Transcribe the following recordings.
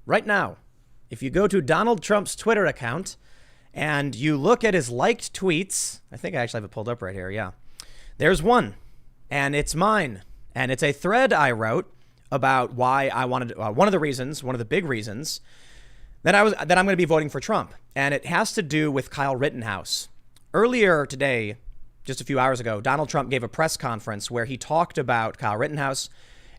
right now, if you go to Donald Trump's Twitter account and you look at his liked tweets, I think I actually have it pulled up right here. Yeah, there's one, and it's mine, and it's a thread I wrote about why I wanted one of the big reasons that I'm going to be voting for Trump, and it has to do with Kyle Rittenhouse. Earlier today, just a few hours ago, Donald Trump gave a press conference where he talked about Kyle Rittenhouse,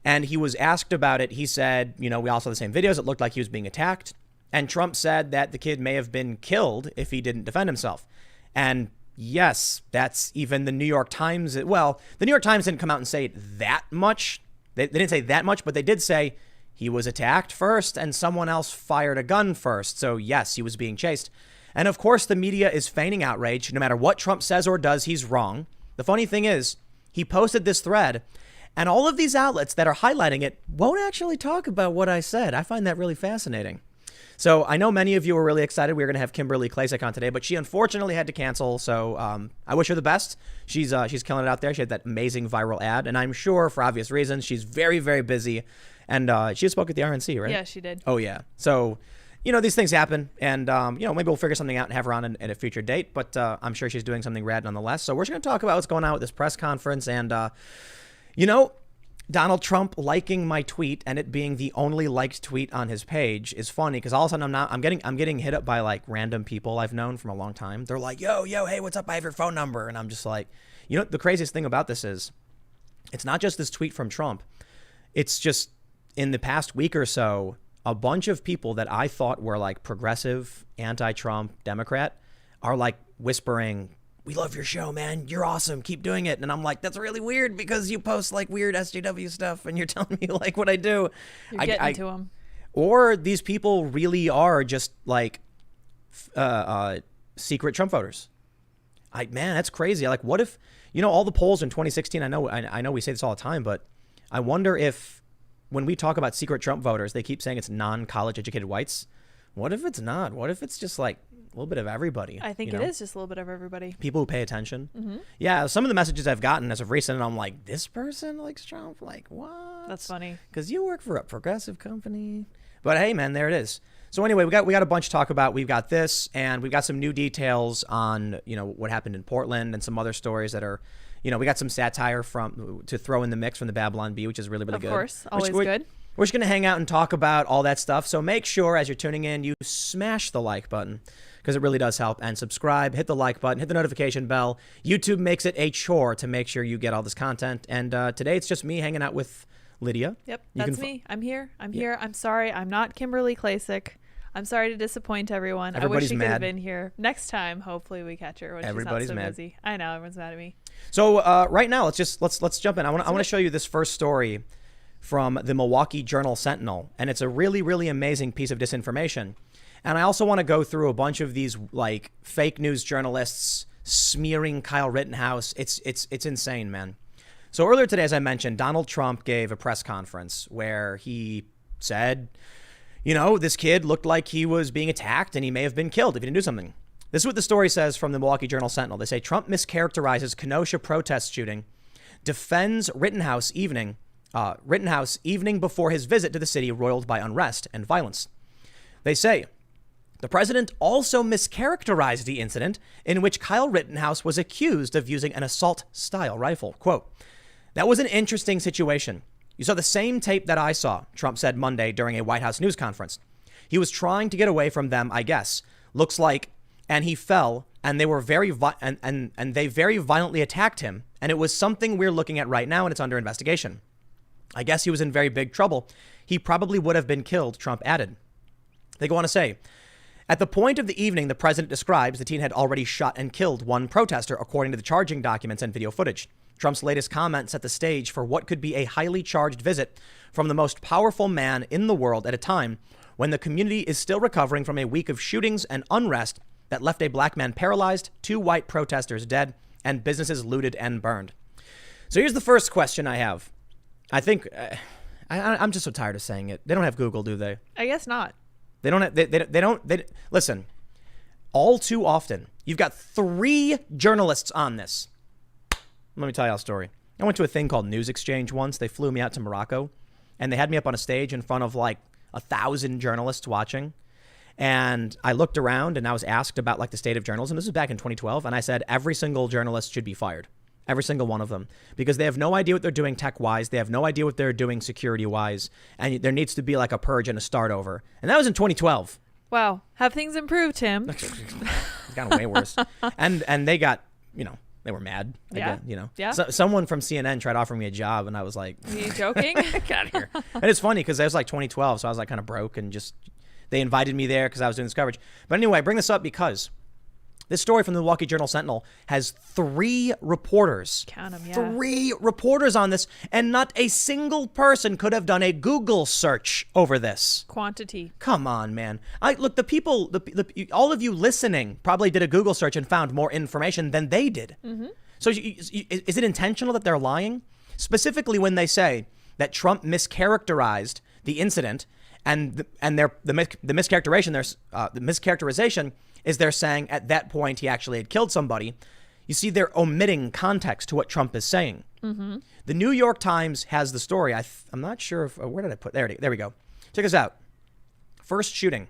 and he was asked about it. He said, we all saw the same videos. It looked like he was being attacked. And Trump said that the kid may have been killed if he didn't defend himself. And yes, that's even the New York Times. Well, the New York Times didn't come out and say it that much. They didn't say that much, but they did say he was attacked first and someone else fired a gun first. So yes, he was being chased. And of course, the media is feigning outrage. No matter what Trump says or does, he's wrong. The funny thing is, he posted this thread, and all of these outlets that are highlighting it won't actually talk about what I said. I find that really fascinating. So I know many of you were really excited. We were going to have Kimberly Klacik on today, but she unfortunately had to cancel. So I wish her the best. She's killing it out there. She had that amazing viral ad, and I'm sure for obvious reasons, she's very, very busy. And she spoke at the RNC, right? Yeah, she did. Oh, yeah. So, these things happen, and, maybe we'll figure something out and have her on at a future date, but I'm sure she's doing something rad nonetheless. So we're just going to talk about what's going on with this press conference, and, Donald Trump liking my tweet and it being the only liked tweet on his page is funny because all of a sudden I'm getting hit up by like random people I've known from a long time. They're like, yo, hey, what's up? I have your phone number. And I'm just like, the craziest thing about this is it's not just this tweet from Trump. It's just in the past week or so, a bunch of people that I thought were like progressive, anti-Trump, Democrat are like whispering, we love your show, man. You're awesome. Keep doing it. And I'm like, that's really weird because you post like weird SJW stuff and you're telling me like what I do. You're getting to them. Or these people really are just like secret Trump voters. Man, that's crazy. Like, what if, all the polls in 2016, I know we say this all the time, but I wonder if when we talk about secret Trump voters, they keep saying it's non-college educated whites. What if it's not? What if it's just like a little bit of everybody? I think it is just a little bit of everybody. People who pay attention. Mm-hmm. Yeah, some of the messages I've gotten as of recent, and I'm like, this person likes Trump? Like, what? That's funny. Because you work for a progressive company. But hey, man, there it is. So anyway, we got a bunch to talk about. We've got this, and we've got some new details on, what happened in Portland and some other stories that are, we got some satire to throw in the mix from the Babylon Bee, which is really, really good. Of course, always good. We're just going to hang out and talk about all that stuff. So make sure as you're tuning in, you smash the like button because it really does help. And subscribe, hit the like button, hit the notification bell. YouTube makes it a chore to make sure you get all this content. And today it's just me hanging out with Lydia. Yep, that's me. I'm here. Here. I'm sorry. I'm not Kimberly Klacik. I'm sorry to disappoint everyone. Everybody's I wish she could have mad. been here. Next time, hopefully we catch her when Everybody's she's not so mad. busy. I know, everyone's mad at me. So right now, let's jump in. I want to show you this first story from the Milwaukee Journal-Sentinel, and it's a really, really amazing piece of disinformation. And I also want to go through a bunch of these like fake news journalists smearing Kyle Rittenhouse. It's insane, man. So earlier today, as I mentioned, Donald Trump gave a press conference where he said, this kid looked like he was being attacked and he may have been killed if he didn't do something. This is what the story says from the Milwaukee Journal-Sentinel. They say Trump mischaracterizes Kenosha protest shooting, defends Rittenhouse evening before his visit to the city roiled by unrest and violence. They say the president also mischaracterized the incident in which Kyle Rittenhouse was accused of using an assault-style rifle. Quote, that was an interesting situation. You saw the same tape that I saw, Trump said Monday during a White House news conference. He was trying to get away from them, I guess. Looks like, and he fell, and they were they very violently attacked him, and it was something we're looking at right now, and it's under investigation. I guess he was in very big trouble. He probably would have been killed, Trump added. They go on to say, at the point of the evening the president describes, the teen had already shot and killed one protester, according to the charging documents and video footage. Trump's latest comment set the stage for what could be a highly charged visit from the most powerful man in the world at a time when the community is still recovering from a week of shootings and unrest that left a black man paralyzed, 2 white protesters dead, and businesses looted and burned. So here's the first question I have. I think I'm just so tired of saying it. They don't have Google, do they? I guess not. They don't. Listen, all too often, you've got 3 journalists on this. Let me tell you a story. I went to a thing called News Exchange once. They flew me out to Morocco, and they had me up on a stage in front of like 1,000 journalists watching. And I looked around and I was asked about like the state of journalism. This was back in 2012. And I said, every single journalist should be fired. Every single one of them, because they have no idea what they're doing tech wise. They have no idea what they're doing security wise. And there needs to be like a purge and a start over. And that was in 2012. Wow. Have things improved, Tim? It's gotten way worse. And they got, they were mad. Yeah. Yeah. So, someone from CNN tried offering me a job and I was like, are you joking? Get out of here. And it's funny because it was like 2012. So I was like kind of broke and just, they invited me there because I was doing this coverage. But anyway, I bring this up because this story from the Milwaukee Journal-Sentinel has 3 reporters. Count 'em, yeah. 3 reporters on this, and not a single person could have done a Google search over this. Quantity. Come on, man. Look, the people, all of you listening probably did a Google search and found more information than they did. Mm-hmm. So is it intentional that they're lying? Specifically when they say that Trump mischaracterized the incident, and the mischaracterization is they're saying at that point he actually had killed somebody. You see, they're omitting context to what Trump is saying. Mm-hmm. The New York Times has the story. I'm not sure if, where did I put, there we go. Check this out. First shooting.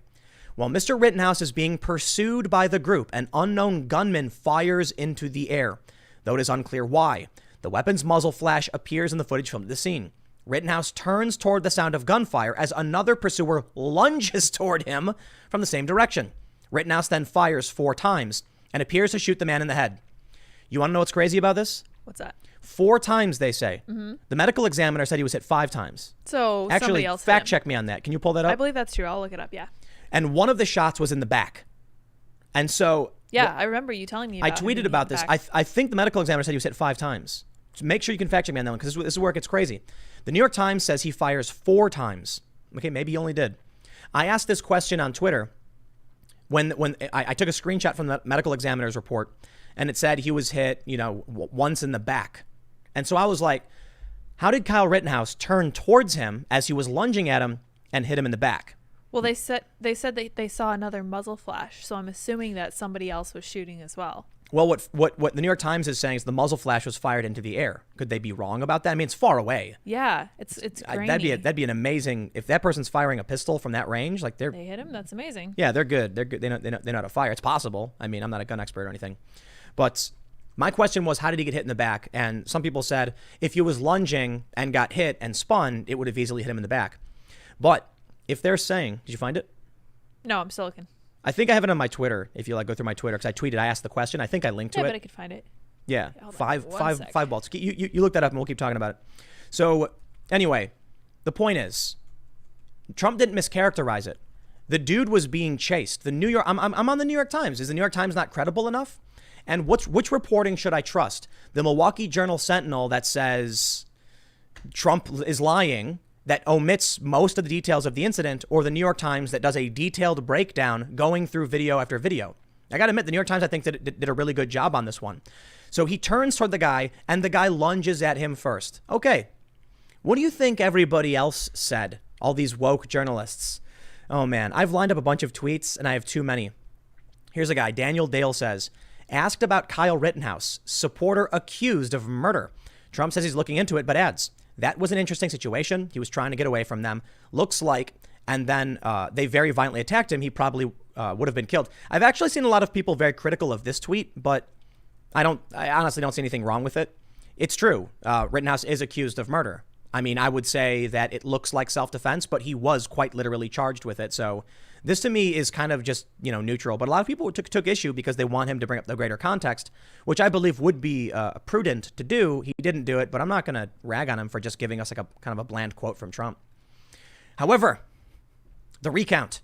While Mr. Rittenhouse is being pursued by the group, an unknown gunman fires into the air, though it is unclear why. The weapon's muzzle flash appears in the footage filmed at the scene. Rittenhouse turns toward the sound of gunfire as another pursuer lunges toward him from the same direction. Rittenhouse then fires 4 times and appears to shoot the man in the head. You want to know what's crazy about this? What's that? 4 times, they say. Mm-hmm. The medical examiner said he was hit 5 times. So actually, somebody else fact check me on that. Can you pull that up? I believe that's true. I'll look it up. Yeah. And one of the shots was in the back. And so... Yeah, I remember you telling me about I tweeted about this. I think the medical examiner said he was hit 5 times. So make sure you can fact check me on that one, because this is where it gets crazy. The New York Times says he fires 4 times. Okay, maybe he only did. I asked this question on Twitter when I took a screenshot from the medical examiner's report, and it said he was hit, once in the back. And so I was like, how did Kyle Rittenhouse turn towards him as he was lunging at him and hit him in the back? Well, they said they saw another muzzle flash, so I'm assuming that somebody else was shooting as well. Well, what the New York Times is saying is the muzzle flash was fired into the air. Could they be wrong about that? I mean, it's far away. Yeah, it's grainy. That'd be an amazing, if that person's firing a pistol from that range, like they hit him. That's amazing. Yeah, they're good. They're good. They know how to fire. It's possible. I mean, I'm not a gun expert or anything, but my question was, how did he get hit in the back? And some people said if he was lunging and got hit and spun, it would have easily hit him in the back. But if they're saying, did you find it? No, I'm still looking. I think I have it on my Twitter. If you go through my Twitter, because I tweeted, I asked the question. I think I linked to it. Yeah, but I could find it. Yeah, Hold on, five balls. You look that up, and we'll keep talking about it. So anyway, the point is, Trump didn't mischaracterize it. The dude was being chased. The New York. I'm on the New York Times. Is the New York Times not credible enough? And which reporting should I trust? The Milwaukee Journal-Sentinel that says Trump is lying, that omits most of the details of the incident, or the New York Times that does a detailed breakdown going through video after video? I got to admit, the New York Times, I think, did a really good job on this one. So he turns toward the guy, and the guy lunges at him first. Okay, what do you think everybody else said? All these woke journalists. Oh, man, I've lined up a bunch of tweets, and I have too many. Here's a guy. Daniel Dale says, asked about Kyle Rittenhouse, supporter accused of murder. Trump says he's looking into it, but adds, that was an interesting situation. He was trying to get away from them. Looks like, and then they very violently attacked him. He probably would have been killed. I've actually seen a lot of people very critical of this tweet, but I honestly don't see anything wrong with it. It's true. Rittenhouse is accused of murder. I mean, I would say that it looks like self-defense, but he was quite literally charged with it. So this to me is kind of just, neutral. But a lot of people took issue because they want him to bring up the greater context, which I believe would be prudent to do. He didn't do it, but I'm not going to rag on him for just giving us like a kind of a bland quote from Trump. However, the recount.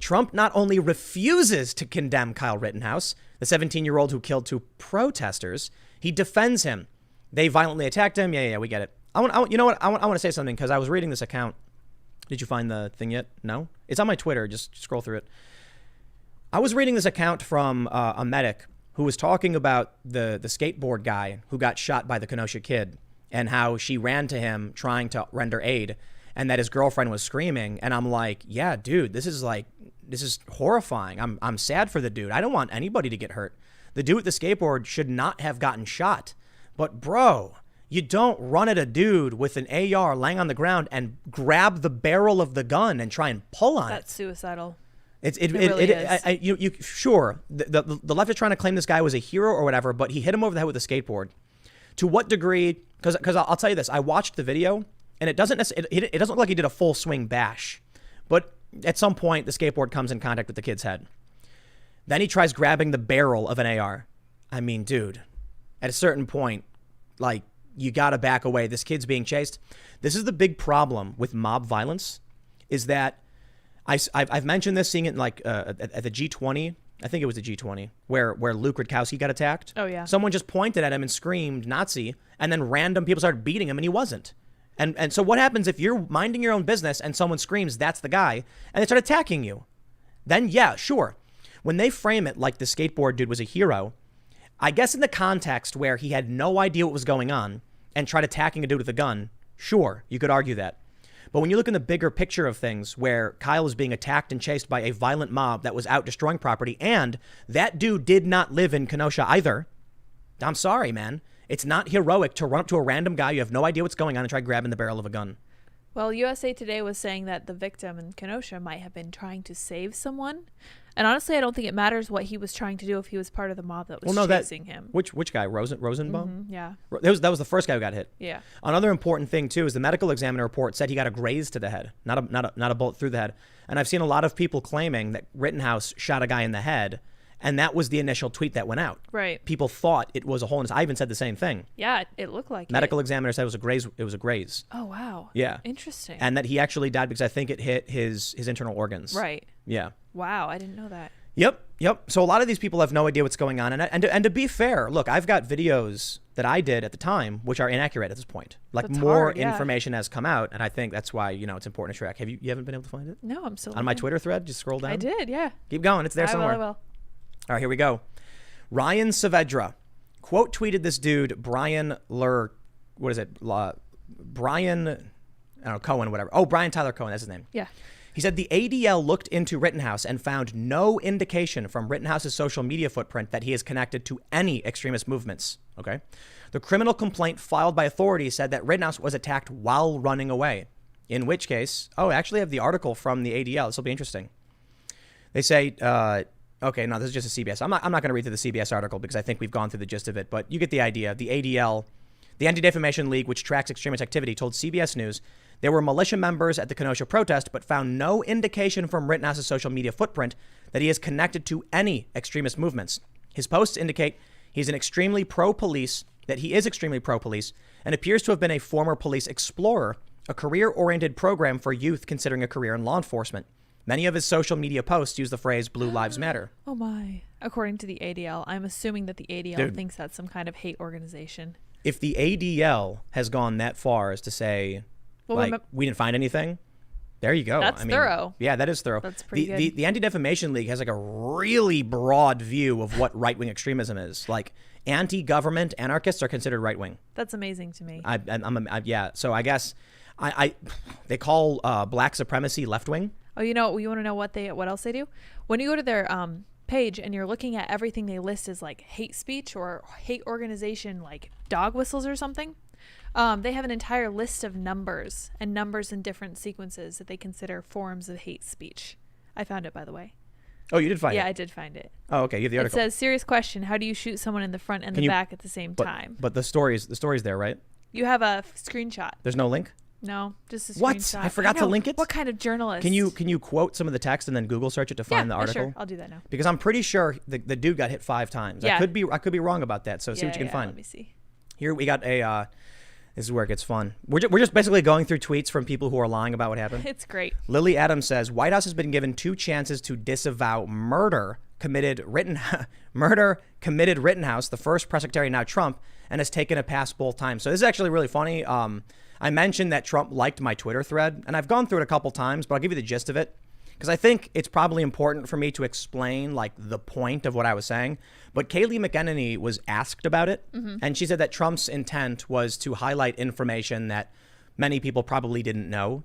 Trump not only refuses to condemn Kyle Rittenhouse, the 17-year-old who killed 2 protesters, he defends him. They violently attacked him. Yeah, we get it. I want to say something because I was reading this account. Did you find the thing yet? No? It's on my Twitter. Just scroll through it. I was reading this account from a medic who was talking about the skateboard guy who got shot by the Kenosha kid and how she ran to him trying to render aid and that his girlfriend was screaming. And I'm like, yeah, dude, this is horrifying. I'm sad for the dude. I don't want anybody to get hurt. The dude with the skateboard should not have gotten shot. But bro, You don't run at a dude with an AR laying on the ground and grab the barrel of the gun and try and pull on it. That's suicidal. It really is. Sure, the left is trying to claim this guy was a hero or whatever, but he hit him over the head with a skateboard. To what degree? Because I'll tell you this. I watched the video, and it doesn't look like he did a full swing bash, but at some point the skateboard comes in contact with the kid's head. Then he tries grabbing the barrel of an AR. I mean, dude, at a certain point, like, you gotta back away. This kid's being chased. This is the big problem with mob violence, is that I've mentioned this, seeing it like at the G20. I think it was the G20 where Luke Rudkowski got attacked. Oh yeah. Someone just pointed at him and screamed Nazi, and then random people started beating him, and he wasn't. And so what happens if you're minding your own business and someone screams, "That's the guy," and they start attacking you? Then yeah, sure. When they frame it like the skateboard dude was a hero, I guess in the context where he had no idea what was going on and tried attacking a dude with a gun, sure, you could argue that. But when you look in the bigger picture of things, where Kyle is being attacked and chased by a violent mob that was out destroying property, and that dude did not live in Kenosha either, I'm sorry, man. It's not heroic to run up to a random guy you have no idea what's going on and try grabbing the barrel of a gun. Well, USA Today was saying that the victim in Kenosha might have been trying to save someone. And honestly, I don't think it matters what he was trying to do if he was part of the mob that was chasing him. Which guy? Rosenbaum? Mm-hmm, yeah. That was the first guy who got hit. Yeah. Another important thing too is the medical examiner report said he got a graze to the head, not a bullet through the head. And I've seen a lot of people claiming that Rittenhouse shot a guy in the head, and that was the initial tweet that went out. Right. People thought it was a hole in his. I even said the same thing. Yeah, it looked like medical examiner said it was a graze. It was a graze. Oh wow. Yeah. Interesting. And that he actually died because I think it hit his internal organs. Right. Yeah. Wow, I didn't know that. Yep. So a lot of these people have no idea what's going on. And to be fair, look, I've got videos that I did at the time which are inaccurate at this point. Like, that's more hard, information has come out, and I think that's why, it's important to track. You haven't been able to find it? No, I'm still on my Twitter thread. Just scroll down. I did, yeah. Keep going. It's there somewhere. I will. All right, here we go. Ryan Saavedra quote tweeted this dude Brian Cohen, whatever. Oh, Brian Tyler Cohen, that's his name. Yeah. He said the ADL looked into Rittenhouse and found no indication from Rittenhouse's social media footprint that he is connected to any extremist movements. Okay. The criminal complaint filed by authorities said that Rittenhouse was attacked while running away. In which case, I actually have the article from the ADL. This will be interesting. They say, okay, no, this is just a CBS. I'm not going to read through the CBS article because I think we've gone through the gist of it, but you get the idea. The ADL, the Anti-Defamation League, which tracks extremist activity, told CBS News there were militia members at the Kenosha protest, but found no indication from Rittenhouse's social media footprint that he is connected to any extremist movements. His posts indicate he is extremely pro-police, and appears to have been a former police explorer, a career-oriented program for youth considering a career in law enforcement. Many of his social media posts use the phrase Blue Lives Matter. Oh my. According to the ADL, I'm assuming that the ADL thinks that's some kind of hate organization. If the ADL has gone that far as to say, we didn't find anything, there you go. That's thorough. Yeah, that is thorough. That's pretty good. The Anti-Defamation League has like a really broad view of what right-wing extremism is. Like, anti-government anarchists are considered right-wing. That's amazing to me. So I guess they call black supremacy left-wing. Oh, you want to know what else they do? When you go to their page and you're looking at everything they list as like hate speech or hate organization, like dog whistles or something, they have an entire list of numbers in different sequences that they consider forms of hate speech. I found it, by the way. Oh, you did find it? Yeah, I did find it. Oh, okay. You have the article. It says, serious question. How do you shoot someone in the front and the back at the same time? But the story's there, right? You have a screenshot. There's no link? No, just a screenshot. What? I forgot to link it? What kind of journalist? Can you quote some of the text and then Google search it to find the article? Sure. I'll do that now. Because I'm pretty sure the dude got hit 5 times. Yeah. I could be wrong about that. So see what you can find. Let me see. Here we got this is where it gets fun. We're just basically going through tweets from people who are lying about what happened. It's great. Lily Adams says, White House has been given 2 chances to disavow murder committed Rittenhouse, the first press secretary, now Trump, and has taken a pass both times. So this is actually really funny. I mentioned that Trump liked my Twitter thread, and I've gone through it a couple times, but I'll give you the gist of it, because I think it's probably important for me to explain like the point of what I was saying. But Kayleigh McEnany was asked about it, and she said that Trump's intent was to highlight information that many people probably didn't know.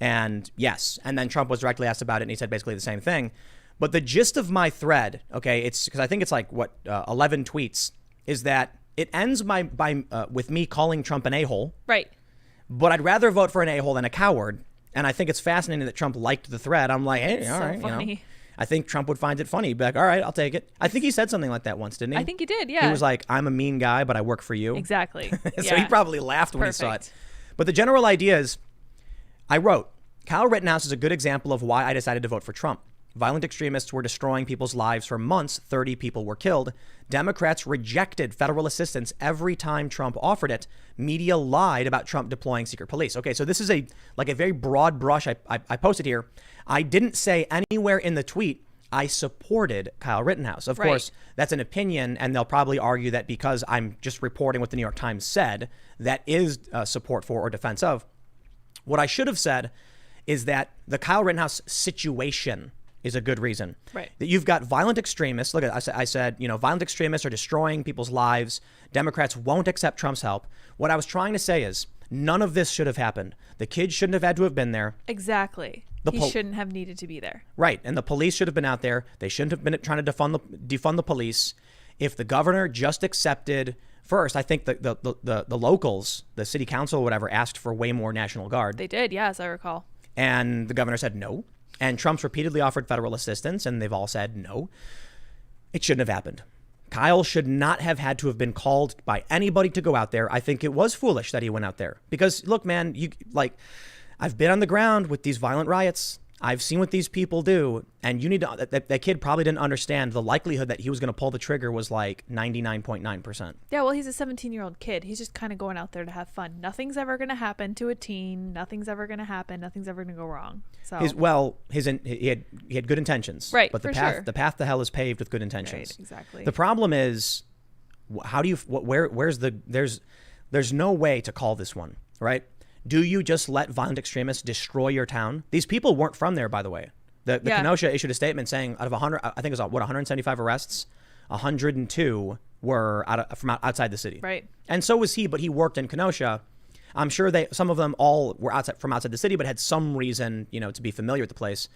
And yes, and then Trump was directly asked about it, and he said basically the same thing. But the gist of my thread, okay, it's because I think it's like 11 tweets, is that it ends with me calling Trump an a-hole. Right. But I'd rather vote for an a-hole than a coward. And I think it's fascinating that Trump liked the thread. I'm like, hey, all right, funny. you know. I think Trump would find it funny. Be like, all right, I'll take it. I think he said something like that once, didn't he? I think he did, yeah. He was like, I'm a mean guy, but I work for you. Exactly. So he probably laughed when he saw it. Perfect. But the general idea is, I wrote, Kyle Rittenhouse is a good example of why I decided to vote for Trump. Violent extremists were destroying people's lives for months. 30 people were killed. Democrats rejected federal assistance every time Trump offered it. Media lied about Trump deploying secret police. Okay, so this is a very broad brush I posted here. I didn't say anywhere in the tweet I supported Kyle Rittenhouse. Of course, that's an opinion, and they'll probably argue that because I'm just reporting what the New York Times said, that is support for or defense of. What I should have said is that the Kyle Rittenhouse situation is a good reason. Right. That you've got violent extremists. Look at I said, violent extremists are destroying people's lives. Democrats won't accept Trump's help. What I was trying to say is none of this should have happened. The kid shouldn't have had to have been there. Exactly. He shouldn't have needed to be there. Right. And the police should have been out there. They shouldn't have been trying to defund the police. If the governor just accepted first, I think the locals, the city council or whatever, asked for way more National Guard. They did, yeah, as I recall. And the governor said no. And Trump's repeatedly offered federal assistance, and they've all said no. It shouldn't have happened. Kyle should not have had to have been called by anybody to go out there. I think it was foolish that he went out there. Because, look, man, I've been on the ground with these violent riots. I've seen what these people do. And you need to, that kid probably didn't understand the likelihood that he was going to pull the trigger was like 99.9%. Yeah, well, he's a 17-year-old kid. He's just kind of going out there to have fun. Nothing's ever going to happen to a teen. Nothing's ever going to happen. Nothing's ever going to go wrong. So he had good intentions. Right, but for sure. The path to hell is paved with good intentions. Right, exactly. The problem is, there's no way to call this one, right? Do you just let violent extremists destroy your town? These people weren't from there, by the way. The Kenosha issued a statement saying out of 100, I think it was 175 arrests, 102 were from outside the city. Right. And so was he, but he worked in Kenosha. I'm sure some of them all were from outside the city, but had some reason, to be familiar with the place.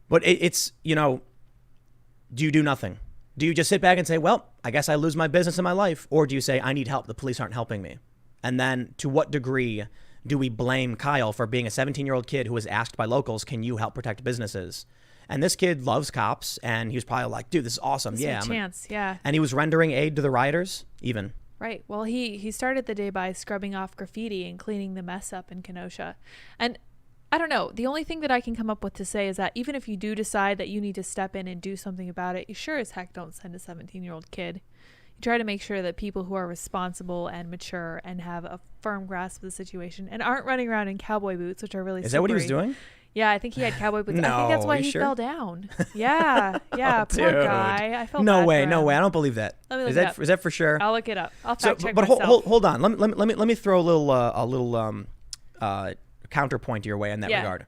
But it's, do you do nothing? Do you just sit back and say, well, I guess I lose my business in my life? Or do you say, I need help, the police aren't helping me? And then to what degree do we blame Kyle for being a 17-year-old kid who was asked by locals, can you help protect businesses? And this kid loves cops, and he was probably like, dude, this is awesome. This is a chance, yeah. And he was rendering aid to the rioters, even. Right. Well, he started the day by scrubbing off graffiti and cleaning the mess up in Kenosha. And I don't know. The only thing that I can come up with to say is that even if you do decide that you need to step in and do something about it, you sure as heck don't send a 17-year-old kid. You try to make sure that people who are responsible and mature and have a firm grasp of the situation and aren't running around in cowboy boots, which are really slippery. Is that what he was doing? Yeah, I think he had cowboy boots. No, I think that's why he sure? fell down. Yeah, yeah, Oh, poor dude. guy. I felt No bad way, for no him. way. I don't believe that. Let me look Is it that up. is that for sure? I'll look it up. I'll fact check but myself. hold on. Let me throw a little counterpoint your way in that regard.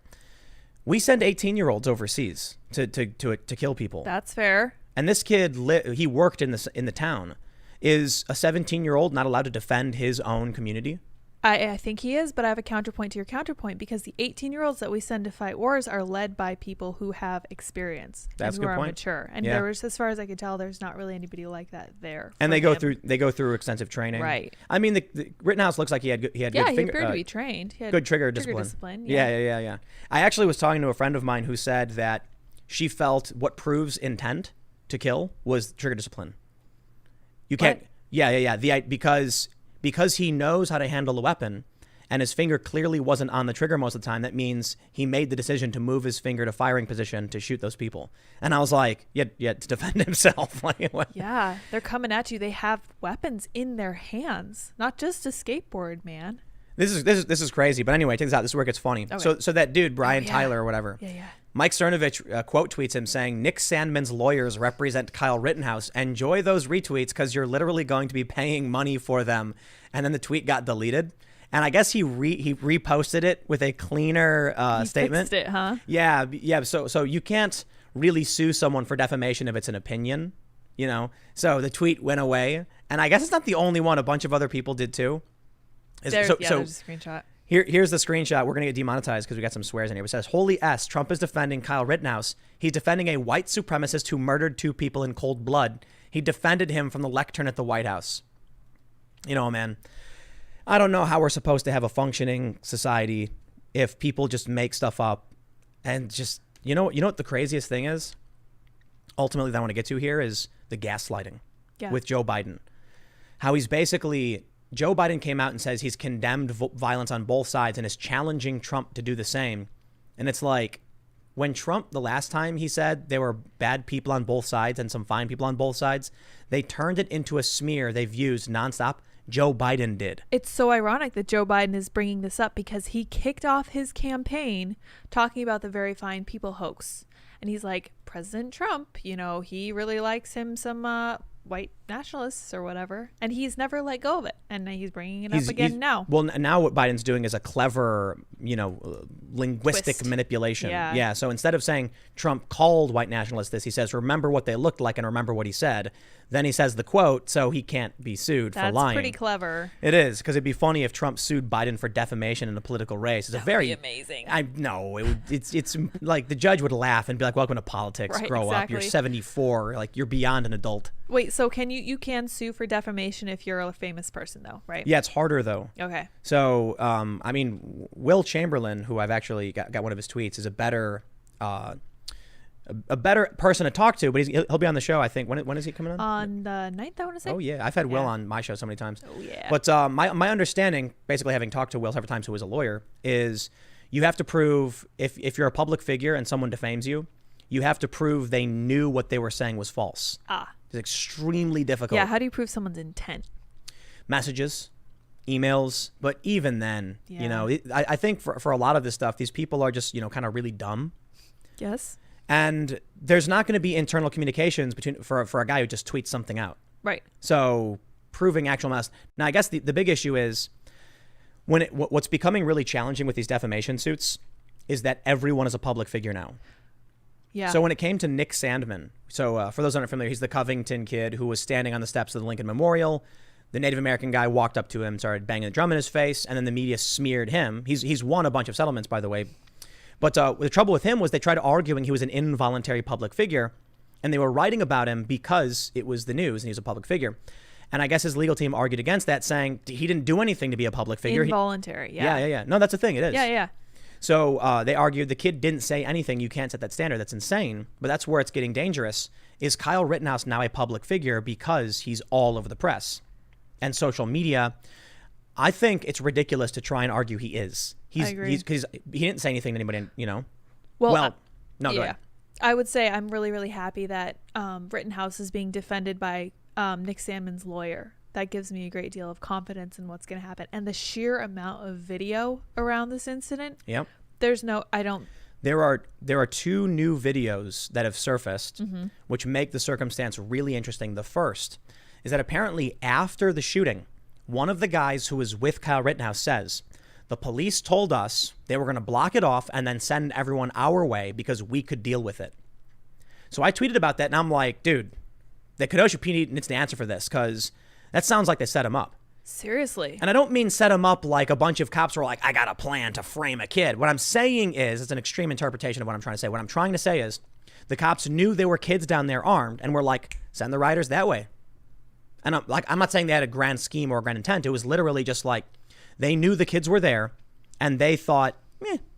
We send 18-year-olds overseas to kill people. That's fair. And this kid he worked in the town. Is a 17-year-old not allowed to defend his own community? I think he is, but I have a counterpoint to your counterpoint because the 18-year-olds that we send to fight wars are led by people who have experience. That's a who good are point. Mature. And there was, as far as I could tell, there's not really anybody like that there. And they go through extensive training. Right. I mean, the Rittenhouse looks like he had good he finger, appeared to be trained. He had good trigger discipline. Yeah. I actually was talking to a friend of mine who said that she felt what proves intent to kill was trigger discipline. You can't. What? Yeah. Because he knows how to handle a weapon, and his finger clearly wasn't on the trigger most of the time. That means he made the decision to move his finger to firing position to shoot those people. And I was like, yeah, to defend himself. Like, what? Yeah, they're coming at you. They have weapons in their hands, not just a skateboard, man. This is crazy. But anyway, check this out. This is where it gets funny. Okay. So that dude, Brian Tyler or whatever. Yeah. Mike Cernovich quote tweets him saying, Nick Sandman's lawyers represent Kyle Rittenhouse. Enjoy those retweets because you're literally going to be paying money for them. And then the tweet got deleted. And I guess he reposted it with a cleaner statement. Fixed it, huh? Yeah. So you can't really sue someone for defamation if it's an opinion, So the tweet went away. And I guess it's not the only one. A bunch of other people did too. There's a screenshot. Here's the screenshot. We're going to get demonetized because we got some swears in here. It says, Holy S, Trump is defending Kyle Rittenhouse. He's defending a white supremacist who murdered 2 people in cold blood. He defended him from the lectern at the White House. You know, man, I don't know how we're supposed to have a functioning society if people just make stuff up and just, you know what the craziest thing is? Ultimately, that I want to get to here is the gaslighting with Joe Biden. How he's basically, Joe Biden came out and says he's condemned violence on both sides and is challenging Trump to do the same. And it's like, when Trump, the last time he said there were bad people on both sides and some fine people on both sides, they turned it into a smear they've used nonstop. Joe Biden did. It's so ironic that Joe Biden is bringing this up because he kicked off his campaign talking about the very fine people hoax. And he's like, President Trump, you know, he really likes him some white nationalists or whatever. And he's never let go of it. And he's bringing it up again now. Well, now what Biden's doing is a clever, you know, linguistic manipulation. Yeah. So instead of saying Trump called white nationalists this, he says, remember what they looked like and remember what he said. Then he says the quote, so he can't be sued for lying. That's pretty clever. It is, because it'd be funny if Trump sued Biden for defamation in a political race. It's That would be amazing. I know. It's like the judge would laugh and be like, welcome to politics. Right, Grow up. You're 74. Like, you're beyond an adult. Wait, so you can sue for defamation if you're a famous person, though, right? Yeah, it's harder, though. Okay. So, I mean, Will Chamberlain, who I've actually got one of his tweets, is a better person to talk to, but he'll be on the show, I think. When is he coming on? On the 9th, I want to say. Oh, yeah. I've had Will on my show so many times. Oh, yeah. But my understanding, basically having talked to Will several times, who is a lawyer, is you have to prove, if you're a public figure and someone defames you, you have to prove they knew what they were saying was false. It's extremely difficult. Yeah, how do you prove someone's intent? Messages, emails, but even then, you know, I think for a lot of this stuff, these people are just, you know, kind of really dumb. Yes. And there's not going to be internal communications for a guy who just tweets something out. Right. So proving actual mess. Now, I guess the big issue is what's becoming really challenging with these defamation suits is that everyone is a public figure now. Yeah. So when it came to Nick Sandmann, so for those who aren't familiar, he's the Covington kid who was standing on the steps of the Lincoln Memorial. The Native American guy walked up to him, started banging the drum in his face, and then the media smeared him. He's won a bunch of settlements, by the way. But the trouble with him was they tried arguing he was an involuntary public figure, and they were writing about him because it was the news and he was a public figure. And I guess his legal team argued against that, saying he didn't do anything to be a public figure. Involuntary, yeah. Yeah. No, that's the thing. It is. Yeah. So they argued the kid didn't say anything. You can't set that standard. That's insane. But that's where it's getting dangerous. Is Kyle Rittenhouse now a public figure because he's all over the press and social media? I think it's ridiculous to try and argue he is. I agree. Because he didn't say anything to anybody, you know? Well, no, go ahead. I would say I'm really, really happy that Rittenhouse is being defended by Nick Sandmann's lawyer. That gives me a great deal of confidence in what's going to happen. And the sheer amount of video around this incident. Yep. There are two new videos that have surfaced, which make the circumstance really interesting. The first is that apparently after the shooting, one of the guys who was with Kyle Rittenhouse says, the police told us they were going to block it off and then send everyone our way because we could deal with it. So I tweeted about that, and I'm like, dude, the Kenosha PD needs to answer for this because that sounds like they set him up. Seriously. And I don't mean set him up like a bunch of cops were like, I got a plan to frame a kid. What I'm saying is, it's an extreme interpretation of what I'm trying to say. What I'm trying to say is the cops knew there were kids down there armed and were like, send the riders that way. And I'm not saying they had a grand scheme or a grand intent. It was literally just like they knew the kids were there and they thought,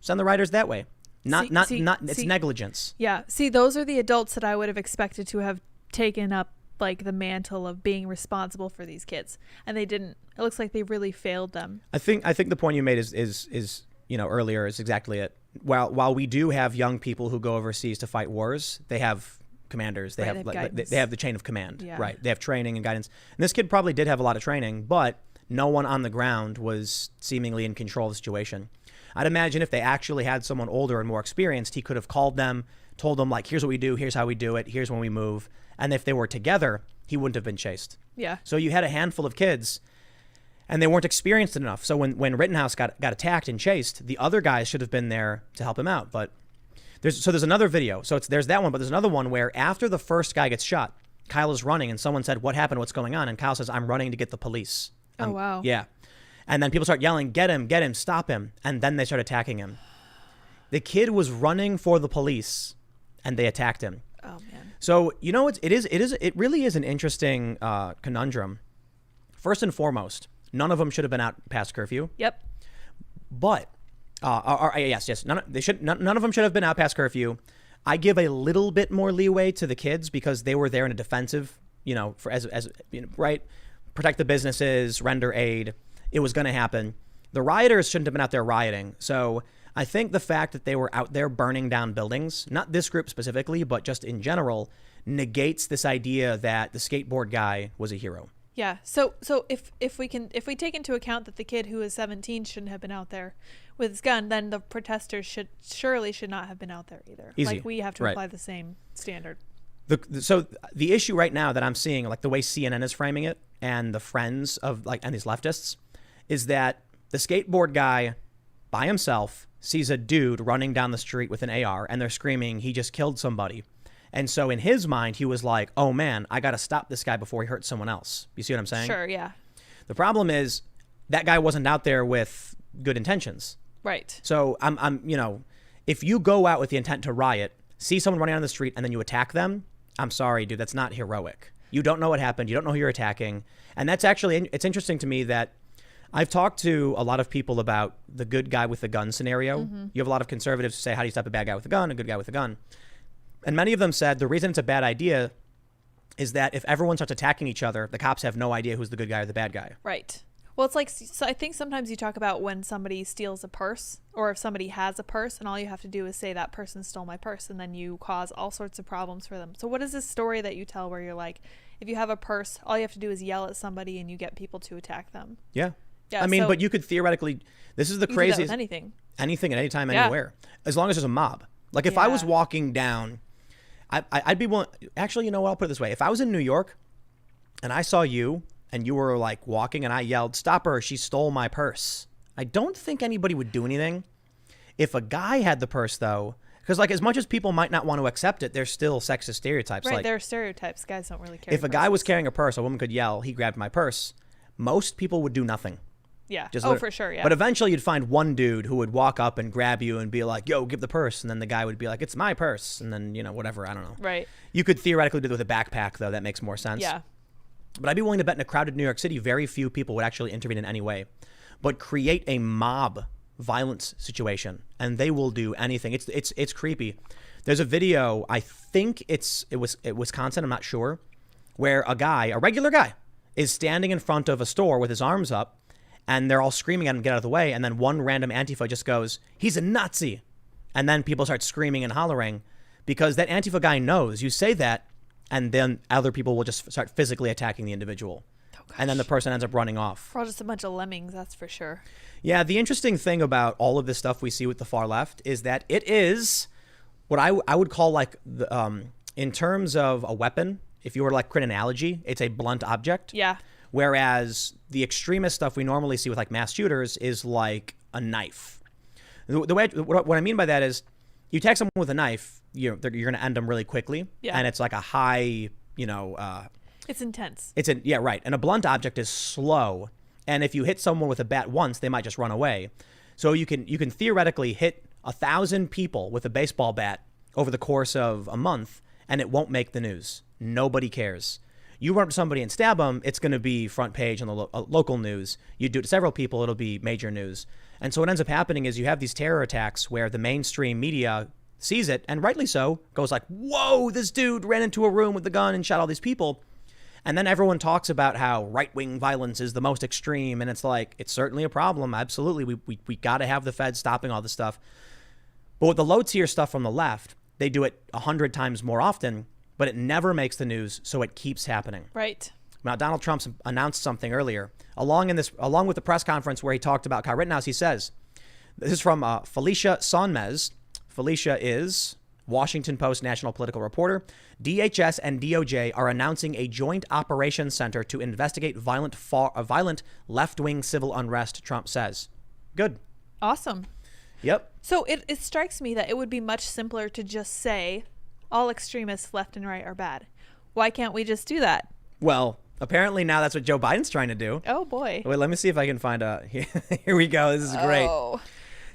send the riders that way. It's negligence. Yeah. See, those are the adults that I would have expected to have taken up like the mantle of being responsible for these kids, and they didn't. It looks like they really failed them. I think the point you made is earlier is exactly it. While we do have young people who go overseas to fight wars, they have commanders. They have the chain of command. Yeah. Right. They have training and guidance. And this kid probably did have a lot of training, but no one on the ground was seemingly in control of the situation. I'd imagine if they actually had someone older and more experienced, he could have called them, told them like, here's what we do, here's how we do it, here's when we move. And if they were together, he wouldn't have been chased. Yeah. So you had a handful of kids and they weren't experienced enough. So when Rittenhouse got attacked and chased, the other guys should have been there to help him out. But there's another video. So there's that one, but there's another one where after the first guy gets shot, Kyle is running and someone said, what happened? What's going on? And Kyle says, I'm running to get the police. Oh, wow. Yeah. And then people start yelling, get him, stop him. And then they start attacking him. The kid was running for the police and they attacked him. Oh, man. So, it really is an interesting conundrum First and foremost, none of them should have been out past curfew. Yep. But, yes, none of them should have been out past curfew. I give a little bit more leeway to the kids because they were there in a defensive, right? Protect the businesses, render aid. It was going to happen. The rioters shouldn't have been out there rioting. So I think the fact that they were out there burning down buildings, not this group specifically, but just in general, negates this idea that the skateboard guy was a hero. Yeah. So if we take into account that the kid who was 17 shouldn't have been out there with his gun, then the protesters should not have been out there either. Easy. Like we have to apply the same standard. So the issue right now that I'm seeing, like the way CNN is framing it and the friends of and these leftists, is that the skateboard guy by himself sees a dude running down the street with an AR and they're screaming, he just killed somebody. And so in his mind, he was like, oh man, I got to stop this guy before he hurts someone else. You see what I'm saying? Sure, yeah. The problem is that guy wasn't out there with good intentions. Right. So if you go out with the intent to riot, see someone running on the street and then you attack them, I'm sorry, dude, that's not heroic. You don't know what happened. You don't know who you're attacking. And that's actually, it's interesting to me that I've talked to a lot of people about the good guy with the gun scenario. Mm-hmm. You have a lot of conservatives who say, how do you stop a bad guy with a gun, a good guy with a gun? And many of them said the reason it's a bad idea is that if everyone starts attacking each other, the cops have no idea who's the good guy or the bad guy. Right. Well, it's like, so I think sometimes you talk about when somebody steals a purse or if somebody has a purse and all you have to do is say that person stole my purse and then you cause all sorts of problems for them. So what is this story that you tell where you're like, if you have a purse, all you have to do is yell at somebody and you get people to attack them? Yeah. I mean, but you could theoretically, this is the craziest. Do that with anything. Anything at any time, anywhere. As long as there's a mob. Like if I was walking down, I'd be willing, actually, you know what, I'll put it this way. If I was in New York and I saw you and you were like walking and I yelled, stop her, she stole my purse. I don't think anybody would do anything. If a guy had the purse though, because like as much as people might not want to accept it, there's still sexist stereotypes. Right, like, there are stereotypes. Guys don't really care. If a guy was carrying a purse, a woman could yell, he grabbed my purse. Most people would do nothing. Yeah. Just for sure. Yeah. But eventually you'd find one dude who would walk up and grab you and be like, yo, give the purse. And then the guy would be like, it's my purse. And then, whatever. I don't know. Right. You could theoretically do it with a backpack, though. That makes more sense. Yeah. But I'd be willing to bet in a crowded New York City, very few people would actually intervene in any way. But create a mob violence situation, and they will do anything. It's creepy. There's a video, I think it was Wisconsin, I'm not sure, where a regular guy, is standing in front of a store with his arms up, and they're all screaming at him, get out of the way. And then one random Antifa just goes, he's a Nazi. And then people start screaming and hollering because that Antifa guy knows you say that and then other people will just start physically attacking the individual. Oh, and then the person ends up running off. We're all just a bunch of lemmings, that's for sure. Yeah, the interesting thing about all of this stuff we see with the far left is that it is what I would call like, in terms of a weapon, if you were to like create an analogy, it's a blunt object. Yeah. Whereas the extremist stuff we normally see with like mass shooters is like a knife. The way what I mean by that is you attack someone with a knife, you're going to end them really quickly. Yeah. And it's like a high, it's intense. Yeah, right. And a blunt object is slow. And if you hit someone with a bat once, they might just run away. So you can theoretically hit 1,000 people with a baseball bat over the course of a month, and it won't make the news. Nobody cares. You run up to somebody and stab them, it's going to be front page on the local news. You do it to several people, it'll be major news. And so what ends up happening is you have these terror attacks where the mainstream media sees it, and rightly so, goes like, whoa, this dude ran into a room with a gun and shot all these people. And then everyone talks about how right-wing violence is the most extreme, and it's like, it's certainly a problem. Absolutely, we got to have the Fed stopping all this stuff. But with the low-tier stuff from the left, they do it 100 times more often, but it never makes the news, so it keeps happening. Right. Now, Donald Trump announced something earlier. Along with the press conference where he talked about Kyle Rittenhouse, he says, this is from Felicia Sonmez. Felicia is Washington Post national political reporter. DHS and DOJ are announcing a joint operations center to investigate violent left-wing civil unrest, Trump says. Good. Awesome. Yep. So it strikes me that it would be much simpler to just say all extremists left and right are bad. Why can't we just do that? Well, apparently now that's what Joe Biden's trying to do. Oh, boy. Wait, let me see if I can find here we go. This is great. Oh.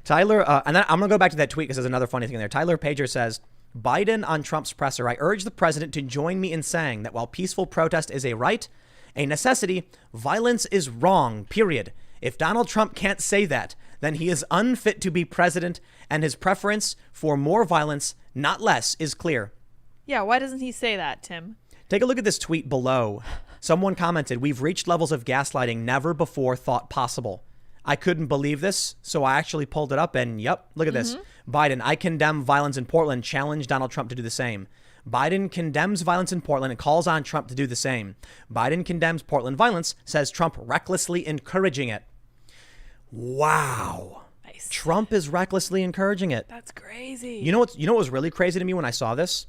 Tyler, and then I'm going to go back to that tweet because there's another funny thing there. Tyler Pager says, Biden on Trump's presser, I urge the president to join me in saying that while peaceful protest is a right, A necessity. Violence is wrong, period. If Donald Trump can't say that, then he is unfit to be president, and his preference for more violence, not less, is clear. Yeah, why doesn't he say that, Tim? Take a look at this tweet below. Someone commented, "We've reached levels of gaslighting never before thought possible. I couldn't believe this, so I actually pulled it up and yep, look at this. Biden, I condemn violence in Portland, challenge Donald Trump to do the same. Biden condemns violence in Portland and calls on Trump to do the same. Biden condemns Portland violence, says Trump recklessly encouraging it." Wow. Nice. Trump is recklessly encouraging it. That's crazy. You know what was really crazy to me when I saw this?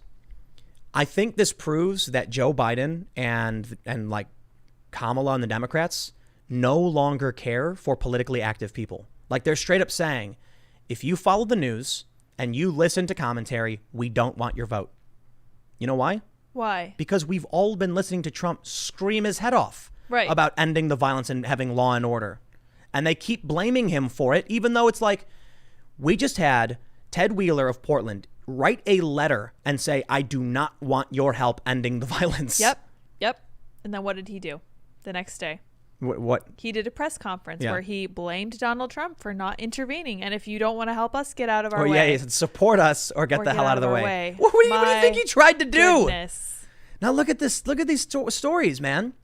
I think this proves that Joe Biden and like Kamala and the Democrats no longer care for politically active people. Like they're straight up saying, if you follow the news and you listen to commentary, we don't want your vote. You know why? Why? Because we've all been listening to Trump scream his head off about ending the violence and having law and order. And they keep blaming him for it, even though it's like, we just had Ted Wheeler of Portland write a letter and say, I do not want your help ending the violence. Yep. And then what did he do the next day? What? He did a press conference where he blamed Donald Trump for not intervening. And if you don't want to help us, get out of our way. Oh, yeah, he said, support us or get the hell out of the way. What do you think he tried to do? Goodness. Now look at this. Look at these stories, man.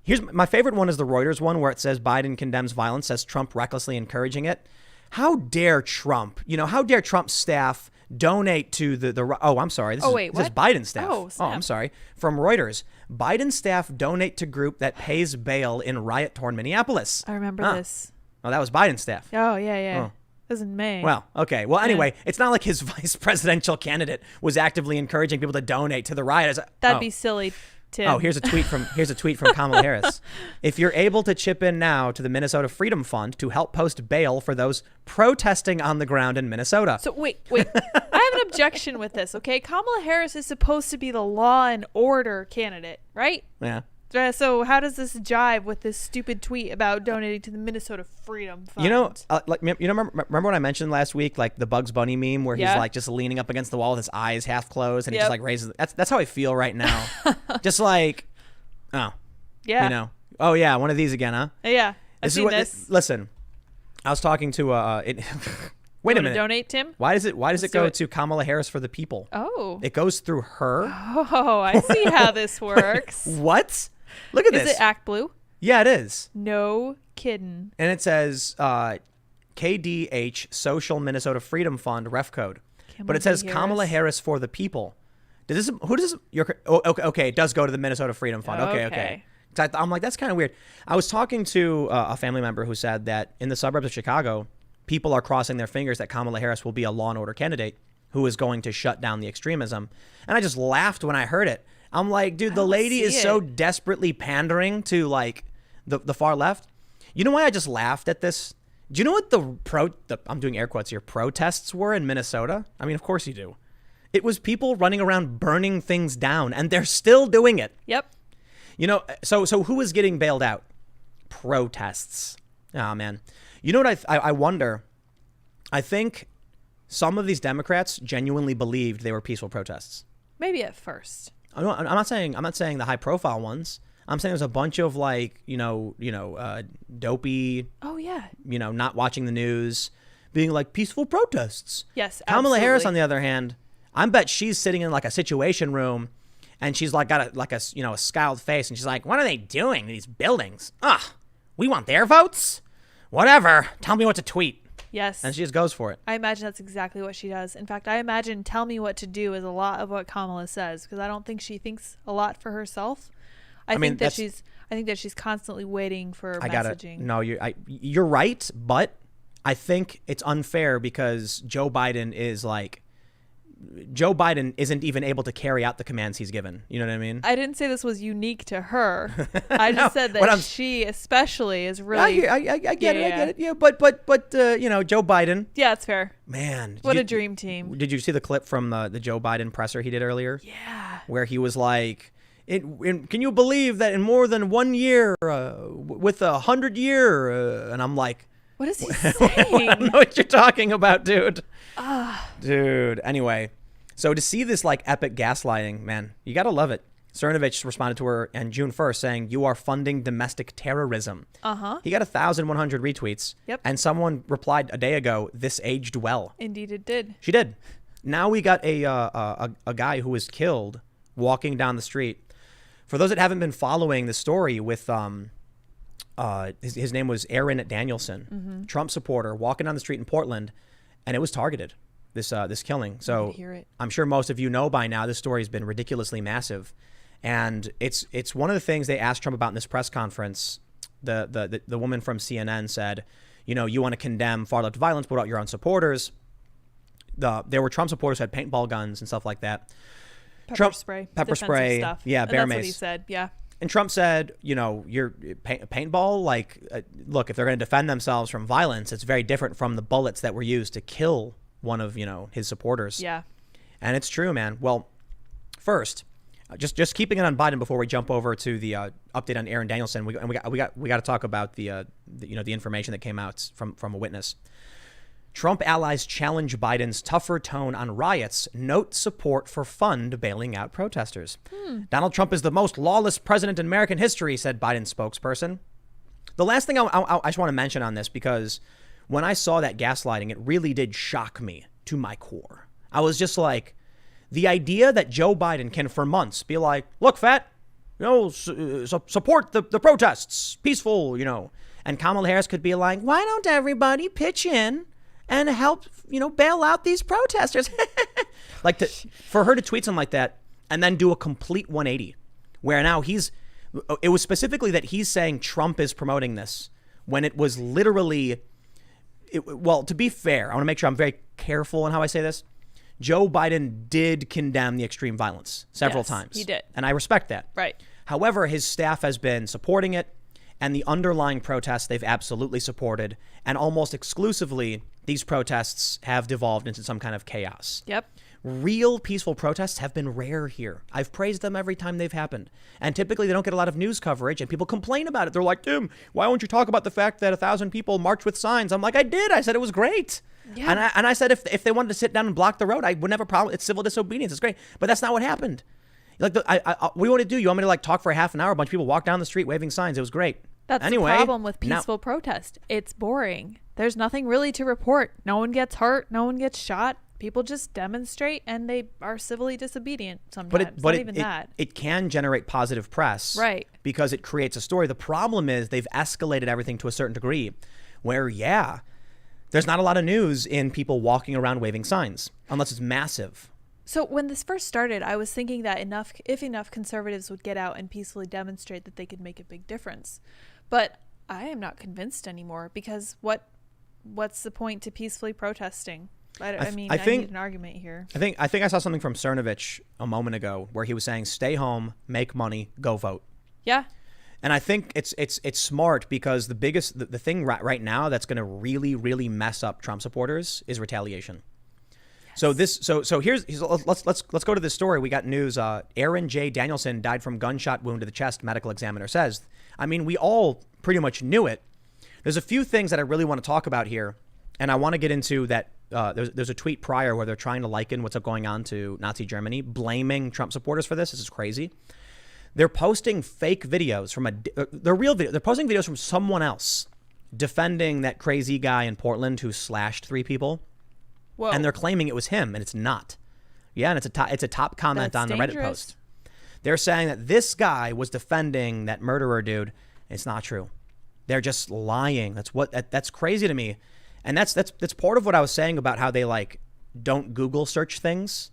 Here's my favorite one is the Reuters one where it says Biden condemns violence, says Trump recklessly encouraging it. How dare Trump, how dare Trump's staff donate to I'm sorry. This is Biden's staff. Oh, I'm sorry. From Reuters, Biden staff donate to group that pays bail in riot-torn Minneapolis. I remember this. Oh, that was Biden's staff. Oh, yeah. It was in May. Well, okay. Well, anyway, it's not like his vice presidential candidate was actively encouraging people to donate to the rioters. That'd be silly, Tim. Oh, here's a tweet from Kamala Harris. If you're able to chip in now to the Minnesota Freedom Fund to help post bail for those protesting on the ground in Minnesota. So wait. I have an objection with this, okay? Kamala Harris is supposed to be the law and order candidate, right? Yeah. So how does this jive with this stupid tweet about donating to the Minnesota Freedom Fund? Remember when I mentioned last week, like the Bugs Bunny meme where he's like just leaning up against the wall with his eyes half closed and he just like raises. That's how I feel right now. Just like, oh yeah, one of these again, huh? Yeah, I've seen this. Listen, I was talking to Wait a minute. Donate, Tim? Why does it go to Kamala Harris for the people? Oh, it goes through her. Oh, I see how this works. What? Look at this. Is it Act Blue? Yeah, it is. No kidding. And it says KDH Social Minnesota Freedom Fund ref code. But it says Kamala Harris for the people. Okay, it does go to the Minnesota Freedom Fund. Okay. I'm like, that's kind of weird. I was talking to a family member who said that in the suburbs of Chicago, people are crossing their fingers that Kamala Harris will be a law and order candidate who is going to shut down the extremism. And I just laughed when I heard it. I'm like, dude, the lady is so desperately pandering to like the far left. You know why I just laughed at this? Do you know what I'm doing air quotes here, protests were in Minnesota? I mean, of course you do. It was people running around burning things down, and they're still doing it. Yep. So who is getting bailed out? Protests. Oh, man. You know what I wonder? I think some of these Democrats genuinely believed they were peaceful protests. Maybe at first. I'm not saying the high profile ones. I'm saying there's a bunch of like, dopey. Oh yeah. Not watching the news, being like peaceful protests. Yes. Kamala Harris, on the other hand, I bet she's sitting in like a situation room, and she's like got a scowled face, and she's like, "What are they doing? These buildings? We want their votes. Whatever. Tell me what to tweet." Yes. And she just goes for it. I imagine that's exactly what she does. In fact, I imagine tell me what to do is a lot of what Kamala says, because I don't think she thinks a lot for herself. I think that she's constantly waiting for messaging. You're right, but I think it's unfair because Joe Biden isn't even able to carry out the commands he's given. You know what I mean? I didn't say this was unique to her. I just said that she especially is really. I get it. Yeah, but Joe Biden. Yeah, it's fair. Man, what a dream team. Did you see the clip from the Joe Biden presser he did earlier? Yeah. Where he was like, can you believe that in more than 1 year, with 100 year, and I'm like, what is he saying? I don't know what you're talking about, dude. Dude. Anyway, so to see this like epic gaslighting, man, you gotta love it. Cernovich responded to her on June 1st saying, "You are funding domestic terrorism." He got 1,100 retweets. Yep. And someone replied a day ago, "This aged well." Indeed it did. She did. Now we got a guy who was killed walking down the street. For those that haven't been following the story with his name was Aaron Danielson, Trump supporter, walking down the street in Portland, and it was targeted, this killing. So I'm sure most of you know by now this story has been ridiculously massive. And it's one of the things they asked Trump about in this press conference. The woman from CNN said, you know, you want to condemn far left violence, but what about your own supporters? There were Trump supporters who had paintball guns and stuff like that. Pepper spray, stuff. Yeah, bear mace. That's what he said. Yeah. And Trump said, you know, your paintball, like, look, if they're going to defend themselves from violence, it's very different from the bullets that were used to kill one of, you know, his supporters. Yeah. And it's true, man. Well, first, just keeping it on Biden before we jump over to the update on Aaron Danielson. We got to talk about the information that came out from a witness. Trump allies challenge Biden's tougher tone on riots, note support for fund bailing out protesters. Donald Trump is the most lawless president in American history, said Biden's spokesperson. The last thing I just want to mention on this, because when I saw that gaslighting, it really did shock me to my core. I was just like, the idea that Joe Biden can for months be like, look, fat, you know, support the protests, peaceful, you know, and Kamala Harris could be like, why don't everybody pitch in and help, you know, bail out these protesters? Like, for her to tweet something like that and then do a complete 180, where now it was specifically that he's saying Trump is promoting this, when it was literally, well, to be fair, I want to make sure I'm very careful in how I say this. Joe Biden did condemn the extreme violence several times. He did. And I respect that. Right. However, his staff has been supporting it, and the underlying protests they've absolutely supported, and almost exclusively these protests have devolved into some kind of chaos. Yep. Real peaceful protests have been rare here. I've praised them every time they've happened. And typically they don't get a lot of news coverage, and people complain about it. They're like, Tim, why won't you talk about the fact that 1,000 people marched with signs? I'm like, I did. I said it was great. Yeah. And I said if they wanted to sit down and block the road, I wouldn't have a problem. It's civil disobedience. It's great. But that's not what happened. Like, what do you want to do? You want me to like talk for a half an hour? A bunch of people walk down the street waving signs. It was great. That's the problem with peaceful protest. It's boring. There's nothing really to report. No one gets hurt. No one gets shot. People just demonstrate, and they are civilly disobedient sometimes. But it can generate positive press. Right. Because it creates a story. The problem is they've escalated everything to a certain degree where, there's not a lot of news in people walking around waving signs unless it's massive. So when this first started, I was thinking that if enough conservatives would get out and peacefully demonstrate, that they could make a big difference. But I am not convinced anymore, because what's the point to peacefully protesting? I need an argument here. I think I saw something from Cernovich a moment ago where he was saying, stay home, make money, go vote. Yeah. And I think it's smart, because the thing right now that's going to really, really mess up Trump supporters is retaliation. Yes. So let's go to this story. We got news. Aaron J. Danielson died from gunshot wound to the chest, medical examiner says. I mean, we all pretty much knew it. There's a few things that I really want to talk about here, and I want to get into that. There's a tweet prior where they're trying to liken what's going on to Nazi Germany, blaming Trump supporters for this. This is crazy. They're posting fake videos from they're real video. They're posting videos from someone else defending that crazy guy in Portland who slashed 3 people. Whoa. And they're claiming it was him, and it's not. Yeah, and it's a top comment on the Reddit post. They're saying that this guy was defending that murderer dude. It's not true. They're just lying. That's crazy to me. And that's part of what I was saying about how they like don't Google search things.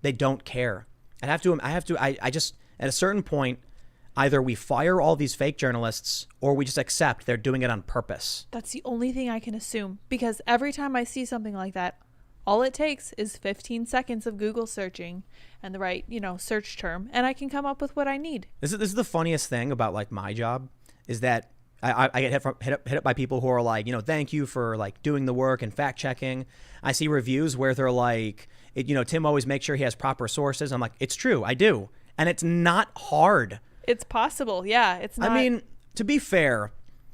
They don't care. I just at a certain point, either we fire all these fake journalists or we just accept they're doing it on purpose. That's the only thing I can assume, because every time I see something like that, all it takes is 15 seconds of Google searching and the right, search term, and I can come up with what I need. This is the funniest thing about like my job is that I get hit up by people who are like, thank you for like doing the work and fact checking. I see reviews where they're like, Tim always makes sure he has proper sources. I'm like, it's true, I do. And it's not hard. It's possible. Yeah, it's not. I mean, to be fair,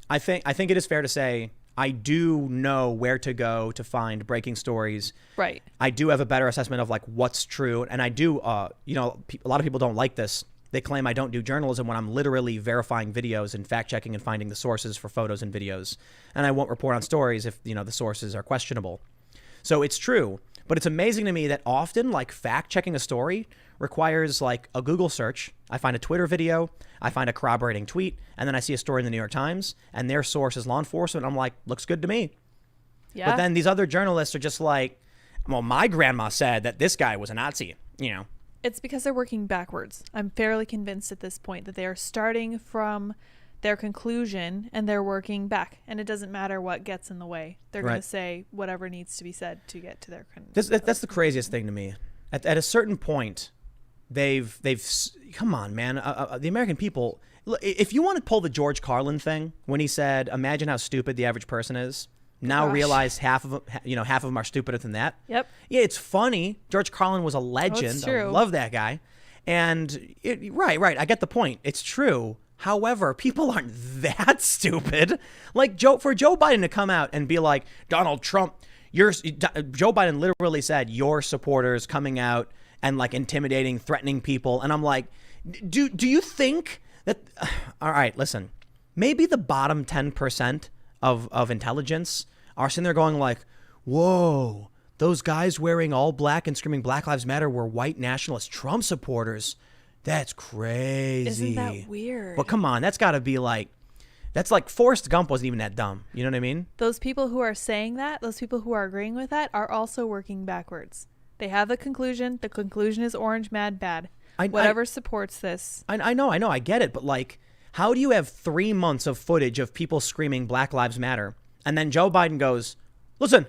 I think it is fair to say I do know where to go to find breaking stories. Right. I do have a better assessment of like what's true. And I do, a lot of people don't like this. They claim I don't do journalism when I'm literally verifying videos and fact checking and finding the sources for photos and videos. And I won't report on stories if, the sources are questionable. So it's true. But it's amazing to me that often, like, fact checking a story requires like a Google search. I find a Twitter video, I find a corroborating tweet, and then I see a story in the New York Times and their source is law enforcement. I'm like, looks good to me. Yeah. But then these other journalists are just like, well, my grandma said that this guy was a Nazi, It's because they're working backwards. I'm fairly convinced at this point that they are starting from their conclusion and they're working back. And it doesn't matter what gets in the way. They're going to say whatever needs to be said to get to their conclusion. That's the craziest thing to me. At a certain point, they've come on, man. The American people, if you want to pull the George Carlin thing when he said, imagine how stupid the average person is. Now realize half of them are stupider than that. Yep. Yeah, it's funny. George Carlin was a legend. It's true. I love that guy. And right. I get the point. It's true. However, people aren't that stupid. Like for Joe Biden to come out and be like, Donald Trump, Joe Biden literally said your supporters coming out and like intimidating, threatening people. And I'm like, do you think that? All right, listen. Maybe the bottom 10% of intelligence are sitting there going like, whoa, those guys wearing all black and screaming Black Lives Matter were white nationalist Trump supporters. That's crazy. Isn't that weird? But come on, that's got to be like, that's like Forrest Gump wasn't even that dumb. You know what I mean? Those people who are saying that, those people who are agreeing with that are also working backwards. They have the conclusion. The conclusion is orange, mad, bad. Whatever supports this. I know, I get it. But like, how do you have 3 months of footage of people screaming Black Lives Matter? And then Joe Biden goes, listen,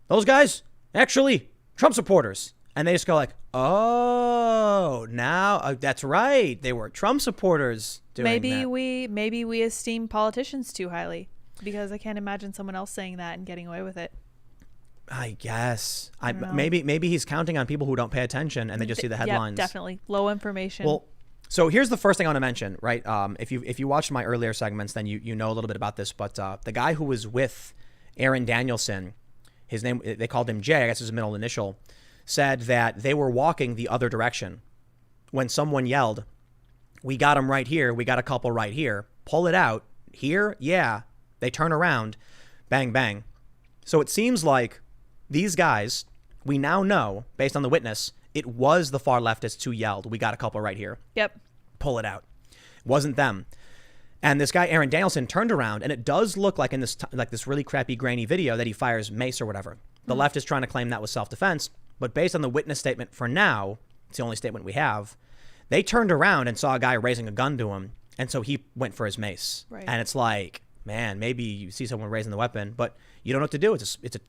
those guys, actually, Trump supporters. And they just go like, oh, now that's right. They were Trump supporters doing that. Maybe we esteem politicians too highly because I can't imagine someone else saying that and getting away with it. I guess. Maybe he's counting on people who don't pay attention and they just see the headlines. Yeah, definitely. Low information. Well, so here's the first thing I want to mention, right? If you watched my earlier segments, then you know a little bit about this. But the guy who was with Aaron Danielson, his name, they called him Jay, I guess his middle initial, said that they were walking the other direction when someone yelled, we got him right here, we got a couple right here, pull it out, here, yeah. They turn around, bang, bang. So it seems like these guys, we now know, based on the witness, it was the far leftists who yelled, we got a couple right here. Yep. Pull it out. It wasn't them. And this guy, Aaron Danielson, turned around, and it does look like in this really crappy, grainy video that he fires mace or whatever. The left is trying to claim that was self-defense, but based on the witness statement for now, it's the only statement we have, they turned around and saw a guy raising a gun to him, and so he went for his mace. Right. And it's like, man, maybe you see someone raising the weapon, but you don't know what to do.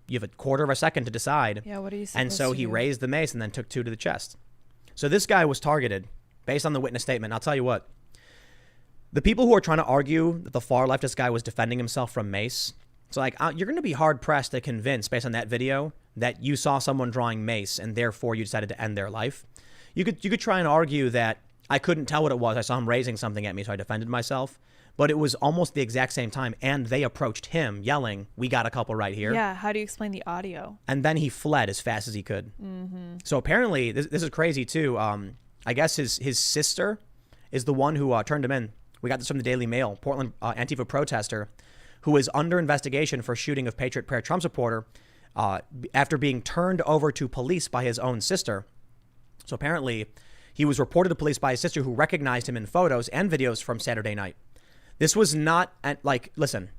You have a quarter of a second to decide. Yeah, what are you supposed And so to he do? raised the mace and then took 2 to the chest. So this guy was targeted based on the witness statement. I'll tell you what. The people who are trying to argue that the far leftist guy was defending himself from mace, it's like, you're going to be hard-pressed to convince, based on that video, that you saw someone drawing mace and therefore you decided to end their life. You could try and argue that I couldn't tell what it was. I saw him raising something at me, so I defended myself. But it was almost the exact same time, and they approached him yelling, we got a couple right here. Yeah, how do you explain the audio? And then he fled as fast as he could. Mm-hmm. So apparently, this is crazy too. I guess his sister is the one who turned him in. We got this from the Daily Mail. Portland Antifa protester who is under investigation for shooting of Patriot Prayer Trump supporter after being turned over to police by his own sister. So apparently, he was reported to police by his sister, who recognized him in photos and videos from Saturday night. This was not listen,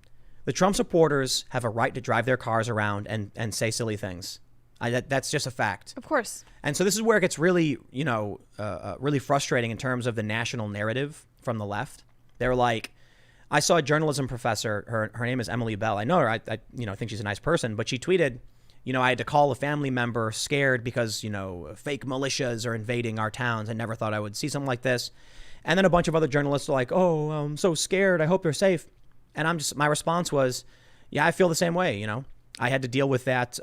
the Trump supporters have a right to drive their cars around and say silly things. That's just a fact. Of course. And so this is where it gets really, really frustrating in terms of the national narrative from the left. They're like, I saw a journalism professor, her name is Emily Bell. I know her, I think she's a nice person, but she tweeted, I had to call a family member scared because, fake militias are invading our towns. I never thought I would see something like this. And then a bunch of other journalists are like, oh, I'm so scared. I hope they're safe. And my response was, yeah, I feel the same way. I had to deal with that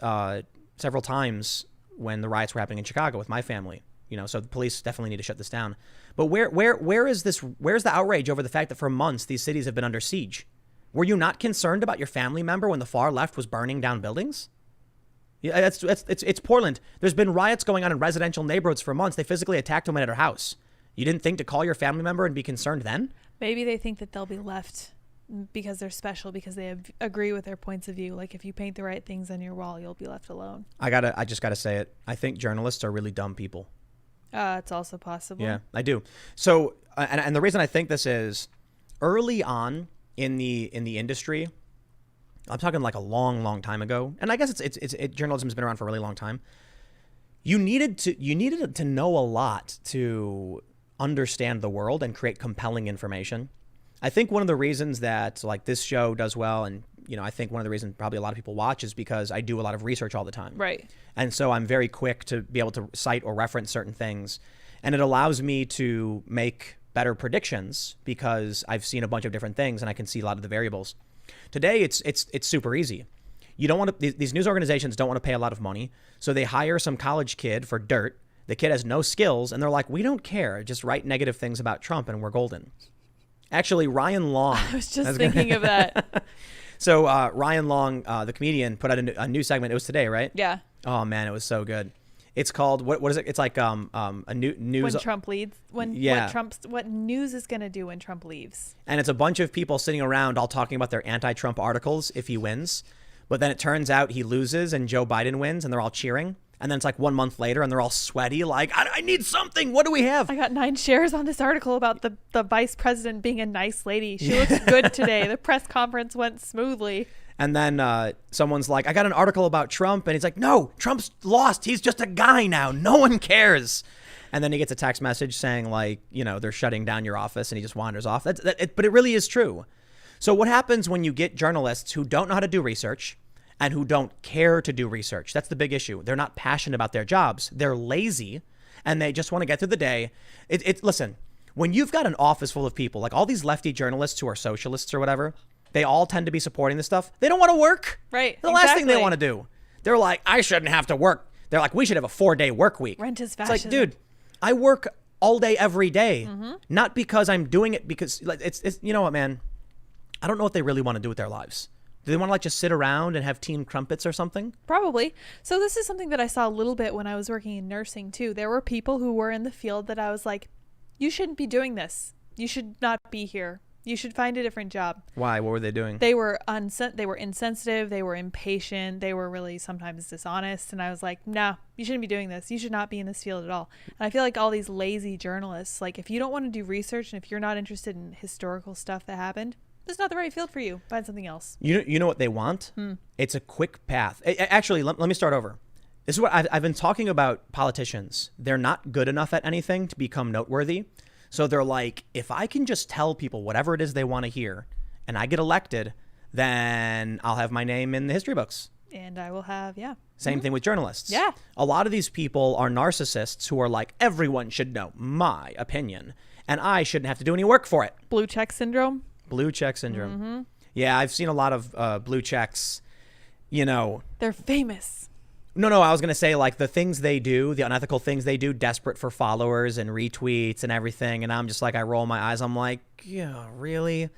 several times when the riots were happening in Chicago with my family. So the police definitely need to shut this down. But where is this? Where's the outrage over the fact that for months these cities have been under siege? Were you not concerned about your family member when the far left was burning down buildings? Yeah, it's Portland. There's been riots going on in residential neighborhoods for months. They physically attacked women at her house. You didn't think to call your family member and be concerned then? Maybe they think that they'll be left because they're special, because they agree with their points of view. Like if you paint the right things on your wall, you'll be left alone. I just gotta say it. I think journalists are really dumb people. It's also possible. Yeah, I do. So, and the reason I think this is early on in the industry, I'm talking like a long time ago, and I guess journalism's been around for a really long time. You needed to know a lot to understand the world and create compelling information. I think one of the reasons that like this show does well, and I think one of the reasons probably a lot of people watch is because I do a lot of research all the time. Right. And so I'm very quick to be able to cite or reference certain things, and it allows me to make better predictions because I've seen a bunch of different things and I can see a lot of the variables. Today, it's super easy. You don't want to. These news organizations don't want to pay a lot of money, so they hire some college kid for dirt. The kid has no skills, and they're like, "We don't care. Just write negative things about Trump, and we're golden." Actually, Ryan Long. I was just thinking of that. So Ryan Long, the comedian, put out a new segment. It was today, right? Yeah. Oh man, it was so good. It's called what is it? It's like a new news. When Trump leads, what news is going to do when Trump leaves. And it's a bunch of people sitting around all talking about their anti-Trump articles if he wins. But then it turns out he loses and Joe Biden wins and they're all cheering. And then it's like 1 month later and they're all sweaty like, I need something. What do we have? I got 9 shares on this article about the vice president being a nice lady. She looks good today. The press conference went smoothly. And then someone's like, I got an article about Trump. And he's like, no, Trump's lost. He's just a guy now. No one cares. And then he gets a text message saying like, they're shutting down your office, and he just wanders off. But it really is true. So what happens when you get journalists who don't know how to do research and who don't care to do research? That's the big issue. They're not passionate about their jobs. They're lazy and they just want to get through the day. Listen, when you've got an office full of people, like all these lefty journalists who are socialists or whatever, they all tend to be supporting this stuff. They don't want to work. Right. The last thing they want to do. They're like, I shouldn't have to work. They're like, we should have a 4-day work week. Rent is fascism. It's like, dude, I work all day, every day. Not because I'm doing it because it's you know what, man? I don't know what they really want to do with their lives. Do they want to like just sit around and have teen crumpets or something? Probably. So this is something that I saw a little bit when I was working in nursing too. There were people who were in the field that I was like, you shouldn't be doing this. You should not be here. You should find a different job. Why? What were they doing? They were insensitive. They were impatient. They were really sometimes dishonest. And I was like, nah, you shouldn't be doing this. You should not be in this field at all. And I feel like all these lazy journalists, like if you don't want to do research and if you're not interested in historical stuff that happened, this is not the right field for you. Find something else. You know what they want? It's a quick path. Actually, let me start over. This is what I've been talking about. Politicians, they're not good enough at anything to become noteworthy. So they're like, if I can just tell people whatever it is they want to hear and I get elected, then I'll have my name in the history books. And I will have, yeah. Same thing with journalists. Yeah. A lot of these people are narcissists who are like, everyone should know my opinion and I shouldn't have to do any work for it. Blue check syndrome. Blue check syndrome. Yeah, I've seen a lot of blue checks, They're famous. No, I was going to say like the things they do, the unethical things they do, desperate for followers and retweets and everything. And I'm just like, I roll my eyes. I'm like, yeah, really?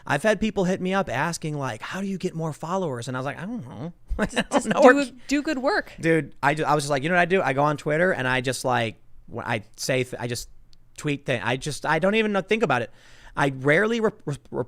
I've had people hit me up asking like, how do you get more followers? And I was like, I don't know. Do good work. Dude, I was just like, you know what I do? I go on Twitter and I just like, when I say, I just tweet things. I don't even think about it. I rarely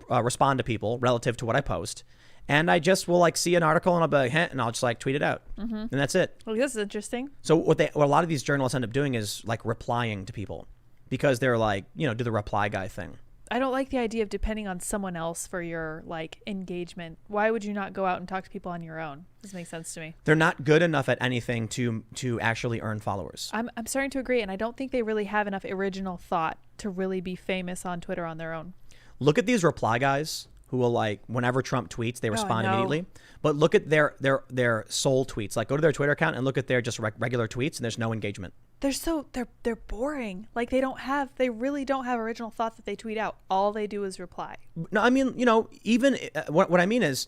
respond to people relative to what I post. And I just will like see an article and I'll be like, and I'll just like tweet it out. And that's it. Well, this is interesting. So what a lot of these journalists end up doing is like replying to people because they're like, do the reply guy thing. I don't like the idea of depending on someone else for your like engagement. Why would you not go out and talk to people on your own? This makes sense to me. They're not good enough at anything to actually earn followers. I'm starting to agree. And I don't think they really have enough original thought to really be famous on Twitter on their own. Look at these reply guys who will like, whenever Trump tweets, they respond immediately. But look at their sole tweets. Like go to their Twitter account and look at their just regular tweets and there's no engagement. They're boring. Like they really don't have original thought that they tweet out. All they do is reply. No, I mean, even what I mean is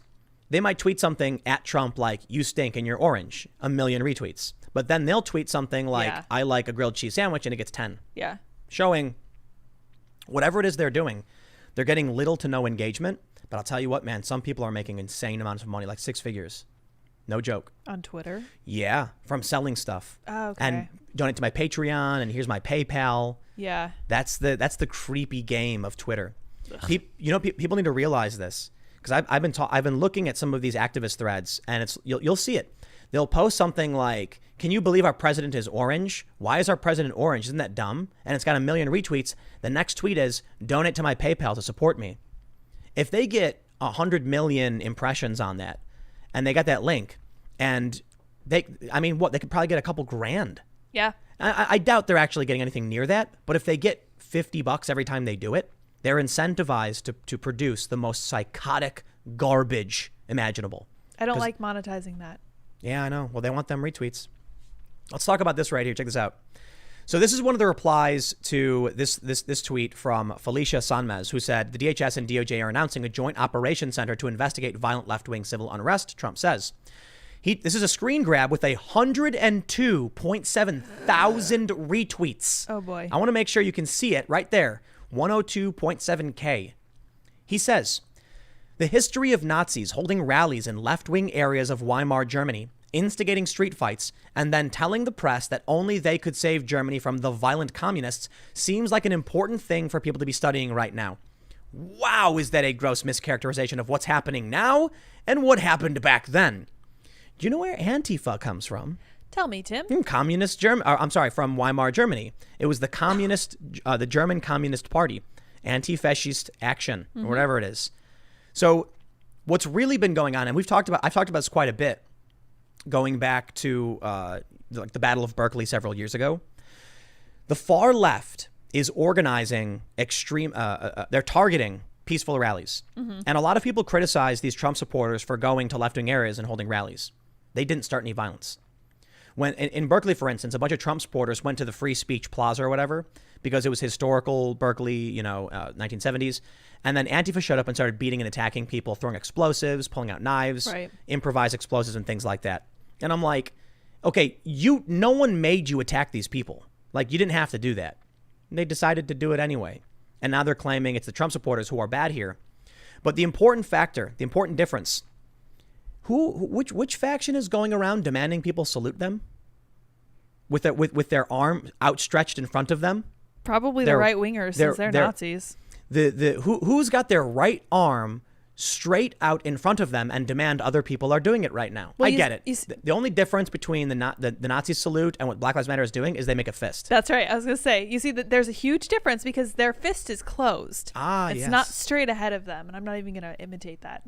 they might tweet something at Trump like, you stink and you're orange, 1 million retweets. But then they'll tweet something like, I like a grilled cheese sandwich and it gets 10. Yeah. Showing whatever it is they're doing, they're getting little to no engagement. But I'll tell you what, man, some people are making insane amounts of money, like 6 figures. No joke. On Twitter? Yeah, from selling stuff. Oh, okay. And donate to my Patreon, and here's my PayPal. Yeah. That's the creepy game of Twitter. People need to realize this, because I've been looking at some of these activist threads, and you'll see it. They'll post something like, "Can you believe our president is orange? Why is our president orange? Isn't that dumb?" And it's got 1 million retweets. The next tweet is, "Donate to my PayPal to support me." If they get 100 million impressions on that, and they got that link, and they could probably get a couple grand. Yeah. I doubt they're actually getting anything near that, but if they get $50 every time they do it, they're incentivized to produce the most psychotic garbage imaginable. I don't like monetizing that. Yeah, I know. Well, they want them retweets. Let's talk about this right here. Check this out. So this is one of the replies to this tweet from Felicia Sanmez, who said, "The DHS and DOJ are announcing a joint operations center to investigate violent left-wing civil unrest," Trump says. This is a screen grab with 102.7 thousand retweets. Oh, boy. I want to make sure you can see it right there. 102.7K. He says, "The history of Nazis holding rallies in left-wing areas of Weimar Germany, instigating street fights, and then telling the press that only they could save Germany from the violent communists seems like an important thing for people to be studying right now." Wow, is that a gross mischaracterization of what's happening now and what happened back then? Do you know where Antifa comes from? Tell me, Tim. From Weimar Germany. It was the the German Communist Party, Anti-Fascist Action, or whatever it is. So what's really been going on, and I've talked about this quite a bit, going back to the Battle of Berkeley several years ago. The far left is organizing they're targeting peaceful rallies. And a lot of people criticize these Trump supporters for going to left-wing areas and holding rallies. They didn't start any violence. When in Berkeley, for instance, a bunch of Trump supporters went to the Free Speech Plaza or whatever, because it was historical Berkeley, 1970s. And then Antifa showed up and started beating and attacking people, throwing explosives, pulling out knives, Right. improvised explosives and things like that. And I'm like, okay, no one made you attack these people. Like, you didn't have to do that. And they decided to do it anyway. And now they're claiming it's the Trump supporters who are bad here. But the important factor, the important difference, which faction is going around demanding people salute them with their arm outstretched in front of them? Probably the right wingers, since they're Nazis. Who's got their right arm straight out in front of them and demand other people are doing it right now? Well, I get it. The only difference between the Nazi salute and what Black Lives Matter is doing is they make a fist. That's right. I was going to say, you see that there's a huge difference because their fist is closed. It's not straight ahead of them, and I'm not even going to imitate that.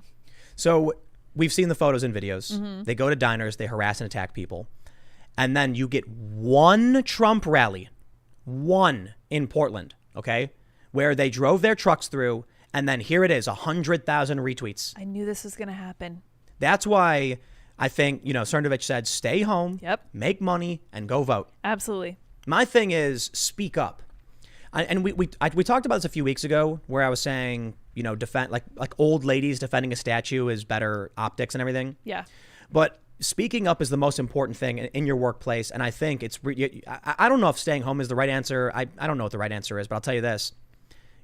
So we've seen the photos and videos. They go to diners, they harass and attack people. And then you get one Trump rally, one in Portland, okay, where they drove their trucks through, and then here it is, 100,000 retweets. I knew this was going to happen. That's why I think, Cernovich said, stay home, make money, and go vote. Absolutely. My thing is, speak up. And we talked about this a few weeks ago, where I was saying, defend like old ladies defending a statue is better optics and everything. Yeah. But speaking up is the most important thing in your workplace. And I think I don't know if staying home is the right answer. I don't know what the right answer is, but I'll tell you this.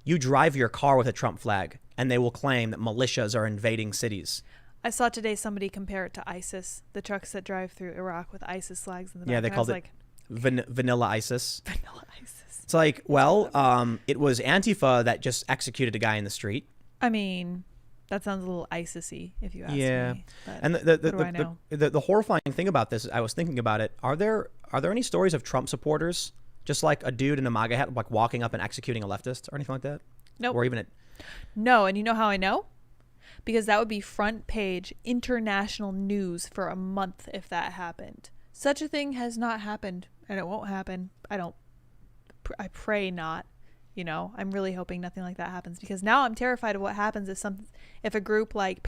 You drive your car with a Trump flag, and they will claim that militias are invading cities. I saw today somebody compare it to ISIS, the trucks that drive through Iraq with ISIS flags in the back. Yeah, they called it vanilla ISIS. Vanilla ISIS. It's like, it was Antifa that just executed a guy in the street. I mean, that sounds a little ISIS-y, if you ask me. But and the horrifying thing about this, I was thinking about it. Are there any stories of Trump supporters, just like a dude in a MAGA hat, like walking up and executing a leftist or anything like that? Nope. Or even No, and you know how I know? Because that would be front page international news for a month if that happened. Such a thing has not happened, and it won't happen. I pray not. I'm really hoping nothing like that happens, because now I'm terrified of what happens if a group like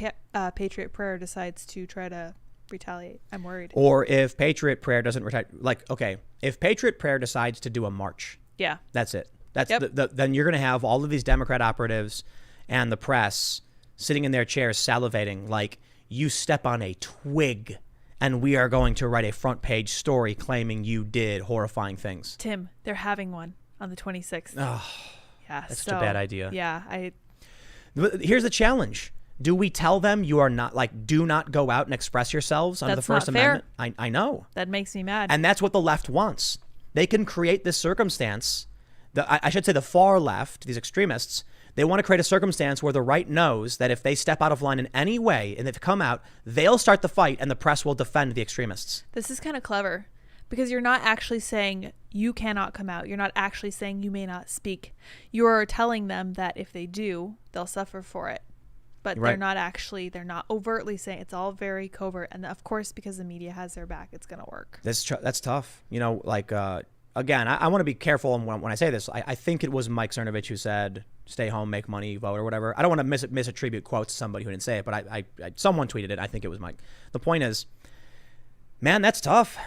Patriot Prayer decides to try to retaliate. I'm worried. Or if Patriot Prayer doesn't retaliate, if Patriot Prayer decides to do a march, yeah, that's it. Then you're going to have all of these Democrat operatives and the press sitting in their chairs salivating like, you step on a twig and we are going to write a front page story claiming you did horrifying things. Tim, they're having one on the 26th. Oh, yeah, that's such a bad idea. Yeah, Here's the challenge. Do we tell them you are not, like, do not go out and express yourselves under the First Amendment? I know. That makes me mad. And that's what the left wants. They can create this circumstance. I should say the far left, these extremists, they want to create a circumstance where the right knows that if they step out of line in any way and they've come out, they'll start the fight and the press will defend the extremists. This is kind of clever because you're not actually saying you cannot come out. You're not actually saying you may not speak. You're telling them that if they do, they'll suffer for it. But Right. they're not overtly saying. It's all very covert. And of course, because the media has their back, it's going to work. That's tough. You know, like, again, I want to be careful when I say this. I think it was Mike Cernovich who said, stay home, make money, vote, or whatever. I don't want to misattribute quotes to somebody who didn't say it, but I someone tweeted it. I think it was Mike. The point is, man, that's tough.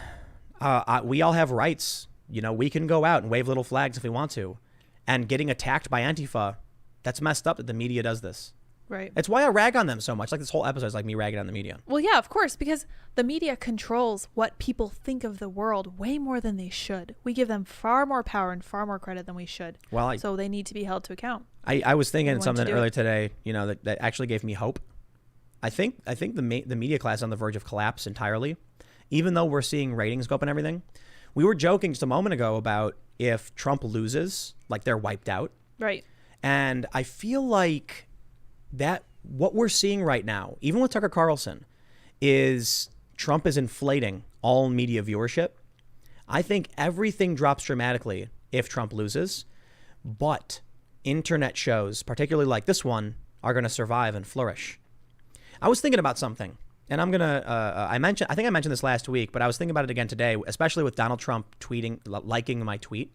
We all have rights. You know, we can go out and wave little flags if we want to. And getting attacked by Antifa, that's messed up that the media does this. Right. It's why I rag on them so much. Like, this whole episode is like me ragging on the media. Well, yeah, of course, because the media controls what people think of the world way more than they should. We give them far more power and far more credit than we should. Well, so they need to be held to account. I was thinking something earlier it. today, you know, that actually gave me hope. I think the media class is on the verge of collapse entirely, even though we're seeing ratings go up and everything. We were joking just a moment ago about if Trump loses, like, they're wiped out. Right. And I feel like that what we're seeing right now, even with Tucker Carlson, is Trump is inflating all media viewership. I think everything drops dramatically if Trump loses, but internet shows, particularly like this one, are going to survive and flourish. I was thinking about something, and I'm going to, I think I mentioned this last week, but I was thinking about it again today, especially with Donald Trump tweeting, liking my tweet.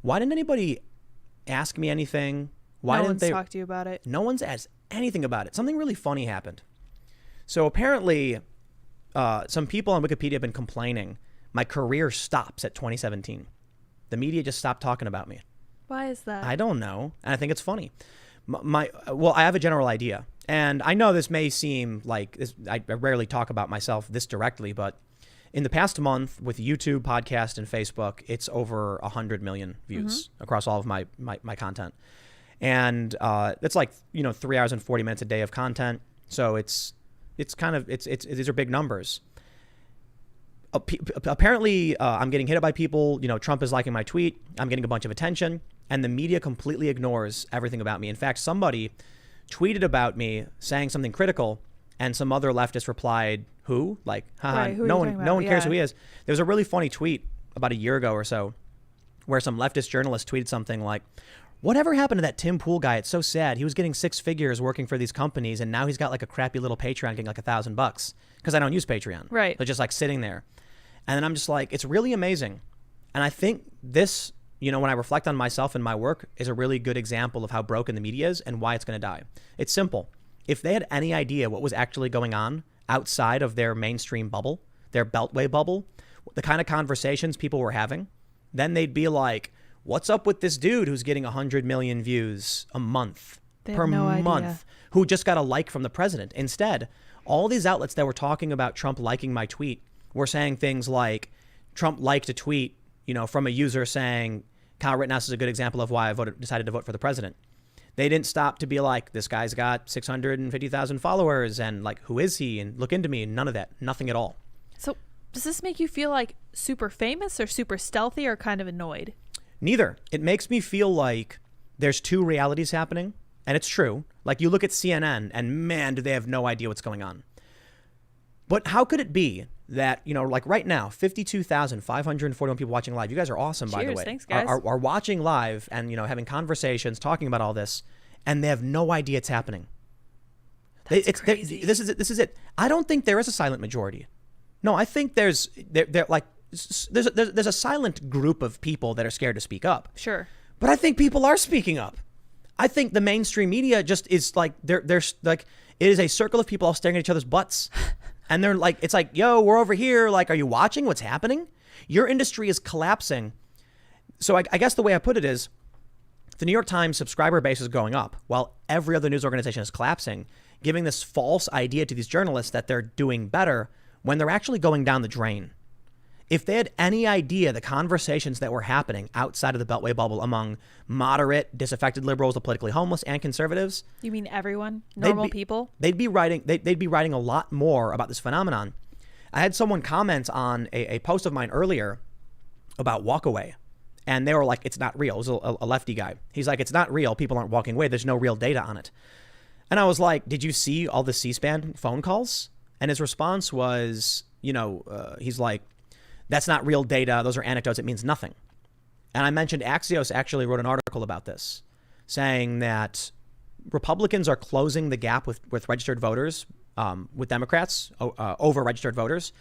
Why didn't anybody ask me anything? Why no didn't one's they talked to you about it. No one's asked anything about it. Something really funny happened. So apparently, some people on Wikipedia have been complaining my career stops at 2017. The media just stopped talking about me. Why is that? I don't know, and I think it's funny. Well, I have a general idea, and I know this may seem like this. I rarely talk about myself this directly, but in the past month with YouTube, podcast, and Facebook, it's over 100 million views across all of my content. And it's like, you know, 3 hours and 40 minutes a day of content. So it's these are big numbers. Apparently, I'm getting hit by people. You know, Trump is liking my tweet. I'm getting a bunch of attention, and the media completely ignores everything about me. In fact, somebody tweeted about me saying something critical, and some other leftist replied, "Who? Like, haha, Right, who are no you one, talking cares about? who he is." There was a really funny tweet about a year ago or so, where some leftist journalist tweeted something like, "Whatever happened to that Tim Pool guy? It's so sad. He was getting 6 figures working for these companies, and now he's got like a crappy little Patreon getting like $1,000 because I don't use Patreon. Right. So just like sitting there." And then I'm just like, it's really amazing. And I think this, you know, when I reflect on myself and my work, is a really good example of how broken the media is and why it's going to die. It's simple. If they had any idea what was actually going on outside of their mainstream bubble, their Beltway bubble, the kind of conversations people were having, then they'd be like, what's up with this dude who's getting 100 million views a month per month, who just got a like from the president? Instead, all these outlets that were talking about Trump liking my tweet were saying things like, Trump liked a tweet, you know, from a user saying, Kyle Rittenhouse is a good example of why I decided to vote for the president. They didn't stop to be like, this guy's got 650,000 followers, and like, who is he? And look into me. None of that. Nothing at all. So does this make you feel like super famous or super stealthy or kind of annoyed? Neither. It makes me feel like there's two realities happening, and it's true. Like, you look at CNN, and man, do they have no idea what's going on. But how could it be that, you know, like right now, 52,541 people watching live. You guys are awesome, by the Cheers, way. thanks, guys. Are watching live and, you know, having conversations, talking about all this, and they have no idea it's happening. That's crazy. This is it. I don't think there is a silent majority. No, I think there's a silent group of people that are scared to speak up. Sure. But I think people are speaking up. I think the mainstream media just is like, there's like, it is a circle of people all staring at each other's butts. And they're like, it's like, yo, we're over here. Like, are you watching what's happening? Your industry is collapsing. So I guess the way I put it is, the New York Times subscriber base is going up while every other news organization is collapsing, giving this false idea to these journalists that they're doing better when they're actually going down the drain. if they had any idea the conversations that were happening outside of the Beltway bubble among moderate, disaffected liberals, the politically homeless, and conservatives. You mean everyone? Normal people? They'd be writing a lot more about this phenomenon. I had someone comment on a post of mine earlier about walkaway. And they were like, it's not real. It was a lefty guy. He's like, it's not real. People aren't walking away. There's no real data on it. And I was like, did you see all the C-SPAN phone calls? And his response was, he's like, that's not real data. Those are anecdotes. It means nothing. And I mentioned Axios actually wrote an article about this, saying that Republicans are closing the gap with registered voters, with Democrats over registered voters.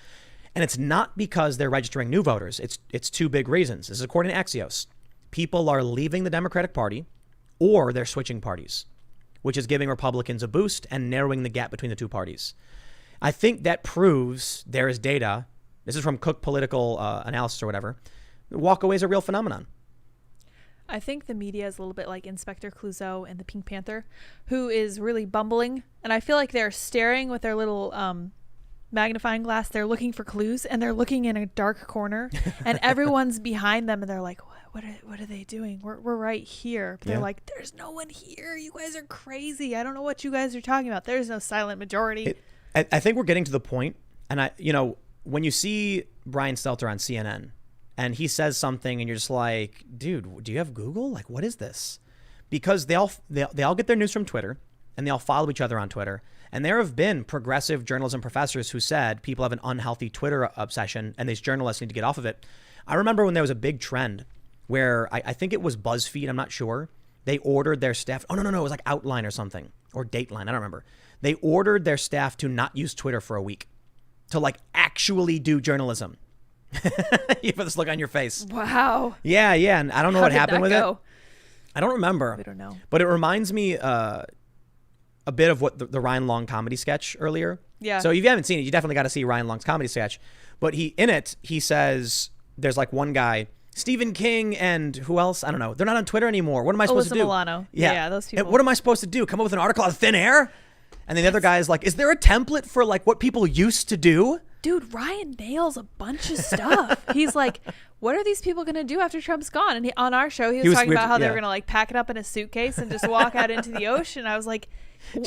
And it's not because they're registering new voters. It's two big reasons. This is according to Axios. People are leaving the Democratic Party or they're switching parties, which is giving Republicans a boost and narrowing the gap between the two parties. I think that proves there is data. This is from Cook Political Analysis or whatever. Walkaway is a real phenomenon. I think the media is a little bit like Inspector Clouseau and the Pink Panther, who is really bumbling. And I feel like they're staring with their little magnifying glass. They're looking for clues and they're looking in a dark corner and everyone's behind them and they're like, what are they doing? We're right here. But they're like, there's no one here. You guys are crazy. I don't know what you guys are talking about. There's no silent majority. I think we're getting to the point, and when you see Brian Stelter on CNN and he says something and you're just like, dude, do you have Google? Like, what is this? Because they all get their news from Twitter and they all follow each other on Twitter. And there have been progressive journalism professors who said people have an unhealthy Twitter obsession and these journalists need to get off of it. I remember when there was a big trend where I think it was BuzzFeed, I'm not sure. They ordered their staff. Oh, no. It was like Outline or something, or Dateline. I don't remember. They ordered their staff to not use Twitter for a week to like actually do journalism. You put this look on your face. Wow. Yeah. And I don't know what happened with it. I don't remember. We don't know. But it reminds me a bit of what the Ryan Long comedy sketch earlier. Yeah. So if you haven't seen it, you definitely got to see Ryan Long's comedy sketch. But he says there's like one guy, Stephen King and who else? I don't know. They're not on Twitter anymore. What am I supposed to do? Milano. Yeah, those people. What am I supposed to do? Come up with an article out of thin air? And then the other guy is like, is there a template for like what people used to do? Dude, Ryan nails a bunch of stuff. He's like, what are these people going to do after Trump's gone? And on our show, he was talking about how they were going to like pack it up in a suitcase and just walk out into the ocean. I was like,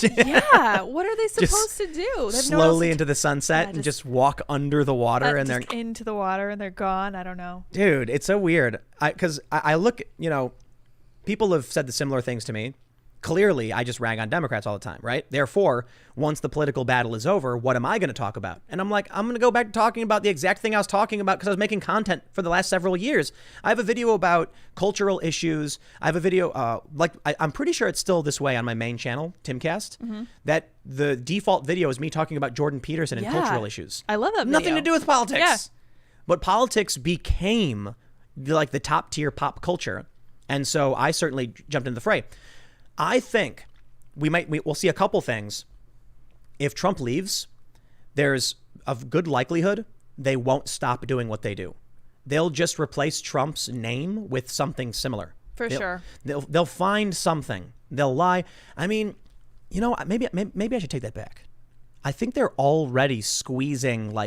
yeah, what are they supposed to do? Slowly into the sunset and just walk under the water and they're into the water and they're gone. I don't know. Dude, it's so weird. Because I look, people have said the similar things to me. Clearly, I just rag on Democrats all the time, right? Therefore, once the political battle is over, what am I going to talk about? And I'm like, I'm going to go back to talking about the exact thing I was talking about because I was making content for the last several years. I have a video about cultural issues. I have a video, I'm pretty sure it's still this way on my main channel, Timcast, that the default video is me talking about Jordan Peterson and cultural issues. I love that video. Nothing to do with politics. Yeah. But politics became the top tier pop culture. And so I certainly jumped into the fray. I think we'll see a couple things. If Trump leaves, there's a good likelihood they won't stop doing what they do. They'll just replace Trump's name with something similar. Sure. They'll find something. They'll lie. I mean, maybe I should take that back. I think they're already squeezing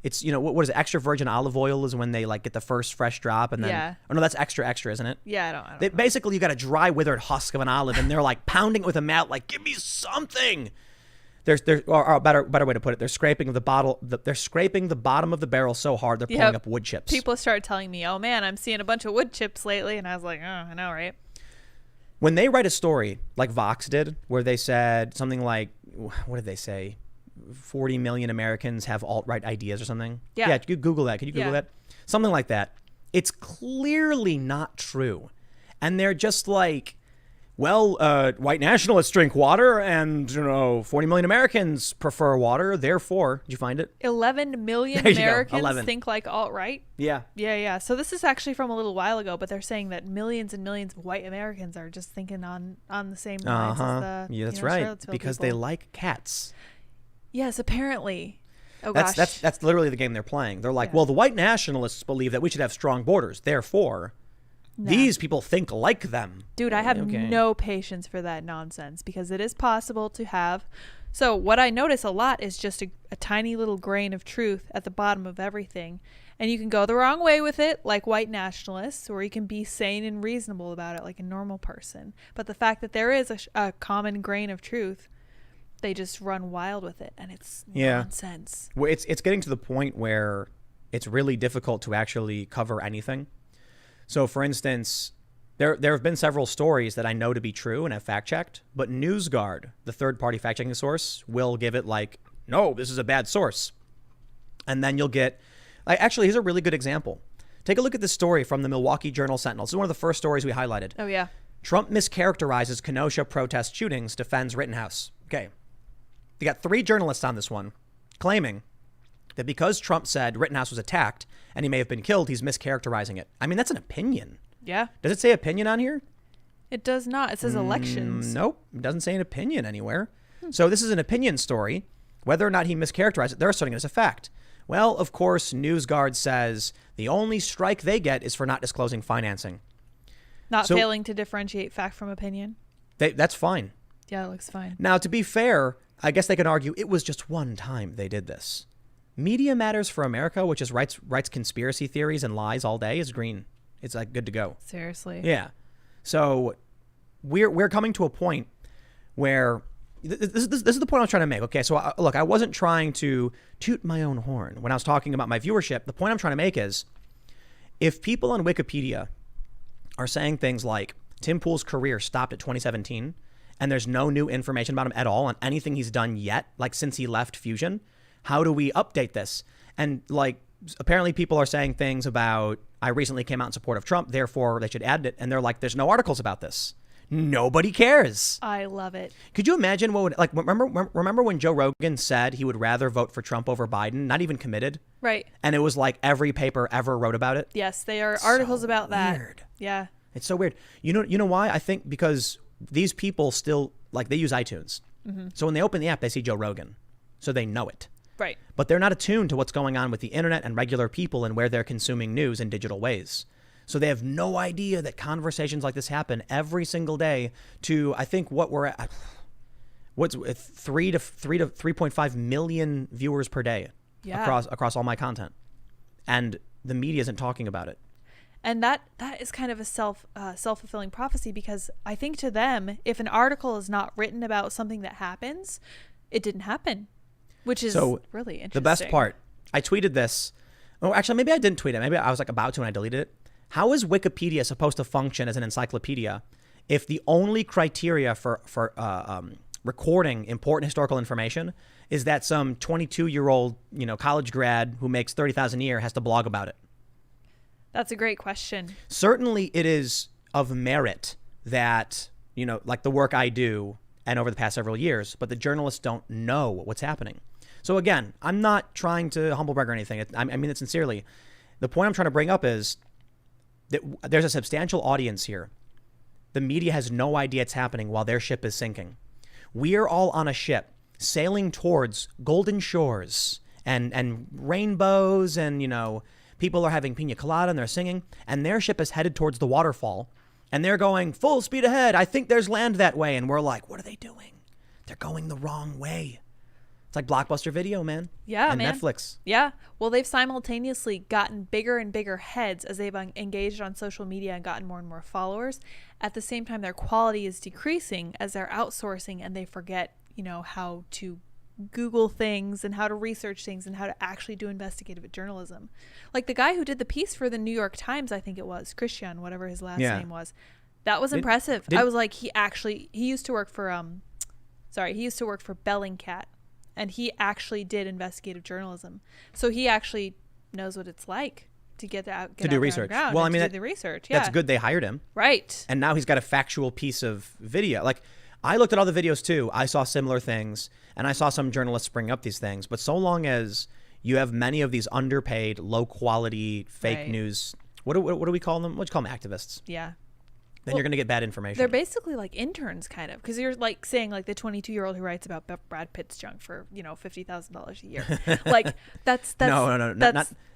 it's what is it? Extra virgin olive oil is when they like get the first fresh drop and then oh no, that's extra, isn't it? Yeah, I don't know. Basically you got a dry withered husk of an olive and they're like pounding it with a mallet like give me something. Or a better way to put it, they're scraping the bottom of the barrel so hard they're pulling up wood chips. People started telling me, "Oh man, I'm seeing a bunch of wood chips lately." And I was like, "Oh, I know, right?" When they write a story like Vox did where they said something like what did they say? 40 million Americans have alt-right ideas or something. Yeah, could you Google that? Could you Google that? Something like that. It's clearly not true. And they're just like, well, white nationalists drink water and, 40 million Americans prefer water. Therefore, did you find it? 11 million Americans think like alt-right? Yeah. Yeah. So this is actually from a little while ago, but they're saying that millions and millions of white Americans are just thinking on the same lines as the that's right. Because people. they like cats. Yes, apparently. Oh gosh. That's literally the game they're playing. They're like, well, the white nationalists believe that we should have strong borders. Therefore, these people think like them. Dude, I have no patience for that nonsense because it is possible to have So what I notice a lot is just a tiny little grain of truth at the bottom of everything. And you can go the wrong way with it, like white nationalists, or you can be sane and reasonable about it, like a normal person. But the fact that there is a common grain of truth, they just run wild with it, and it's nonsense. Well, it's getting to the point where it's really difficult to actually cover anything. So, for instance, there have been several stories that I know to be true and have fact-checked, but NewsGuard, the third-party fact-checking source, will give it like, no, this is a bad source. And then you'll get... Actually, here's a really good example. Take a look at this story from the Milwaukee Journal-Sentinel. This is one of the first stories we highlighted. Oh, yeah. Trump mischaracterizes Kenosha protest shootings, defends Rittenhouse. Okay. They got 3 journalists on this one claiming that because Trump said Rittenhouse was attacked and he may have been killed, he's mischaracterizing it. I mean, that's an opinion. Yeah. Does it say opinion on here? It does not. It says elections. Nope. It doesn't say an opinion anywhere. So this is an opinion story. Whether or not he mischaracterized it, they're asserting it as a fact. Well, of course, NewsGuard says the only strike they get is for not disclosing financing. Not failing to differentiate fact from opinion. That's fine. Yeah, it looks fine. Now, to be fair, I guess they can argue it was just one time they did this. Media Matters for America, which is writes conspiracy theories and lies all day, is green. It's like good to go. Seriously. Yeah. So we're coming to a point where this is the point I was trying to make. Okay, so look, I wasn't trying to toot my own horn when I was talking about my viewership. The point I'm trying to make is if people on Wikipedia are saying things like Tim Pool's career stopped at 2017 and there's no new information about him at all on anything he's done yet, like since he left Fusion, how do we update this? And like apparently people are saying things about I recently came out in support of Trump, therefore they should add it. And they're like, there's no articles about this. Nobody cares. I love it. Could you imagine what would, like, remember when Joe Rogan said he would rather vote for Trump over Biden, not even committed? Right. And it was like every paper ever wrote about it. Yes, they are articles about that. Weird. Yeah. It's so weird. You know why? I think because these people still, like, they use iTunes. Mm-hmm. So when they open the app, they see Joe Rogan. So they know it. Right. But they're not attuned to what's going on with the internet and regular people and where they're consuming news in digital ways. So they have no idea that conversations like this happen every single day to, I think what we're at, what's 3 to 3.5 million viewers per day across all my content. And the media isn't talking about it. And that is kind of a self-fulfilling prophecy, because I think to them, if an article is not written about something that happens, it didn't happen, which is really interesting. The best part, I tweeted this. Oh, actually, maybe I didn't tweet it. Maybe I was like about to and I deleted it. How is Wikipedia supposed to function as an encyclopedia if the only criteria for recording important historical information is that some 22-year-old, college grad who makes $30,000 a year has to blog about it? That's a great question. Certainly it is of merit that, like the work I do and over the past several years, but the journalists don't know what's happening. So again, I'm not trying to humble brag or anything. I mean it sincerely. The point I'm trying to bring up is that there's a substantial audience here. The media has no idea it's happening while their ship is sinking. We are all on a ship sailing towards golden shores and rainbows and, people are having pina colada and they're singing, and their ship is headed towards the waterfall and they're going full speed ahead. I think there's land that way. And we're like, what are they doing? They're going the wrong way. It's like Blockbuster Video, man. Yeah, and man. Netflix. Yeah. Well, they've simultaneously gotten bigger and bigger heads as they've engaged on social media and gotten more and more followers. At the same time, their quality is decreasing as they're outsourcing and they forget, how to Google things and how to research things and how to actually do investigative journalism. Like the guy who did the piece for the New York Times, I think it was, Christian, whatever his last name was. That was impressive. I was like, he used to work for, Bellingcat. And he actually did investigative journalism. So he actually knows what it's like to get out to do research. Well, I mean, do the research. Yeah. That's good. They hired him. Right. And now he's got a factual piece of video. Like, I looked at all the videos too. I saw similar things, and I saw some journalists bring up these things. But so long as you have many of these underpaid, low quality, fake news, what do we call them? What do you call them? Activists. Yeah. then you're going to get bad information. They're basically like interns, kind of, because you're like saying like the 22-year-old who writes about Brad Pitt's junk for $50,000 a year. Like that's no,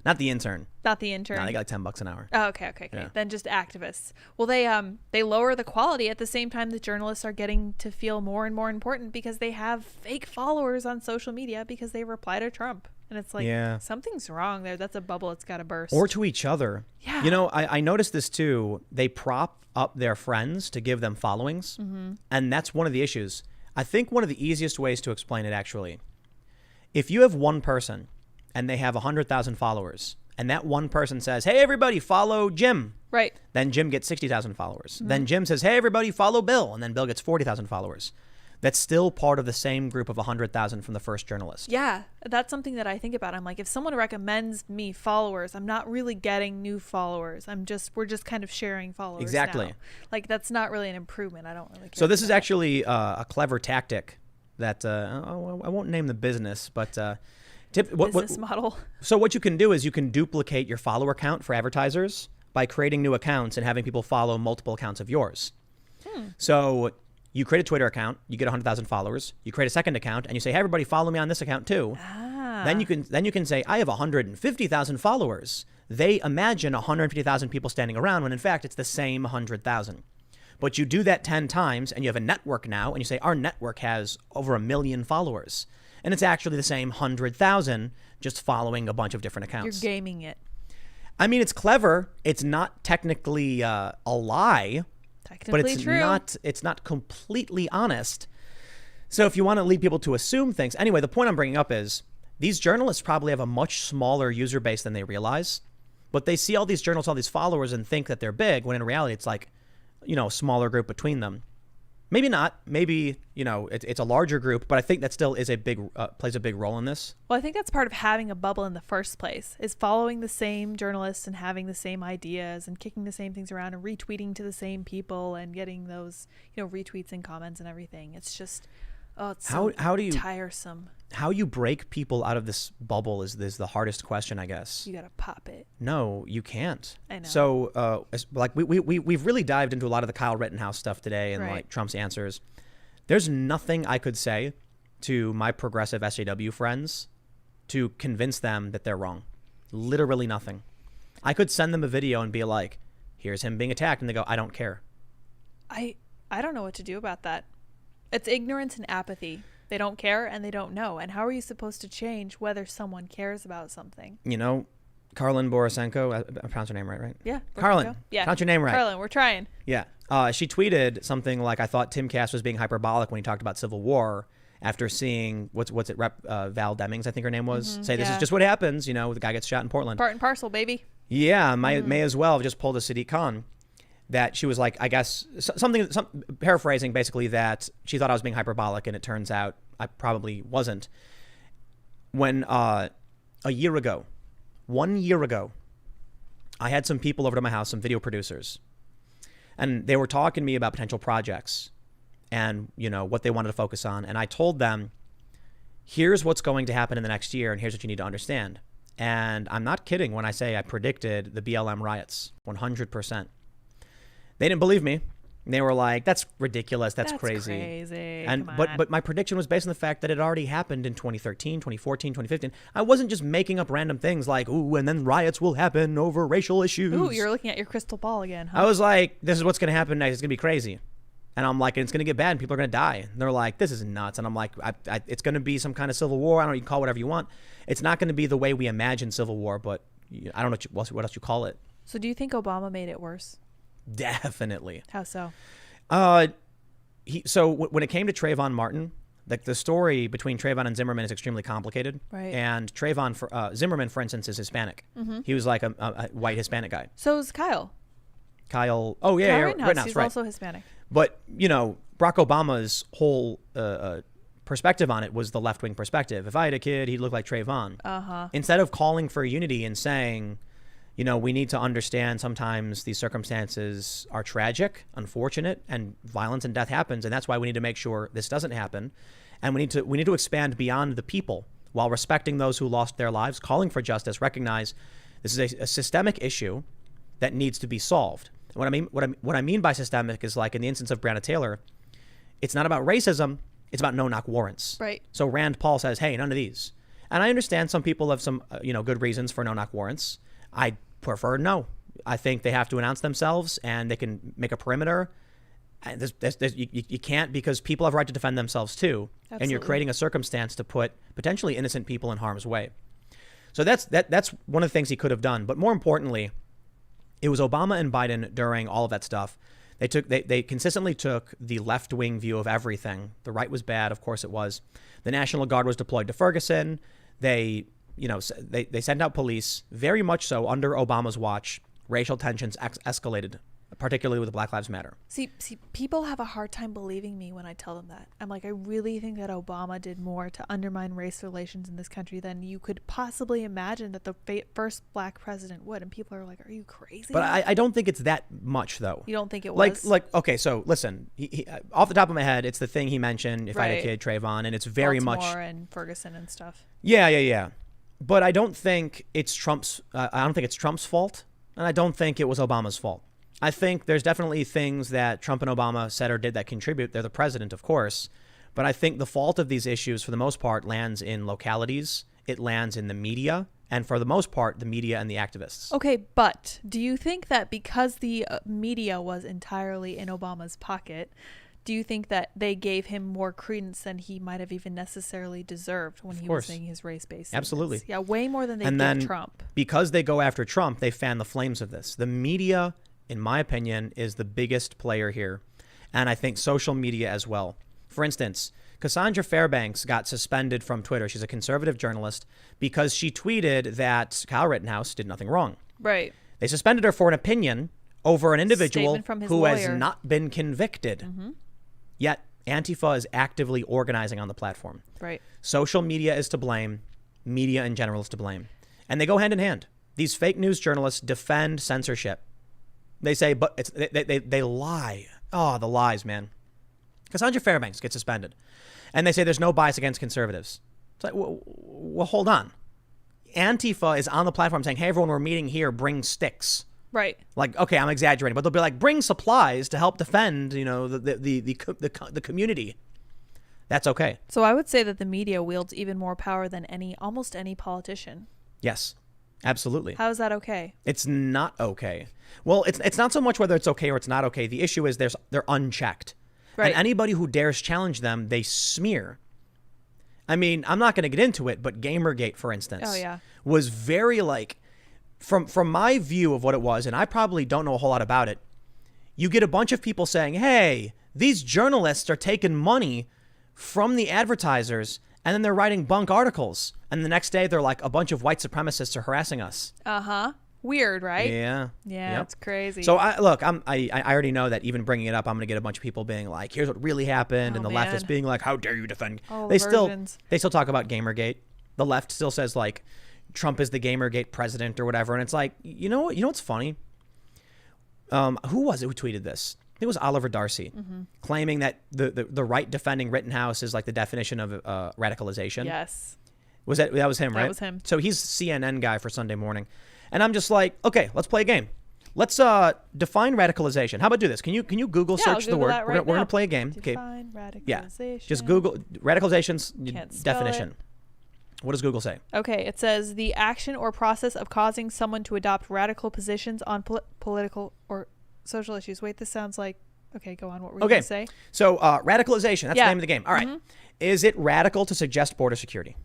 not the intern. Not the intern. No, they got like $10 an hour. Oh, okay. Yeah. Then just activists. Well, they lower the quality at the same time that journalists are getting to feel more and more important because they have fake followers on social media because they reply to Trump. And it's like, something's wrong there. That's a bubble. It's got to burst. Or to each other. Yeah. I noticed this too. They prop up their friends to give them followings. Mm-hmm. And that's one of the issues. I think one of the easiest ways to explain it, actually, if you have one person and they have 100,000 followers, and that one person says, hey, everybody, follow Jim. Right. Then Jim gets 60,000 followers. Mm-hmm. Then Jim says, hey, everybody, follow Bill. And then Bill gets 40,000 followers. That's still part of the same group of 100,000 from the first journalist. Yeah, that's something that I think about. I'm like, if someone recommends me followers, I'm not really getting new followers. We're just kind of sharing followers. Exactly. Now. Like, that's not really an improvement. I don't really care. So this is actually a clever tactic that I won't name the business, but business model. So what you can do is you can duplicate your follower count for advertisers by creating new accounts and having people follow multiple accounts of yours. So you create a Twitter account, you get 100,000 followers. You create a second account, and you say, "Hey, everybody, follow me on this account too." Then you can say, "I have 150,000 followers." They imagine 150,000 people standing around when in fact it's the same 100,000. But you do that 10 times, and you have a network now, and you say, "Our network has over 1 million followers," and it's actually the same 100,000 just following a bunch of different accounts. You're gaming it. I mean, it's clever. It's not technically a lie. But it's not completely honest. So if you want to lead people to assume things, anyway, the point I'm bringing up is these journalists probably have a much smaller user base than they realize, but they see all these journalists, all these followers, and think that they're big, when in reality it's like, a smaller group between them. Maybe not. Maybe, it's a larger group, but I think that still is plays a big role in this. Well, I think that's part of having a bubble in the first place, is following the same journalists and having the same ideas and kicking the same things around and retweeting to the same people and getting those, retweets and comments and everything. It's just, it's so tiresome. How you break people out of this bubble is the hardest question, I guess. You got to pop it. No, you can't. I know. So, we've really dived into a lot of the Kyle Rittenhouse stuff today and like Trump's answers. There's nothing I could say to my progressive SJW friends to convince them that they're wrong. Literally nothing. I could send them a video and be like, here's him being attacked. And they go, I don't care. I don't know what to do about that. It's ignorance and apathy. They don't care and they don't know. And how are you supposed to change whether someone cares about something? Karlin Borisenko, I pronounced her name right? Yeah. Karlin. Yeah. Pronounce your name right. Karlin, we're trying. Yeah. She tweeted something like, I thought Timcast was being hyperbolic when he talked about Civil War after seeing, Val Demings, I think her name was, say this is just what happens. The guy gets shot in Portland. Part and parcel, baby. Yeah. May as well have just pulled a Sadiq Khan. That she was like, I guess, something paraphrasing basically, that she thought I was being hyperbolic, and it turns out I probably wasn't. When 1 year ago, I had some people over to my house, some video producers, and they were talking to me about potential projects and, what they wanted to focus on. And I told them, here's what's going to happen in the next year, and here's what you need to understand. And I'm not kidding when I say I predicted the BLM riots 100%. They didn't believe me. They were like, that's ridiculous. That's crazy. But my prediction was based on the fact that it already happened in 2013, 2014, 2015. I wasn't just making up random things like, ooh, and then riots will happen over racial issues. Ooh, you're looking at your crystal ball again, huh? I was like, this is what's going to happen next. It's going to be crazy. And I'm like, and it's going to get bad and people are going to die. And they're like, this is nuts. And I'm like, it's going to be some kind of civil war. I don't know, you can call it whatever you want. It's not going to be the way we imagine civil war, but I don't know what else you call it. So do you think Obama made it worse? Definitely. How so? So when it came to Trayvon Martin, the story between Trayvon and Zimmerman is extremely complicated. Right. And Zimmerman, for instance, is Hispanic. Mm-hmm. He was like a white Hispanic guy. So is Kyle. Oh yeah, Rittenhouse, he's also Hispanic. But Barack Obama's whole perspective on it was the left-wing perspective. If I had a kid, he'd look like Trayvon. Uh-huh. Instead of calling for unity and saying, we need to understand sometimes these circumstances are tragic, unfortunate, and violence and death happens, and that's why we need to make sure this doesn't happen. And we need to expand beyond the people while respecting those who lost their lives, calling for justice, recognize this is a systemic issue that needs to be solved. What I mean by systemic is like in the instance of Breonna Taylor, it's not about racism. It's about no-knock warrants. Right. So Rand Paul says, hey, none of these. And I understand some people have some, good reasons for no-knock warrants. I prefer no. I think they have to announce themselves and they can make a perimeter. And you can't, because people have a right to defend themselves too. Absolutely. And you're creating a circumstance to put potentially innocent people in harm's way. So that's one of the things he could have done. But more importantly, it was Obama and Biden during all of that stuff. They consistently took the left-wing view of everything. The right was bad, of course it was. The National Guard was deployed to Ferguson. They sent out police, very much so under Obama's watch. Racial tensions escalated, particularly with Black Lives Matter. See, people have a hard time believing me when I tell them that. I'm like, I really think that Obama did more to undermine race relations in this country than you could possibly imagine that the first black president would. And people are like, are you crazy? But I don't think it's that much, though. You don't think it was? Okay, so listen, he, off the top of my head, it's the thing he mentioned, if I had a kid, Trayvon, and it's very Baltimore much... and Ferguson and stuff. Yeah. But I don't think it's Trump's fault, and I don't think it was Obama's fault. I think there's definitely things that Trump and Obama said or did that contribute. They're the president, of course. But I think the fault of these issues, for the most part, lands in localities. It lands in the media. And for the most part, the media and the activists. Okay, but do you think that because the media was entirely in Obama's pocket, do you think that they gave him more credence than he might have even necessarily deserved when he was making his race-based statements? Absolutely. Yeah, way more than they and give then, Trump. Because they go after Trump, they fan the flames of this. The media, in my opinion, is the biggest player here. And I think social media as well. For instance, Cassandra Fairbanks got suspended from Twitter. She's a conservative journalist because she tweeted that Kyle Rittenhouse did nothing wrong. Right. They suspended her for an opinion over an individual who lawyer. has not been convicted. Mm-hmm. Yet Antifa is actively organizing on the platform. Right. Social media is to blame. Media in general is to blame. And they go hand in hand. These fake news journalists defend censorship. They say, but they lie. Oh, the lies, man. Cassandra Fairbanks gets suspended. And they say there's no bias against conservatives. It's like, well, hold on. Antifa is on the platform saying, hey, everyone, we're meeting here, bring sticks. Right. Like, okay, I'm exaggerating, but they'll be like, bring supplies to help defend, the community. That's okay. So I would say that the media wields even more power than almost any politician. Yes, absolutely. How is that okay? It's not okay. Well, it's not so much whether it's okay or it's not okay. The issue is they're unchecked. Right. And anybody who dares challenge them, they smear. I mean, I'm not going to get into it, but Gamergate, for instance, was very from my view of what it was, and I probably don't know a whole lot about it, you get a bunch of people saying, hey, these journalists are taking money from the advertisers, and then they're writing bunk articles. And the next day, they're like, a bunch of white supremacists are harassing us. Uh-huh. Weird, right? Yeah. Yeah, it's crazy. So, I already know that even bringing it up, I'm going to get a bunch of people being like, here's what really happened, and the left is being like, how dare you defend... They still talk about Gamergate. The left still says, like, Trump is the Gamergate president or whatever. And it's like, you know what's funny? Who was it who tweeted this? I think it was Oliver Darcy, claiming that the right defending Rittenhouse is like the definition of radicalization. Yes. That was him, right? That was him. So he's CNN guy for Sunday Morning. And I'm just like, okay, let's play a game. Let's define radicalization. How about do this? Can you Google search the word? We're going to play a game. Define radicalization. Yeah. Just Google radicalization's definition. What does Google say? Okay, it says the action or process of causing someone to adopt radical positions on political or social issues. Wait, this sounds like... Okay, go on. What were you going to say? So radicalization, that's the name of the game. All right. Is it radical to suggest border security?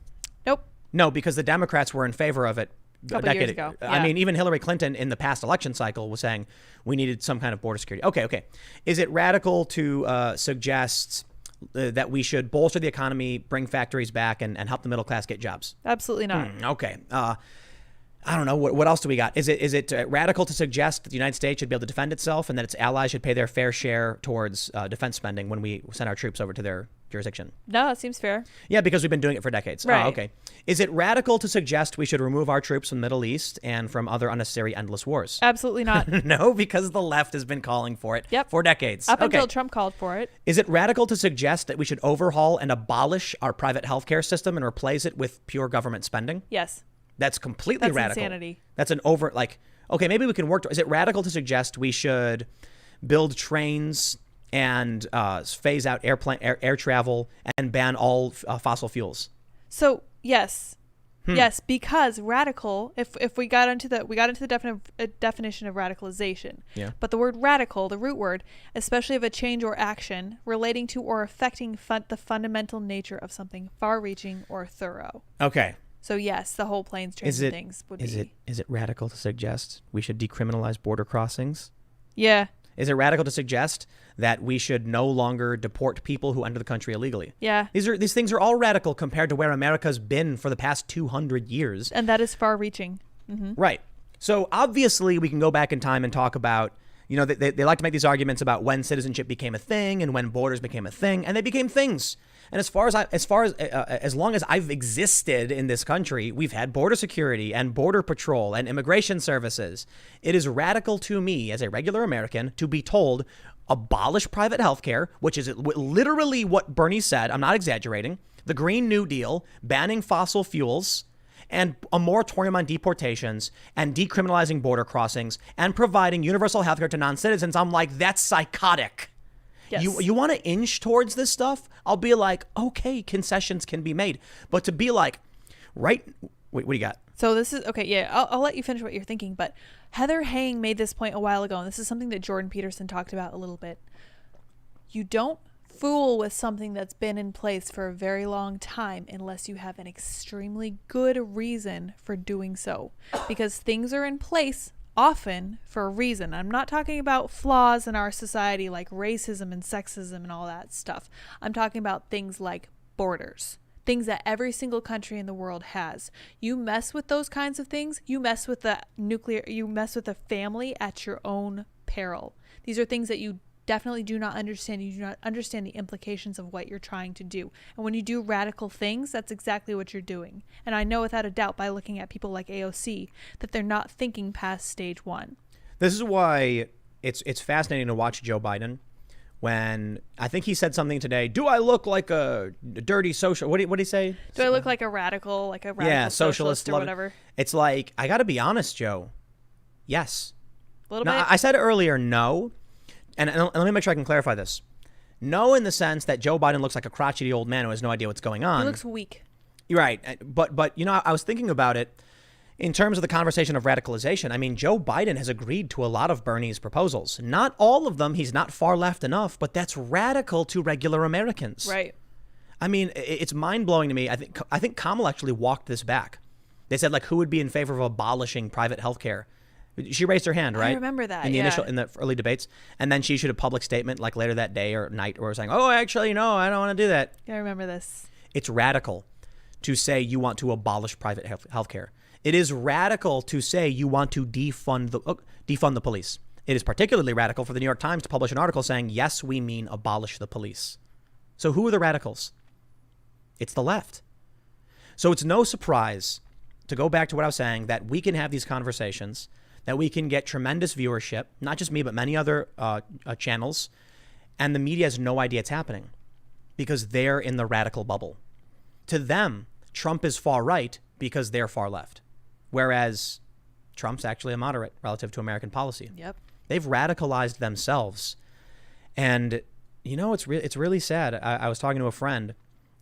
Nope. No, because the Democrats were in favor of it a couple years ago. I mean, even Hillary Clinton in the past election cycle was saying we needed some kind of border security. Okay. Is it radical to suggest... that we should bolster the economy, bring factories back, and help the middle class get jobs? Absolutely not. Okay. I don't know. What else do we got? Is it radical to suggest that the United States should be able to defend itself and that its allies should pay their fair share towards defense spending when we send our troops over to their jurisdiction? No, it seems fair. Yeah, because we've been doing it for decades. Right. Okay. Is it radical to suggest we should remove our troops from the Middle East and from other unnecessary endless wars? Absolutely not. No, because the left has been calling for it for decades. Up until Trump called for it. Is it radical to suggest that we should overhaul and abolish our private healthcare system and replace it with pure government spending? Yes. That's completely radical. Insanity. That's Okay, maybe we can work. Is it radical to suggest we should build trains and phase out air travel and ban all fossil fuels? So yes. Yes, because radical, if we got into the definition of radicalization. Yeah. But the word radical, the root word, especially of a change or action relating to or affecting the fundamental nature of something far-reaching or thorough. Okay. So yes, the whole planes, trains, and things would be. Is it radical to suggest we should decriminalize border crossings? Yeah. Is it radical to suggest that we should no longer deport people who enter the country illegally? Yeah. These things are all radical compared to where America's been for the past 200 years. And that is far-reaching. Mm-hmm. Right. So obviously we can go back in time and talk about, they like to make these arguments about when citizenship became a thing and when borders became a thing, and they became things. And as long as I've existed in this country, we've had border security and border patrol and immigration services. It is radical to me as a regular American to be told abolish private health care, which is literally what Bernie said. I'm not exaggerating. The Green New Deal, banning fossil fuels, and a moratorium on deportations and decriminalizing border crossings and providing universal health care to non-citizens. I'm like, that's psychotic. Yes. You want to inch towards this stuff? I'll be like, okay, concessions can be made. But to be like, wait, what do you got? So this is, okay, yeah, I'll let you finish what you're thinking. But Heather Hang made this point a while ago, and this is something that Jordan Peterson talked about a little bit. You don't fool with something that's been in place for a very long time unless you have an extremely good reason for doing so. Because things are in place often for a reason. I'm not talking about flaws in our society like racism and sexism and all that stuff. I'm talking about things like borders, things that every single country in the world has. You mess with those kinds of things, you mess with the family at your own peril. These are things that you definitely do not understand. You do not understand the implications of what you're trying to do. And when you do radical things, that's exactly what you're doing. And I know without a doubt by looking at people like AOC that they're not thinking past stage one. This is why it's fascinating to watch Joe Biden when I think he said something today. Do I look like a dirty social? What did he say? Do I look like a radical socialist or whatever? It's like, I got to be honest, Joe. Yes. A little bit. I said earlier, no. And let me make sure I can clarify this. No, in the sense that Joe Biden looks like a crotchety old man who has no idea what's going on. He looks weak. You're right. But I was thinking about it in terms of the conversation of radicalization. I mean, Joe Biden has agreed to a lot of Bernie's proposals. Not all of them. He's not far left enough, but that's radical to regular Americans. Right. I mean, it's mind-blowing to me. I think Kamala actually walked this back. They said, like, who would be in favor of abolishing private health care? She raised her hand, right? I remember that. In the early debates. And then she issued a public statement like later that day or night where saying, oh, actually, no, I don't want to do that. Yeah, I remember this. It's radical to say you want to abolish private health care. It is radical to say you want to defund the police. It is particularly radical for the New York Times to publish an article saying, yes, we mean abolish the police. So who are the radicals? It's the left. So it's no surprise, to go back to what I was saying, that we can have these conversations, that we can get tremendous viewership, not just me, but many other channels, and the media has no idea it's happening because they're in the radical bubble. To them, Trump is far right because they're far left, whereas Trump's actually a moderate relative to American policy. Yep. They've radicalized themselves. And, it's really sad. I was talking to a friend,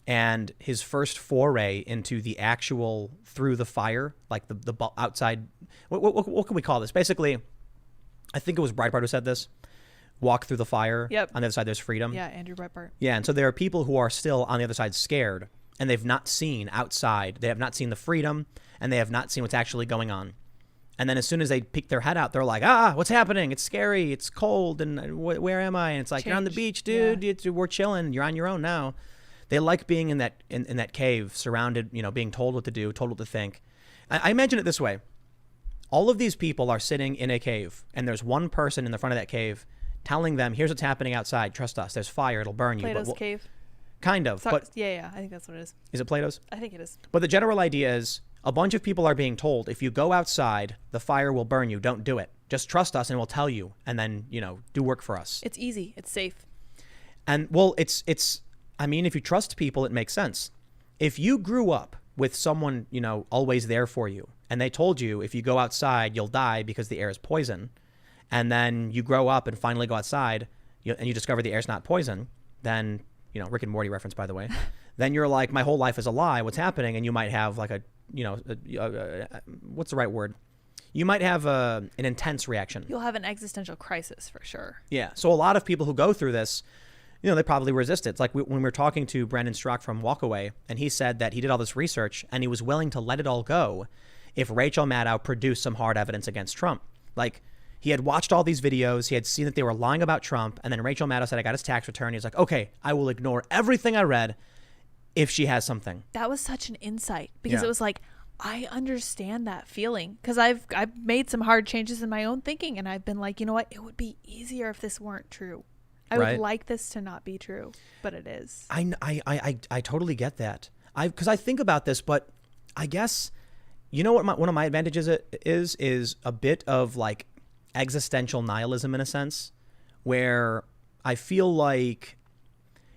and his first foray into the actual through the fire, like the outside, what can we call this? Basically, I think it was Breitbart who said this, walk through the fire. Yep. On the other side, there's freedom. Yeah, Andrew Breitbart. Yeah, and so there are people who are still on the other side scared, and they've not seen outside. They have not seen the freedom, and they have not seen what's actually going on. And then as soon as they peek their head out, they're like, what's happening? It's scary. It's cold. And where am I? And it's like, You're on the beach, dude. Yeah. We're chilling. You're on your own now. They like being in that cave, surrounded, being told what to do, told what to think. I imagine it this way. All of these people are sitting in a cave, and there's one person in the front of that cave telling them, here's what's happening outside. Trust us. There's fire. It'll burn you. Plato's cave. Kind of. Yeah. I think that's what it is. Is it Plato's? I think it is. But the general idea is a bunch of people are being told, if you go outside, the fire will burn you. Don't do it. Just trust us and we'll tell you. And then, do work for us. It's easy. It's safe. And, well, I mean, if you trust people, it makes sense. If you grew up with someone, always there for you, and they told you if you go outside, you'll die because the air is poison, and then you grow up and finally go outside and you discover the air's not poison, then, Rick and Morty reference, by the way, then you're like, my whole life is a lie. What's happening? And you might have like what's the right word? You might have an intense reaction. You'll have an existential crisis for sure. Yeah. So a lot of people who go through this, they probably resist it. It's like when we were talking to Brandon Strzok from Walkaway, and he said that he did all this research and he was willing to let it all go if Rachel Maddow produced some hard evidence against Trump. Like, he had watched all these videos. He had seen that they were lying about Trump. And then Rachel Maddow said, I got his tax return. He's like, okay, I will ignore everything I read if she has something. That was such an insight because it was like, I understand that feeling because I've made some hard changes in my own thinking. And I've been like, you know what? It would be easier if this weren't true. I would like this to not be true, but it is. I totally get that. Because I think about this, but I guess, what one of my advantages is a bit of like existential nihilism in a sense, where I feel like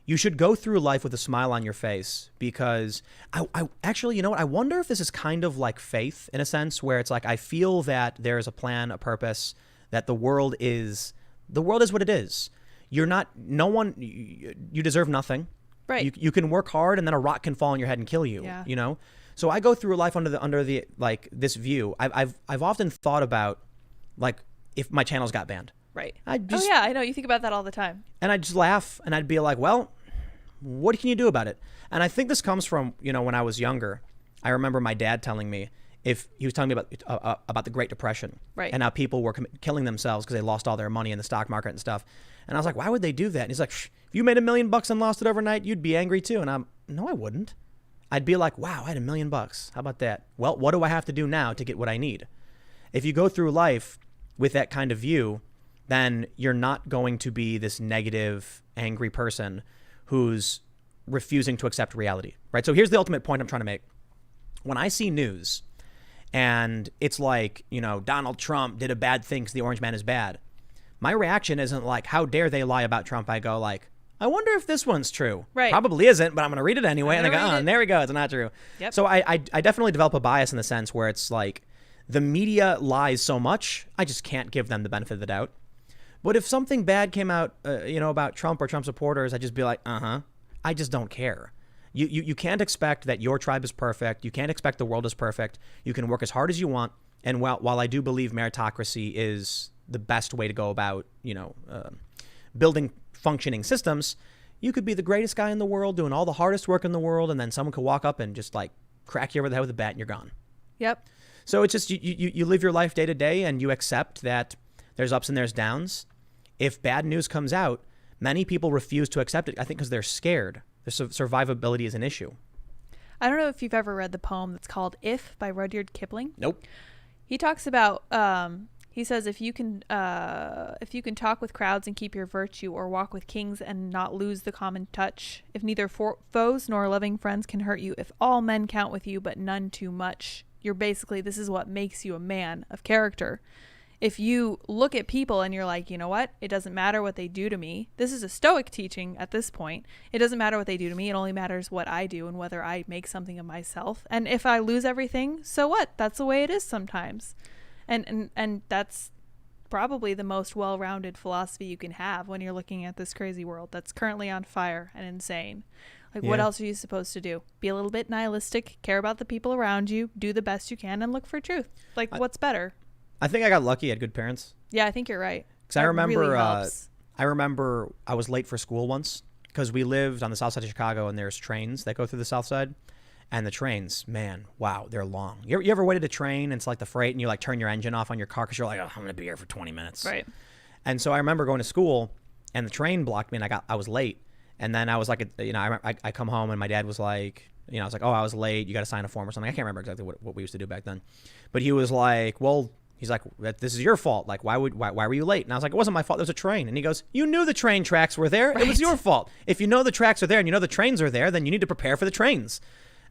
you should go through life with a smile on your face because I actually, I wonder if this is kind of like faith in a sense where it's like I feel that there is a plan, a purpose, that the world is what it is. You deserve nothing. Right. You can work hard and then a rock can fall on your head and kill you, Yeah. So I go through life under the like this view. I've often thought about like if my channels got banned. Right. I know. You think about that all the time. And I'd just laugh and I'd be like, well, what can you do about it? And I think this comes from, when I was younger. I remember my dad telling me if he was telling me about the Great Depression, right, and how people were killing themselves because they lost all their money in the stock market and stuff. And I was like, why would they do that? And he's like, if you made $1 million and lost it overnight, you'd be angry too. And no, I wouldn't. I'd be like, wow, I had $1 million. How about that? Well, what do I have to do now to get what I need? If you go through life with that kind of view, then you're not going to be this negative, angry person who's refusing to accept reality, right? So here's the ultimate point I'm trying to make. When I see news and it's like, Donald Trump did a bad thing because the orange man is bad, my reaction isn't like, how dare they lie about Trump? I go like, I wonder if this one's true. Right. Probably isn't, but I'm going to read it anyway. And I go, and there we go. It's not true. Yep. So I definitely develop a bias in the sense where it's like the media lies so much, I just can't give them the benefit of the doubt. But if something bad came out, about Trump or Trump supporters, I'd just be like, I just don't care. You can't expect that your tribe is perfect. You can't expect the world is perfect. You can work as hard as you want. And while I do believe meritocracy is the best way to go about, building functioning systems, you could be the greatest guy in the world doing all the hardest work in the world, and then someone could walk up and just like crack you over the head with a bat and you're gone. Yep. So it's just you live your life day to day and you accept that there's ups and there's downs. If bad news comes out, many people refuse to accept it, I think, because they're scared. Their survivability is an issue. I don't know if you've ever read the poem that's called If by Rudyard Kipling. Nope. He talks about, he says, if you can talk with crowds and keep your virtue, or walk with kings and not lose the common touch, if neither foes nor loving friends can hurt you, if all men count with you but none too much, this is what makes you a man of character. If you look at people and you're like, you know what? It doesn't matter what they do to me. This is a Stoic teaching at this point. It doesn't matter what they do to me. It only matters what I do and whether I make something of myself. And if I lose everything, so what? That's the way it is sometimes. And that's probably the most well-rounded philosophy you can have when you're looking at this crazy world that's currently on fire and insane. Like, what else are you supposed to do? Be a little bit nihilistic, care about the people around you, do the best you can, and look for truth. Like, what's better? I think I got lucky. I had good parents. Yeah, I think you're right. Because I remember I was late for school once because we lived on the south side of Chicago and there's trains that go through the south side. And the trains, man, wow, they're long. You ever waited a train and it's like the freight and you like turn your engine off on your car because you're like, oh, I'm going to be here for 20 minutes. Right. And so I remember going to school and the train blocked me and I was late. And then I was like, I come home and my dad was like, I was like, oh, I was late. You got to sign a form or something. I can't remember exactly what we used to do back then. But he was like, well, he's like, this is your fault. Like, why were you late? And I was like, it wasn't my fault. There was a train. And he goes, you knew the train tracks were there. Right. It was your fault. If you know the tracks are there and you know the trains are there, then you need to prepare for the trains.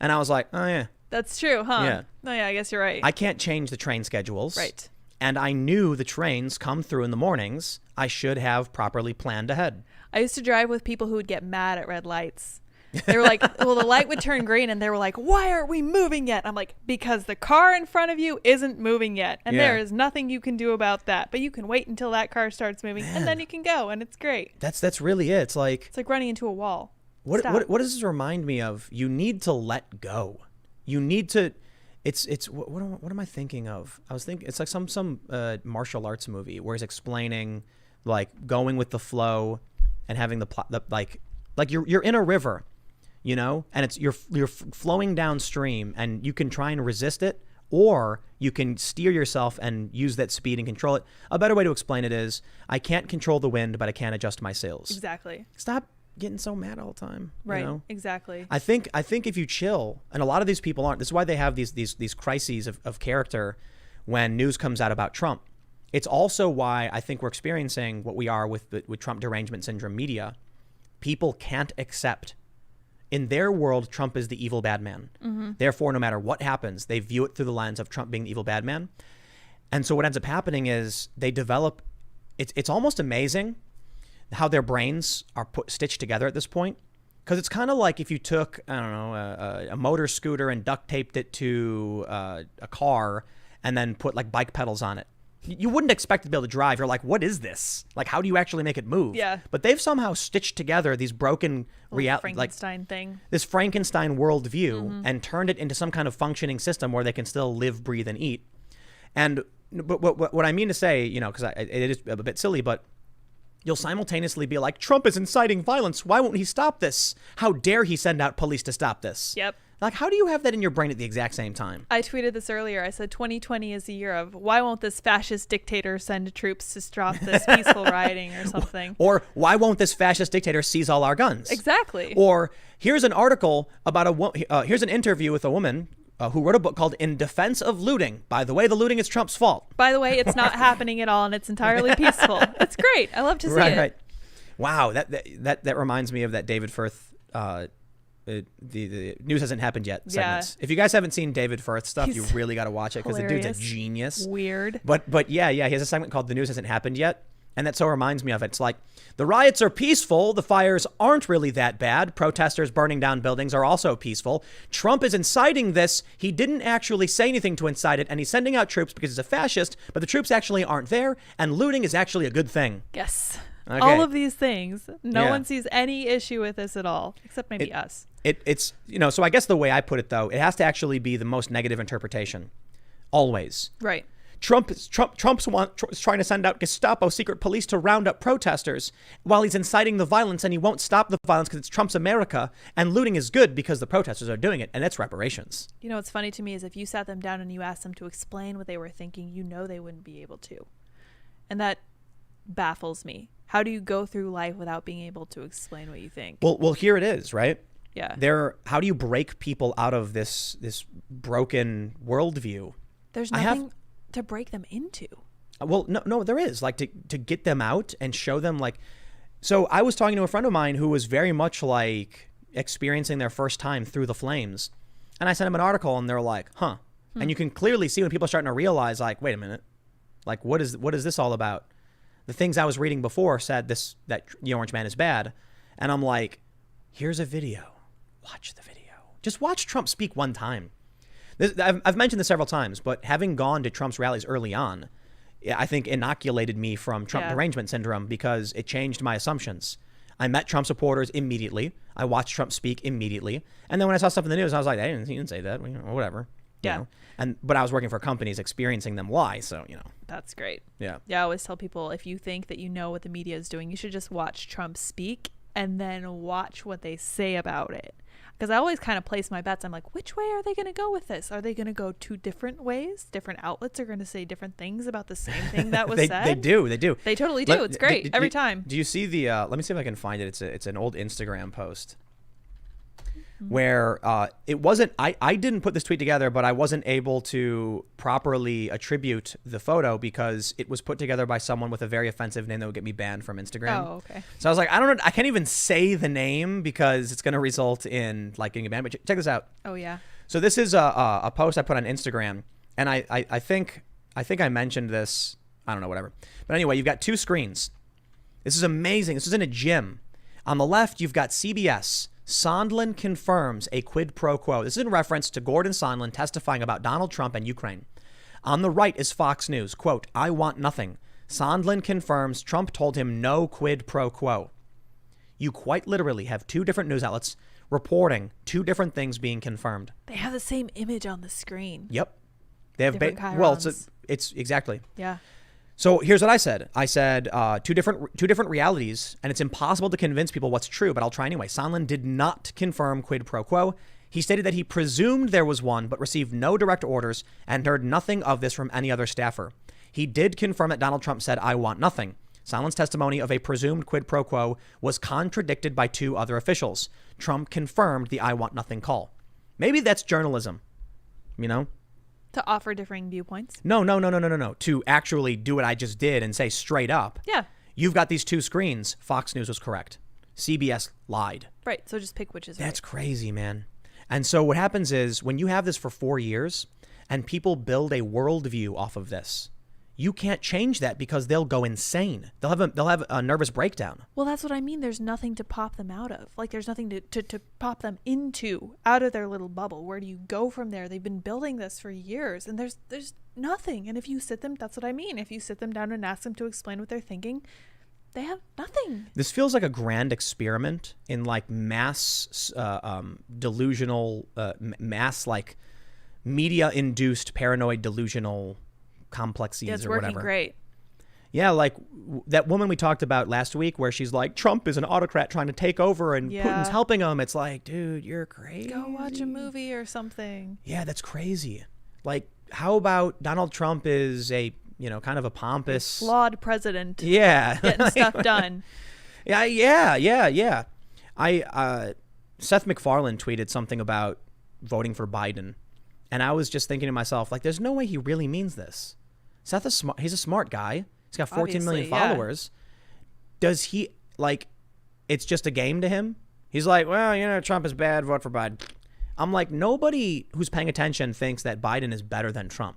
And I was like, oh, yeah. That's true, huh? Yeah. Oh, yeah, I guess you're right. I can't change the train schedules. Right. And I knew the trains come through in the mornings. I should have properly planned ahead. I used to drive with people who would get mad at red lights. They were like, well, the light would turn green, and they were like, why aren't we moving yet? I'm like, because the car in front of you isn't moving yet, and there is nothing you can do about that. But you can wait until that car starts moving, and then you can go, and it's great. That's really it. It's like running into a wall. What does this remind me of? You need to let go. You need to. It's what am I thinking of? I was thinking it's like some martial arts movie where he's explaining like going with the flow and having the like you're in a river, you know, and it's you're flowing downstream, and you can try and resist it, or you can steer yourself and use that speed and control it. A better way to explain it is, I can't control the wind, but I can adjust my sails. Exactly. Stop getting so mad all the time. Right. You know? Exactly. I think if you chill, and a lot of these people aren't. This is why they have these crises of character when news comes out about Trump. It's also why I think we're experiencing what we are with Trump derangement syndrome media. People can't accept. In their world, Trump is the evil bad man. Mm-hmm. Therefore, no matter what happens, they view it through the lens of Trump being the evil bad man. And so what ends up happening is they develop. It's almost amazing how their brains are stitched together at this point, because it's kind of like if you took, I don't know, a motor scooter and duct taped it to a car and then put like bike pedals on it. You wouldn't expect it to be able to drive. You're like, what is this? Like, how do you actually make it move? Yeah. But they've somehow stitched together these broken Frankenstein thing. This Frankenstein worldview, and turned it into some kind of functioning system where they can still live, breathe, and eat. And but what I mean to say, you know, because it is a bit silly, but you'll simultaneously be like, Trump is inciting violence. Why won't he stop this? How dare he send out police to stop this? Yep. Like, how do you have that in your brain at the exact same time? I tweeted this earlier. I said 2020 is the year of, why won't this fascist dictator send troops to stop this peaceful rioting or something? Or why won't this fascist dictator seize all our guns? Exactly. Or here's an article about here's an interview with a woman who wrote a book called In Defense of Looting. By the way, the looting is Trump's fault. By the way, it's not happening at all, and it's entirely peaceful. It's great. I love to see it. Right. Wow, that reminds me of that David Firth. The news hasn't happened yet segments. If you guys haven't seen David Firth stuff, you really got to watch it, because the dude's a genius. Weird. But yeah, he has a segment called The News Hasn't Happened Yet. And that so reminds me of it. It's like, the riots are peaceful. The fires aren't really that bad. Protesters burning down buildings are also peaceful. Trump is inciting this. He didn't actually say anything to incite it. And he's sending out troops because he's a fascist. But the troops actually aren't there. And looting is actually a good thing. Yes. Okay. All of these things. No one sees any issue with this at all, except maybe us. It's, you know, so I guess the way I put it, though, it has to actually be the most negative interpretation. Always. Right. Trump's trying to send out Gestapo secret police to round up protesters while he's inciting the violence, and he won't stop the violence because it's Trump's America, and looting is good because the protesters are doing it, and it's reparations. You know, what's funny to me is if you sat them down and you asked them to explain what they were thinking, you know they wouldn't be able to. And that baffles me. How do you go through life without being able to explain what you think? Well, here it is, right? Yeah. How do you break people out of this broken worldview? There's nothing to break them into. Well, no, there is, like, to get them out and show them, like, so I was talking to a friend of mine who was very much like experiencing their first time through the flames. And I sent him an article, and they're like, huh. And you can clearly see when people are starting to realize, like, wait a minute, like, what is this all about? The things I was reading before said that the Orange Man is bad. And I'm like, here's a video. Watch the video. Just watch Trump speak one time. I've mentioned this several times, but having gone to Trump's rallies early on, I think inoculated me from Trump derangement syndrome, because it changed my assumptions. I met Trump supporters immediately. I watched Trump speak immediately. And then when I saw stuff in the news, I was like, he didn't say that, whatever. Yeah. You know? But I was working for companies experiencing them lie, so, you know. That's great. Yeah. Yeah, I always tell people, if you think that you know what the media is doing, you should just watch Trump speak and then watch what they say about it. Because I always kind of place my bets. I'm like, which way are they going to go with this? Are they going to go two different ways? Different outlets are going to say different things about the same thing that was said? They do. They totally do. It's great every time. Do you see the, let me see if I can find it. It's an old Instagram post where it wasn't, I didn't put this tweet together, but I wasn't able to properly attribute the photo because it was put together by someone with a very offensive name that would get me banned from Instagram. Oh, okay. So I was like, I don't know, I can't even say the name because it's going to result in like getting a ban. But check this out. Oh yeah. So this is a post I put on Instagram, and I think I mentioned this. I don't know, whatever. But anyway, you've got two screens. This is amazing. This is in a gym. On the left, you've got CBS. Sondland confirms a quid pro quo. This is in reference to Gordon Sondland testifying about Donald Trump and Ukraine. On the right is Fox News. Quote, I want nothing. Sondland confirms Trump told him no quid pro quo. You quite literally have two different news outlets reporting two different things being confirmed. They have the same image on the screen. Yep. They have Different it's exactly. Yeah. So here's what I said. I said two different realities, and it's impossible to convince people what's true, but I'll try anyway. Sondland did not confirm quid pro quo. He stated that he presumed there was one, but received no direct orders and heard nothing of this from any other staffer. He did confirm that Donald Trump said, I want nothing. Sondland's testimony of a presumed quid pro quo was contradicted by two other officials. Trump confirmed the I want nothing call. Maybe that's journalism, you know? To offer differing viewpoints. No. To actually do what I just did and say straight up. Yeah. You've got these two screens. Fox News was correct. CBS lied. Right. So just pick which is That's right. crazy, man. And so what happens is when you have this for 4 years and people build a worldview off of this, you can't change that because they'll go insane. They'll have a nervous breakdown. Well, that's what I mean. There's nothing to pop them out of. Like, there's nothing to pop them into, out of their little bubble. Where do you go from there? They've been building this for years, and there's nothing. And if you sit them, that's what I mean. If you sit them down and ask them to explain what they're thinking, they have nothing. This feels like a grand experiment in like mass delusional, mass like media-induced paranoid delusional complexities Yeah, it's or working whatever. great. Yeah, like that woman we talked about last week where she's like, Trump is an autocrat trying to take over and Yeah. Putin's helping him. It's like, dude, you're crazy. Go watch a movie or something. Yeah, that's crazy. Like, how about Donald Trump is a, kind of a pompous... Flawed president. Yeah. Getting stuff done. Yeah. Seth MacFarlane tweeted something about voting for Biden. And I was just thinking to myself, like, there's no way he really means this. Seth is smart. He's a smart guy. He's got 14 million Obviously, yeah. followers. Does he, like, it's just a game to him? He's like, well, Trump is bad, vote for Biden. I'm like, nobody who's paying attention thinks that Biden is better than Trump.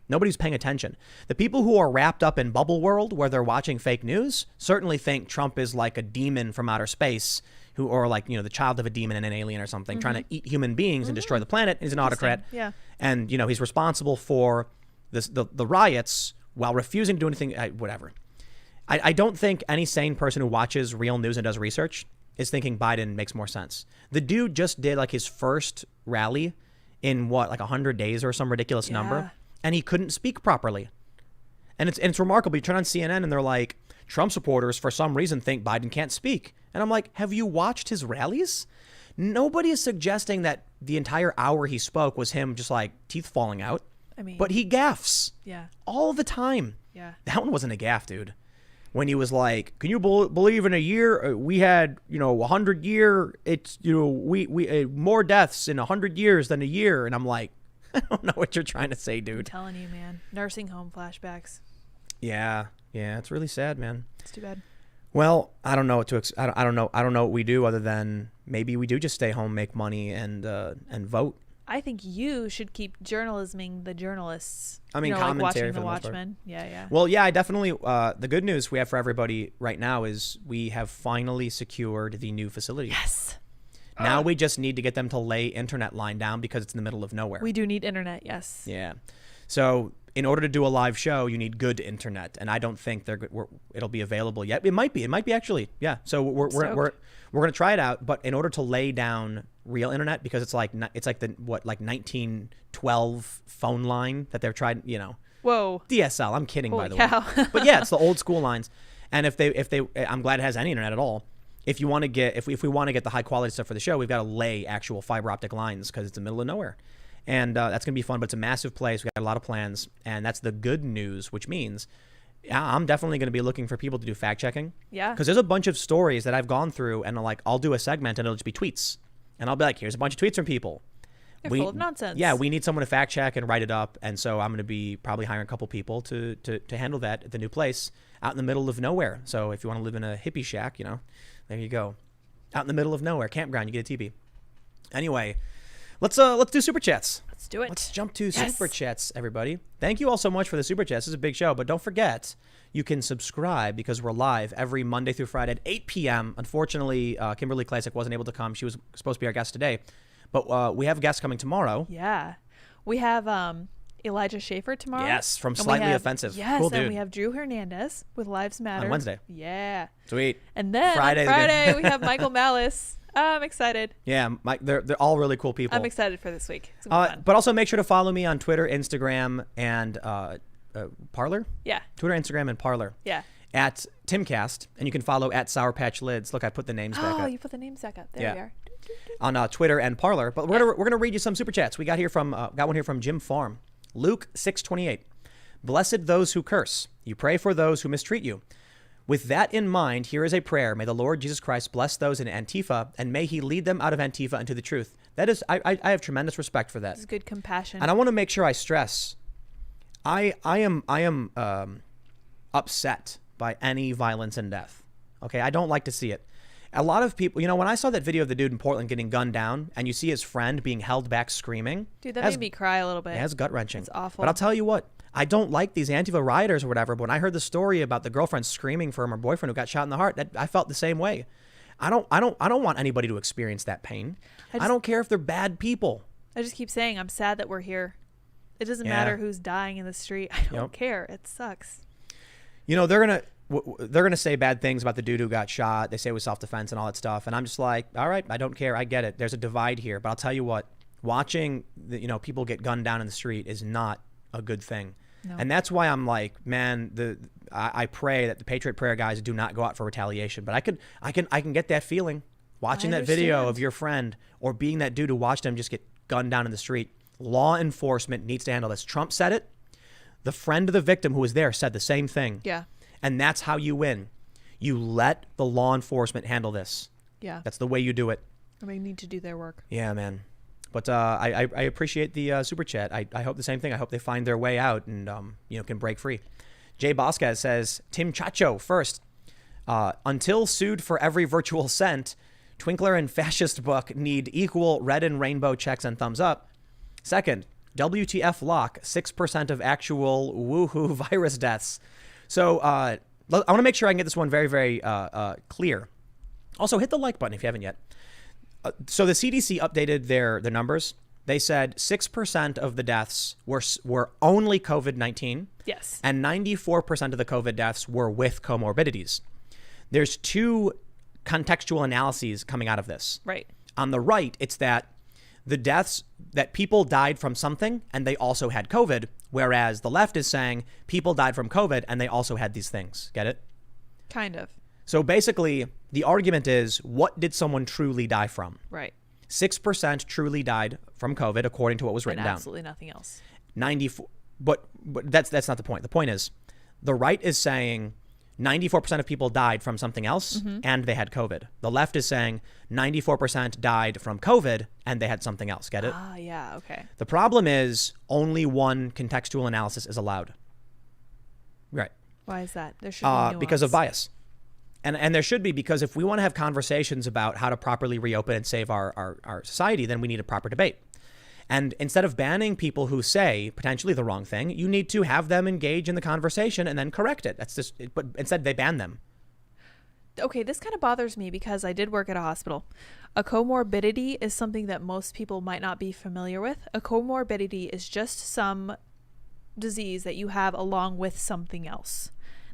Nobody's paying attention. The people who are wrapped up in bubble world where they're watching fake news certainly think Trump is like a demon from outer space or like, the child of a demon and an alien or something, trying to eat human beings and destroy the planet. He's an autocrat. Yeah. And, he's responsible for the riots while refusing to do anything, whatever. I don't think any sane person who watches real news and does research is thinking Biden makes more sense. The dude just did like his first rally in like 100 days or some ridiculous number, and he couldn't speak properly. And it's remarkable. You turn on CNN and they're like, Trump supporters for some reason think Biden can't speak. And I'm like, have you watched his rallies? Nobody is suggesting that the entire hour he spoke was him just like teeth falling out. I mean, But he gaffes. Yeah. All the time. Yeah. That one wasn't a gaffe, dude. When he was like, can you believe in a year we had, 100 year, it's, we more deaths in 100 years than a year. And I'm like, I don't know what you're trying to say, I'm dude. telling you, man. Nursing home flashbacks. Yeah. It's really sad, man. It's too bad. Well, I don't know what to. I don't know what we do other than maybe we do just stay home, make money, and vote. I think you should keep journalisming the journalists. I mean, like commentary watching for the the most part. Watchmen. Yeah. Well, yeah, I definitely. The good news we have for everybody right now is we have finally secured the new facility. Yes. Now we just need to get them to lay internet line down because it's in the middle of nowhere. We do need internet. Yes. Yeah. So in order to do a live show, you need good internet, and I don't think it'll be available yet. It might be. It might be actually. Yeah. So we're gonna try it out, but in order to lay down real internet, because it's like 1912 phone line that they're trying. Whoa. DSL. I'm kidding, Holy by the cow. way. But yeah, it's the old school lines. And if they, I'm glad it has any internet at all. If we want to get the high quality stuff for the show, we've got to lay actual fiber optic lines because it's in the middle of nowhere. And that's going to be fun, but it's a massive place. We got a lot of plans, and that's the good news, which means I'm definitely going to be looking for people to do fact checking. Yeah. Because there's a bunch of stories that I've gone through, and I'll do a segment, and it'll just be tweets. And I'll be like, here's a bunch of tweets from people. They're full of nonsense. Yeah, we need someone to fact check and write it up. And so I'm going to be probably hiring a couple people to handle that at the new place out in the middle of nowhere. So if you want to live in a hippie shack, there you go. Out in the middle of nowhere, campground, you get a teepee. Anyway, Let's do super chats. Let's do it. Let's jump to super chats, everybody. Thank you all so much for the super chats. This is a big show, but don't forget you can subscribe because we're live every Monday through Friday at 8 p.m. Unfortunately, Kimberly Classic wasn't able to come. She was supposed to be our guest today, but we have guests coming tomorrow. Yeah, we have Elijah Schaefer tomorrow. Yes, from Slightly Offensive. Yes, cool and dude. we have Drew Hernandez with Lives Matter On Wednesday. Yeah. Sweet. And then Friday's on Friday good. we have Michael Malice. I'm excited. Yeah, they're all really cool people. I'm excited for this week. It's gonna be fun. But also make sure to follow me on Twitter, Instagram, and Parler. Yeah. Twitter, Instagram, and Parler. Yeah. At Timcast, and you can follow at Sour Patch Lids. Look, I put the names back up. Oh, you put the names back up. There we are. On Twitter and Parler. But we're gonna read you some super chats. We got one here from Jim Farm. Luke 6:28. Blessed those who curse. You pray for those who mistreat you. With that in mind, here is a prayer. May the Lord Jesus Christ bless those in Antifa, and may he lead them out of Antifa into the truth. That is, I have tremendous respect for that. This is good compassion. And I want to make sure I stress, I am upset by any violence and death. Okay, I don't like to see it. A lot of people, when I saw that video of the dude in Portland getting gunned down, and you see his friend being held back screaming. Dude, that made me cry a little bit. That's gut-wrenching. It's awful. But I'll tell you what, I don't like these Antifa rioters or whatever, but when I heard the story about the girlfriend screaming for her boyfriend who got shot in the heart, I felt the same way. I don't want anybody to experience that pain. I don't care if they're bad people. I just keep saying I'm sad that we're here. It doesn't matter who's dying in the street. I don't care. It sucks. They're gonna say bad things about the dude who got shot. They say it was self-defense and all that stuff, and I'm just like, all right, I don't care. I get it. There's a divide here, but I'll tell you what, watching people get gunned down in the street is not a good thing. No. And that's why I'm like, man, I pray that the Patriot Prayer guys do not go out for retaliation. But I can get that feeling watching that video of your friend or being that dude who watched him just get gunned down in the street. Law enforcement needs to handle this. Trump said it. The friend of the victim who was there said the same thing. Yeah. And that's how you win. You let the law enforcement handle this. Yeah. That's the way you do it. They need to do their work. Yeah, man. But I appreciate the super chat. I hope the same thing. I hope they find their way out and can break free. Jay Bosquez says, Tim Chacho first. Until sued for every virtual cent, Twinkler and Fascist Book need equal red and rainbow checks and thumbs up. Second, WTF lock 6% of actual woohoo virus deaths. So I want to make sure I can get this one very, very clear. Also, hit the like button if you haven't yet. So the CDC updated their numbers. They said 6% of the deaths were only COVID-19. Yes. And 94% of the COVID deaths were with comorbidities. There's two contextual analyses coming out of this. Right. On the right, it's that the deaths that people died from something and they also had COVID, whereas the left is saying people died from COVID and they also had these things. Get it? Kind of. So basically, the argument is, what did someone truly die from? Right. 6% truly died from COVID, according to what was written down. Absolutely nothing else. 94, but that's not the point. The point is, the right is saying 94% of people died from something else and they had COVID. The left is saying 94% died from COVID and they had something else. Get it? Ah, yeah. Okay. The problem is only one contextual analysis is allowed. Right. Why is that? There should be nuance. Because of bias. And there should be, because if we want to have conversations about how to properly reopen and save our society, then we need a proper debate. And instead of banning people who say potentially the wrong thing, you need to have them engage in the conversation and then correct it. That's just, but instead they ban them. Okay, this kind of bothers me because I did work at a hospital. A comorbidity is something that most people might not be familiar with. A comorbidity is just some disease that you have along with something else.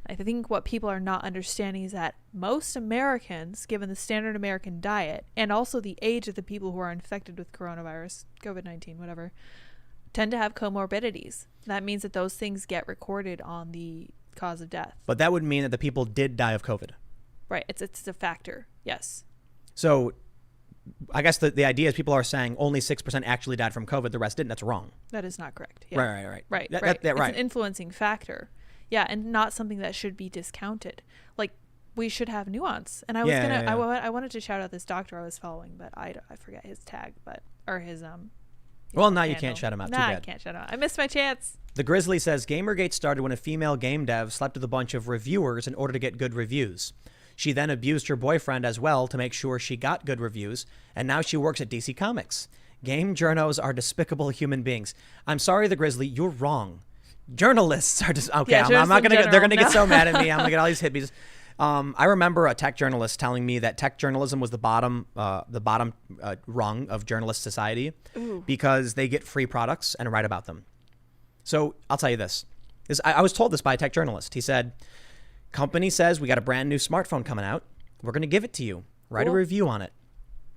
I think what people are not understanding is that most Americans, given the standard American diet and also the age of the people who are infected with coronavirus, COVID-19, whatever, tend to have comorbidities. That means that those things get recorded on the cause of death. But that would mean that the people did die of COVID. Right. It's a factor. Yes. So I guess the idea is people are saying only 6% actually died from COVID. The rest didn't. That's wrong. That is not correct. Yeah. Right. Right. Right. It's an influencing factor. Yeah, and not something that should be discounted. Like, we should have nuance. And I was I wanted to shout out this doctor I was following, but I forget his tag, or his Well, now you handle. can't shout him out. Nah, Too bad. I can't shout him out. I missed my chance. The Grizzly says Gamergate started when a female game dev slept with a bunch of reviewers in order to get good reviews. She then abused her boyfriend as well to make sure she got good reviews, and now she works at DC Comics. Game journos are despicable human beings. I'm sorry, the Grizzly, you're wrong. Journalists are just okay. Yeah, I'm not gonna get. They're gonna no. get so mad at me. I'm gonna get all these hippies. I remember a tech journalist telling me that tech journalism was the bottom rung of journalist society because they get free products and write about them. So I'll tell you this. I was told this by a tech journalist. He said, company says we got a brand new smartphone coming out. We're going to give it to you. Write a review on it.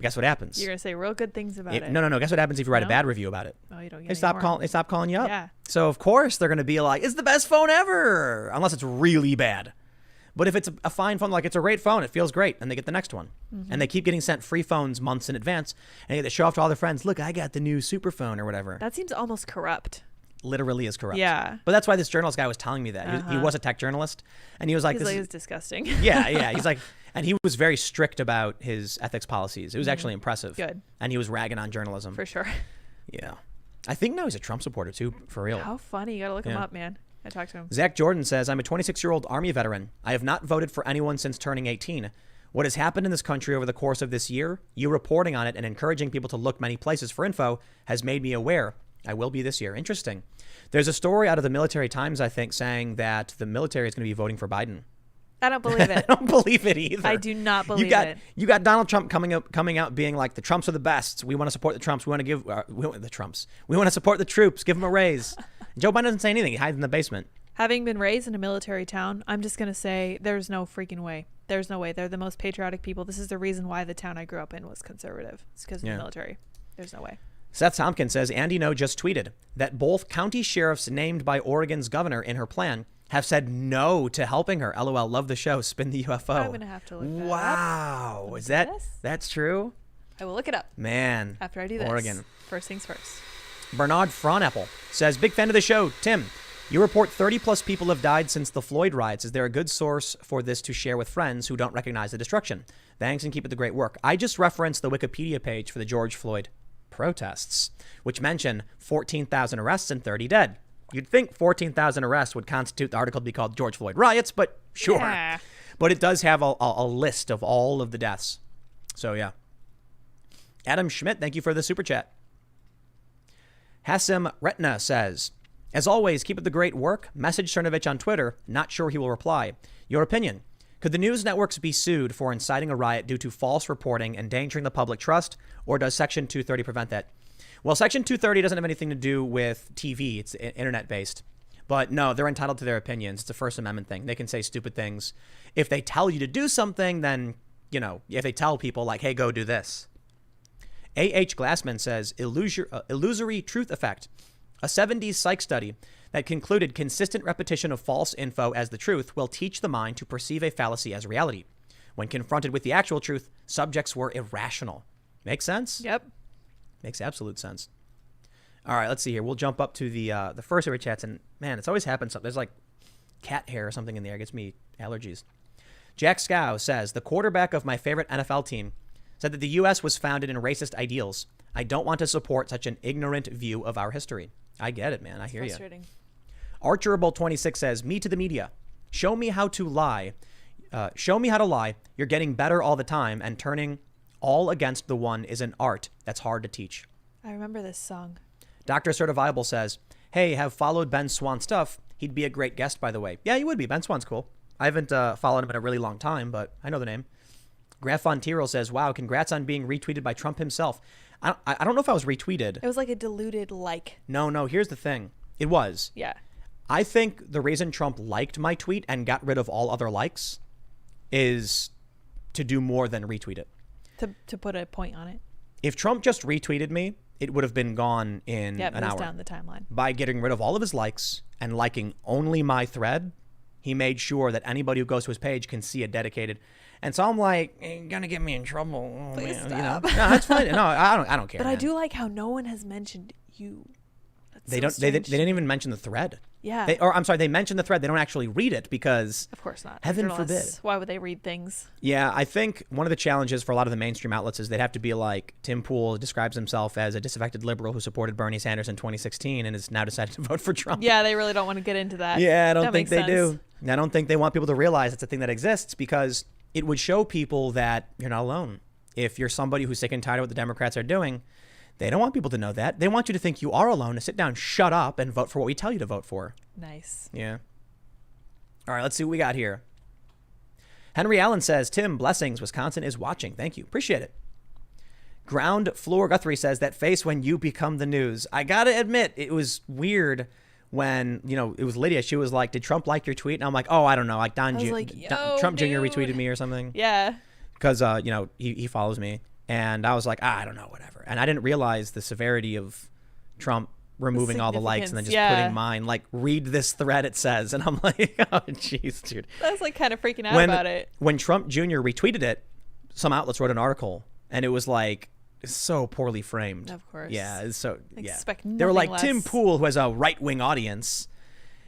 Guess what happens? You're going to say real good things about it. No. Guess what happens if you write a bad review about it? Oh, you don't get They stop calling you up. Yeah. So of course they're going to be like, it's the best phone ever, unless it's really bad. But if it's a fine phone, like it's a great phone, it feels great, and they get the next one. And they keep getting sent free phones months in advance, and they get to show off to all their friends, look, I got the new super phone or whatever. That seems almost corrupt. Literally is corrupt. Yeah. But that's why this journalist guy was telling me that. He was a tech journalist, and he was like, He's like, it's disgusting. Yeah. He's like, and he was very strict about his ethics policies. It was actually impressive. Good. And he was ragging on journalism. For sure. Yeah. I think now he's a Trump supporter too, for real. How funny. You got to look him up, man. I talked to him. Zach Jordan says, I'm a 26-year-old Army veteran. I have not voted for anyone since turning 18. What has happened in this country over the course of this year, you reporting on it and encouraging people to look many places for info, has made me aware. I will be this year. Interesting. There's a story out of the Military Times, I think, saying that the military is going to be voting for Biden. I don't believe it. I don't believe it either. I do not believe it. You got Donald Trump coming out being like, the Trumps are the best. We want to support the Trumps. We want to give the Trumps. We want to support the troops. Give them a raise. Joe Biden doesn't say anything. He hides in the basement. Having been raised in a military town, I'm just going to say there's no freaking way. There's no way. They're the most patriotic people. This is the reason why the town I grew up in was conservative. It's because of the military. There's no way. Seth Tompkins says, Andy No just tweeted that both county sheriffs named by Oregon's governor in her plan have said no to helping her. LOL, love the show. Spin the UFO. I'm going to have to look that up. Wow. Is that's true? I will look it up. Man. After I do this. Oregon. First things first. Bernard Fraunapple says, big fan of the show. Tim, you report 30 plus people have died since the Floyd riots. Is there a good source for this to share with friends who don't recognize the destruction? Thanks and keep it the great work. I just referenced the Wikipedia page for the George Floyd protests, which mention 14,000 arrests and 30 dead. You'd think 14,000 arrests would constitute the article to be called George Floyd riots, but sure. Yeah. But it does have a list of all of the deaths. So, yeah. Adam Schmidt, thank you for the super chat. Hassim Retna says, as always, keep up the great work. Message Cernovich on Twitter. Not sure he will reply. Your opinion. Could the news networks be sued for inciting a riot due to false reporting, endangering the public trust, or does Section 230 prevent that? Well, Section 230 doesn't have anything to do with TV. It's internet-based. But no, they're entitled to their opinions. It's a First Amendment thing. They can say stupid things. If they tell you to do something, then, if they tell people, like, hey, go do this. A.H. Glassman says, illusory truth effect. A 70s psych study that concluded consistent repetition of false info as the truth will teach the mind to perceive a fallacy as reality. When confronted with the actual truth, subjects were irrational. Make sense? Yep. Makes absolute sense. All right, let's see here. We'll jump up to the first super chats, and man, it's always happened. There's like cat hair or something in there. It gets me allergies. Jack Scow says, the quarterback of my favorite NFL team said that the U.S. was founded in racist ideals. I don't want to support such an ignorant view of our history. I get it, man. I hear you. Archerable 26 says, me to the media. Show me how to lie. Show me how to lie. You're getting better all the time, and turning all against the one is an art that's hard to teach. I remember this song. Dr. Certifiable says, hey, have followed Ben Swan's stuff. He'd be a great guest, by the way. Yeah, he would be. Ben Swan's cool. I haven't followed him in a really long time, but I know the name. Graf von Tyrol says, wow, congrats on being retweeted by Trump himself. I don't know if I was retweeted. It was like a diluted like. No, here's the thing. It was. Yeah. I think the reason Trump liked my tweet and got rid of all other likes is to do more than retweet it. To put a point on it. If Trump just retweeted me, it would have been gone in an hour. Down the timeline. By getting rid of all of his likes and liking only my thread, he made sure that anybody who goes to his page can see a dedicated. And so I'm like, you're gonna get me in trouble. Please man. stop. No, that's fine. No, I don't care. But man. I do like how no one has mentioned you. That's they don't. They didn't even mention the thread. Yeah. They mention the thread. They don't actually read it because, of course not. Heaven forbid. Why would they read things? Yeah, I think one of the challenges for a lot of the mainstream outlets is they'd have to be like, Tim Pool describes himself as a disaffected liberal who supported Bernie Sanders in 2016 and has now decided to vote for Trump. Yeah, they really don't want to get into that. Yeah, I don't think they do. I don't think they want people to realize it's a thing that exists because it would show people that you're not alone. If you're somebody who's sick and tired of what the Democrats are doing, They don't want people to know that. They want you to think you are alone, to sit down, shut up, and vote for what we tell you to vote for. Nice. Yeah. All right, let's see what we got here. Henry Allen says, Tim, blessings. Wisconsin is watching. Thank you. Appreciate it. Ground Floor Guthrie says, that face when you become the news. I got to admit, it was weird when, it was Lydia. She was like, did Trump like your tweet? And I'm like, oh, I don't know. Like Trump Jr. retweeted me or something. Yeah. Because, he follows me. And I was like, I don't know, whatever. And I didn't realize the severity of Trump removing all the likes and then just putting mine, like, read this thread, it says. And I'm like, oh, jeez, dude. I was like kind of freaking out about it. When Trump Jr. retweeted it, some outlets wrote an article and it was like so poorly framed. Of course. Yeah. It's so, expect They were like, less. Tim Pool, who has a right-wing audience.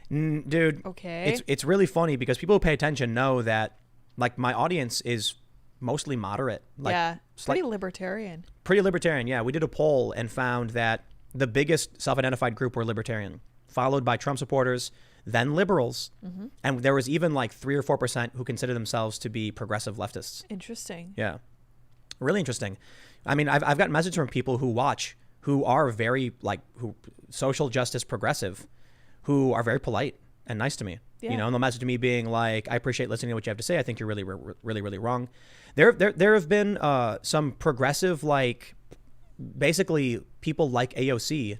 Dude. Okay. It's really funny because people who pay attention know that, like, my audience is mostly moderate. Like, pretty libertarian. Pretty libertarian, yeah. We did a poll and found that the biggest self-identified group were libertarian, followed by Trump supporters, then liberals. Mm-hmm. And there was even like 3 or 4% who consider themselves to be progressive leftists. Interesting. Yeah. Really interesting. I mean, I've gotten messages from people who watch, who are very, like, who social justice progressive, who are very polite and nice to me. Yeah. And they'll message me being like, I appreciate listening to what you have to say. I think you're really, really, really wrong. There have been some progressive, like, basically people like AOC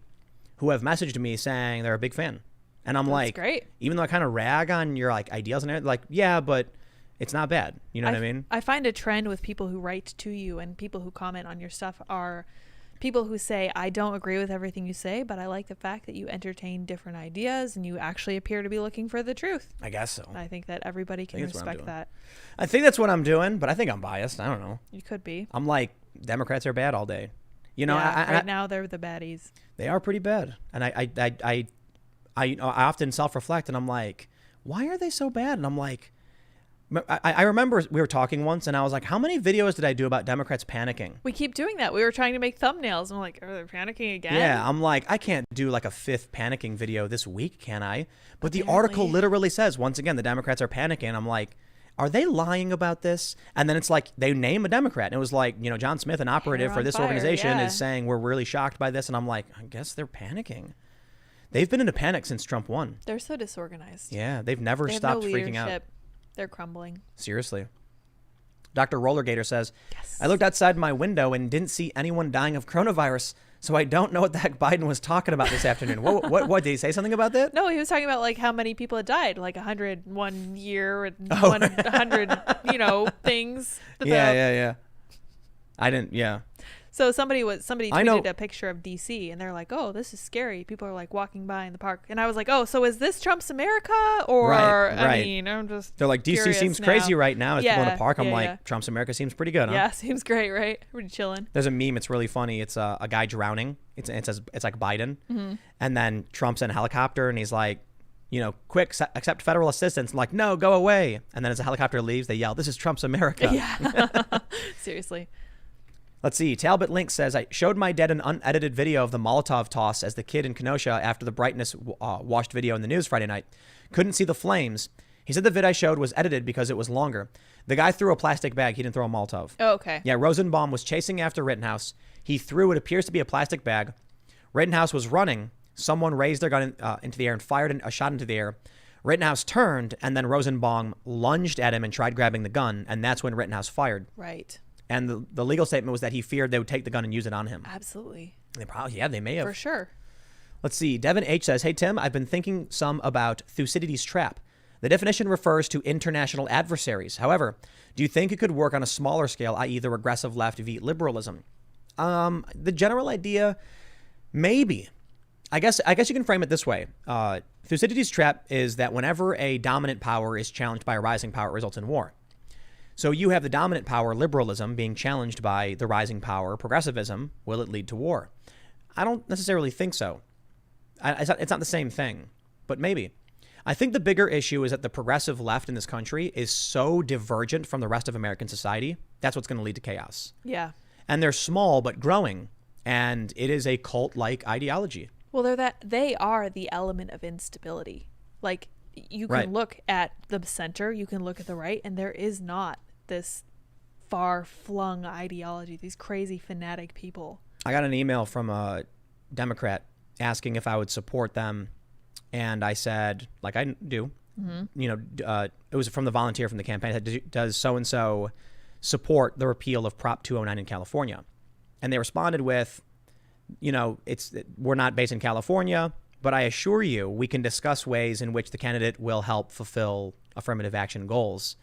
who have messaged me saying they're a big fan. And I'm like, great. Even though I kind of rag on your, like, ideals and everything, like, yeah, but it's not bad. You know what I mean? I find a trend with people who write to you and people who comment on your stuff are people who say, I don't agree with everything you say, but I like the fact that you entertain different ideas and you actually appear to be looking for the truth. I guess so. I think that everybody can respect that. I think that's what I'm doing, but I think I'm biased. I don't know. You could be. I'm like, Democrats are bad all day. Right now they're the baddies. They are pretty bad. And I often self-reflect and I'm like, why are they so bad? And I'm like, I remember we were talking once and I was like, how many videos did I do about Democrats panicking? We keep doing that. We were trying to make thumbnails. I'm like, are they panicking again? Yeah, I'm like, I can't do like a 5th panicking video this week, can I? But the article literally says, once again, the Democrats are panicking. I'm like, are they lying about this? And then it's like, they name a Democrat. And it was like, John Smith, an operative for this organization, is saying, we're really shocked by this. And I'm like, I guess they're panicking. They've been in a panic since Trump won. They're so disorganized. Yeah, they've never stopped freaking out. They're crumbling. Seriously. Dr. Rollergator says, yes. I looked outside my window and didn't see anyone dying of coronavirus, so I don't know what the heck Biden was talking about this afternoon. What did he say something about that? No, he was talking about like how many people had died, like 101 year and 100, things. Yeah. I didn't, yeah. So somebody tweeted a picture of DC and they're like, oh, this is scary. People are like walking by in the park. And I was like, oh, so is this Trump's America? Or, right. I mean, I'm just They're like, DC seems crazy right now. As people in the park, I'm like, yeah. Trump's America seems pretty good, huh? Yeah, seems great, right? We're chilling. There's a meme. It's really funny. It's a guy drowning. It says, it's like Biden. Mm-hmm. And then Trump's in a helicopter and he's like, quick, accept federal assistance. I'm like, no, go away. And then as the helicopter leaves, they yell, this is Trump's America. Yeah. Seriously. Let's see. Talbot Link says, I showed my dad an unedited video of the Molotov toss as the kid in Kenosha after the brightness watched video in the news Friday night. Couldn't see the flames. He said the vid I showed was edited because it was longer. The guy threw a plastic bag. He didn't throw a Molotov. Oh, okay. Yeah, Rosenbaum was chasing after Rittenhouse. He threw what appears to be a plastic bag. Rittenhouse was running. Someone raised their gun into the air and fired a shot into the air. Rittenhouse turned, and then Rosenbaum lunged at him and tried grabbing the gun, and that's when Rittenhouse fired. Right. And the legal statement was that he feared they would take the gun and use it on him. Absolutely. They may have. For sure. Let's see. Devin H. says, hey, Tim, I've been thinking some about Thucydides' trap. The definition refers to international adversaries. However, do you think it could work on a smaller scale, i.e. the regressive left v. liberalism? The general idea, maybe. I guess you can frame it this way. Thucydides' trap is that whenever a dominant power is challenged by a rising power, it results in war. So you have the dominant power, liberalism, being challenged by the rising power, progressivism. Will it lead to war? I don't necessarily think so. It's not the same thing, but maybe. I think the bigger issue is that the progressive left in this country is so divergent from the rest of American society. That's what's going to lead to chaos. Yeah. And they're small but growing, and it is a cult-like ideology. Well, they are the element of instability. Like, you can look at the center, you can look at the right, and there is not this far-flung ideology, these crazy fanatic people. I got an email from a Democrat asking if I would support them, and I said, like I do, it was from the volunteer from the campaign. I said, does so-and-so support the repeal of Prop 209 in California? And they responded with, we're not based in California, but I assure you we can discuss ways in which the candidate will help fulfill affirmative action goals.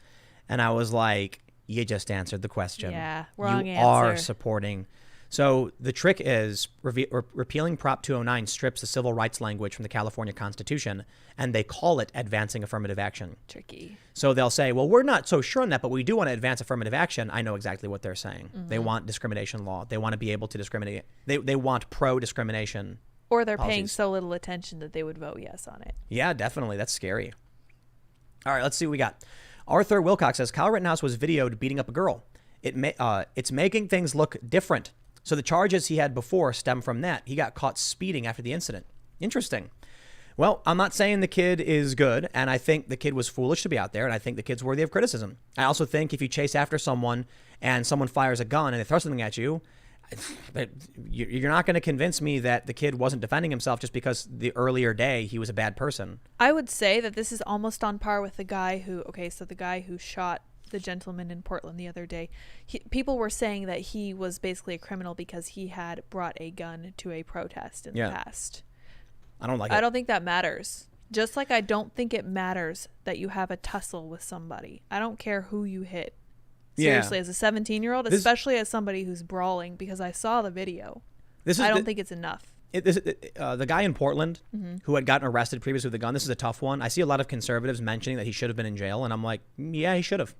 And I was like, you just answered the question. Yeah, wrong you answer. are supporting. So the trick is repealing Prop 209 strips the civil rights language from the California Constitution, and they call it advancing affirmative action. Tricky. So they'll say, well, we're not so sure on that, but we do want to advance affirmative action. I know exactly what they're saying. They want discrimination law. They want to be able to discriminate. They want pro-discrimination. Or they're paying policies. so little attention that they would vote yes on it. Yeah, definitely. That's scary. All right, let's see what we got. Arthur Wilcox says, Kyle Rittenhouse was videoed beating up a girl. It's making things look different. So the charges he had before stem from that. He got caught speeding after the incident. Interesting. Well, I'm not saying the kid is good, and I think the kid was foolish to be out there, and I think the kid's worthy of criticism. I also think if you chase after someone and someone fires a gun and they throw something at you, you're not going to convince me that the kid wasn't defending himself just because the earlier day he was a bad person. I would say that this is almost on par with the guy who shot the gentleman in Portland the other day. People were saying that he was basically a criminal because he had brought a gun to a protest in the past. I don't like it. I don't think that matters. Just like I don't think it matters that you have a tussle with somebody. I don't care who you hit. Seriously, as a 17-year-old, especially as somebody who's brawling, because I saw the video. I don't think it's enough. The guy in Portland who had gotten arrested previously with a gun, this is a tough one. I see a lot of conservatives mentioning that he should have been in jail, and I'm like, yeah, he should have.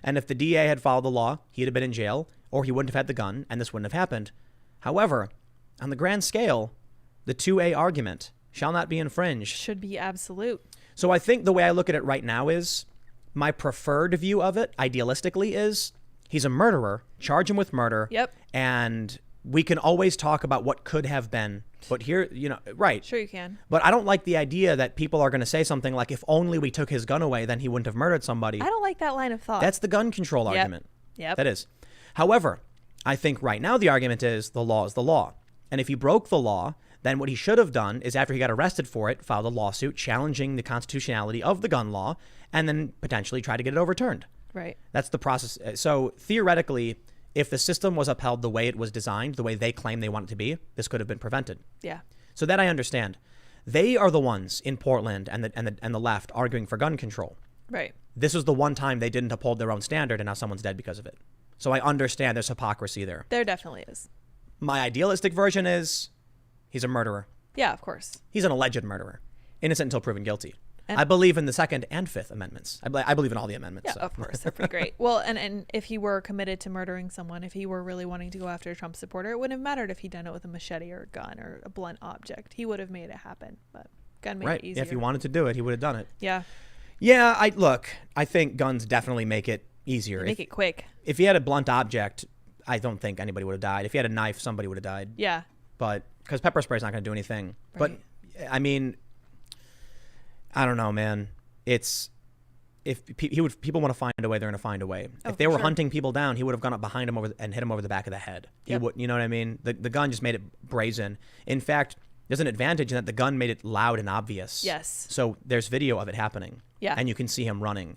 And if the DA had followed the law, he'd have been in jail, or he wouldn't have had the gun, and this wouldn't have happened. However, on the grand scale, the 2A argument shall not be infringed. Should be absolute. So I think the way I look at it right now is, my preferred view of it, idealistically, is he's a murderer, charge him with murder, and we can always talk about what could have been. But here, right. Sure you can. But I don't like the idea that people are going to say something like, if only we took his gun away, then he wouldn't have murdered somebody. I don't like that line of thought. That's the gun control argument. Yep. That is. However, I think right now the argument is the law is the law. And if he broke the law, then what he should have done is, after he got arrested for it, filed a lawsuit challenging the constitutionality of the gun law, and then potentially try to get it overturned. Right. That's the process. So theoretically, if the system was upheld the way it was designed, the way they claim they want it to be, this could have been prevented. Yeah. So that I understand. They are the ones in Portland and the left arguing for gun control. Right. This was the one time they didn't uphold their own standard, and now someone's dead because of it. So I understand there's hypocrisy there. There definitely is. My idealistic version is he's a murderer. Yeah, of course. He's an alleged murderer. Innocent until proven guilty. And I believe in the Second and Fifth Amendments. I believe in all the amendments. Yeah, so. of course. They're pretty great. Well, and if he were committed to murdering someone, if he were really wanting to go after a Trump supporter, it wouldn't have mattered if he'd done it with a machete or a gun or a blunt object. He would have made it happen. But gun made it easier. Yeah, if he wanted to do it, he would have done it. Yeah. Yeah, I think guns definitely make it easier. Make it quick. If he had a blunt object, I don't think anybody would have died. If he had a knife, somebody would have died. Yeah. But because pepper spray is not going to do anything. Right. But I mean, I don't know, man. It's people want to find a way, they're going to find a way. If they were hunting people down, he would have gone up behind him and hit him over the back of the head. He would, you know what I mean? The gun just made it brazen. In fact, there's an advantage in that the gun made it loud and obvious. Yes. So there's video of it happening. Yeah. And you can see him running.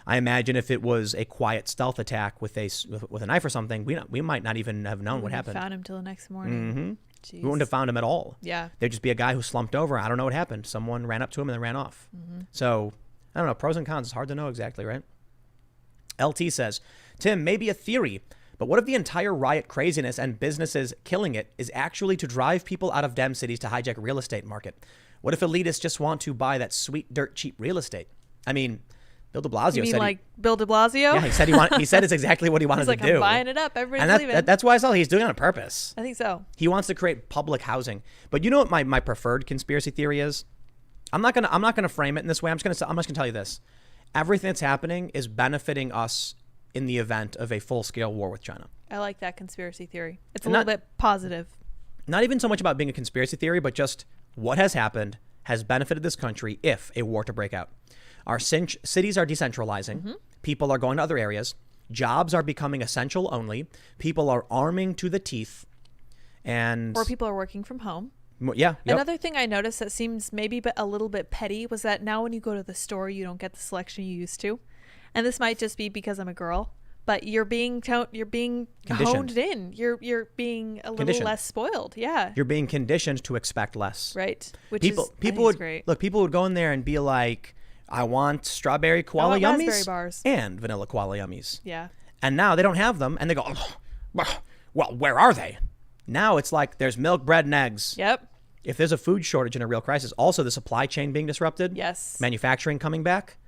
I imagine if it was a quiet stealth attack with a knife or something, we might not even have known what happened. Found him till the next morning. We wouldn't have found him at all. Yeah. There'd just be a guy who slumped over. I don't know what happened. Someone ran up to him and then ran off. So I don't know. Pros and cons. It's hard to know exactly, right? LT says, Tim, maybe a theory, but what if the entire riot craziness and businesses killing it is actually to drive people out of Dem cities to hijack real estate market? What if elitists just want to buy that sweet, dirt cheap real estate? I mean, Bill de Blasio You mean said like Bill de Blasio? Yeah, he said it's exactly what he wanted He's like, to do. I'm buying it up. Everybody's and leaving. that's why I saw he's doing it on purpose. I think so. He wants to create public housing. But you know what my preferred conspiracy theory is? I'm not gonna frame it in this way. I'm just gonna tell you this. Everything that's happening is benefiting us in the event of a full-scale war with China. I like that conspiracy theory. It's a little bit positive. Not even so much about being a conspiracy theory, but just what has happened has benefited this country if a war to break out. Our cities are decentralizing. People are going to other areas. Jobs are becoming essential only. People are arming to the teeth. And Or people are working from home. yeah. Yep. Another thing I noticed that seems maybe a little bit petty was that now when you go to the store, you don't get the selection you used to. And this might just be because I'm a girl, but you're being honed in. You're being a little less spoiled. Yeah. You're being conditioned to expect less. Right. Which people would great. Look, people would go in there and be like, I want strawberry koala yummies raspberry bars and vanilla koala yummies. Yeah. And now they don't have them, and they go, oh, well, where are they? Now it's like there's milk, bread, and eggs. Yep. If there's a food shortage in a real crisis, also the supply chain being disrupted. Yes. Manufacturing coming back.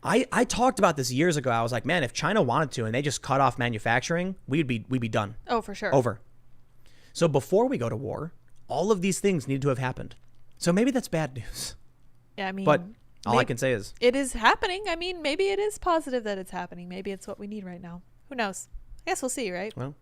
I talked about this years ago. I was like, man, if China wanted to and they just cut off manufacturing, we'd be done. Oh, for sure. Over. So before we go to war, all of these things need to have happened. So maybe that's bad news. Yeah, I mean, but all I can say is it is happening. I mean, maybe it is positive that it's happening. Maybe it's what we need right now. Who knows? I guess we'll see, right? Well,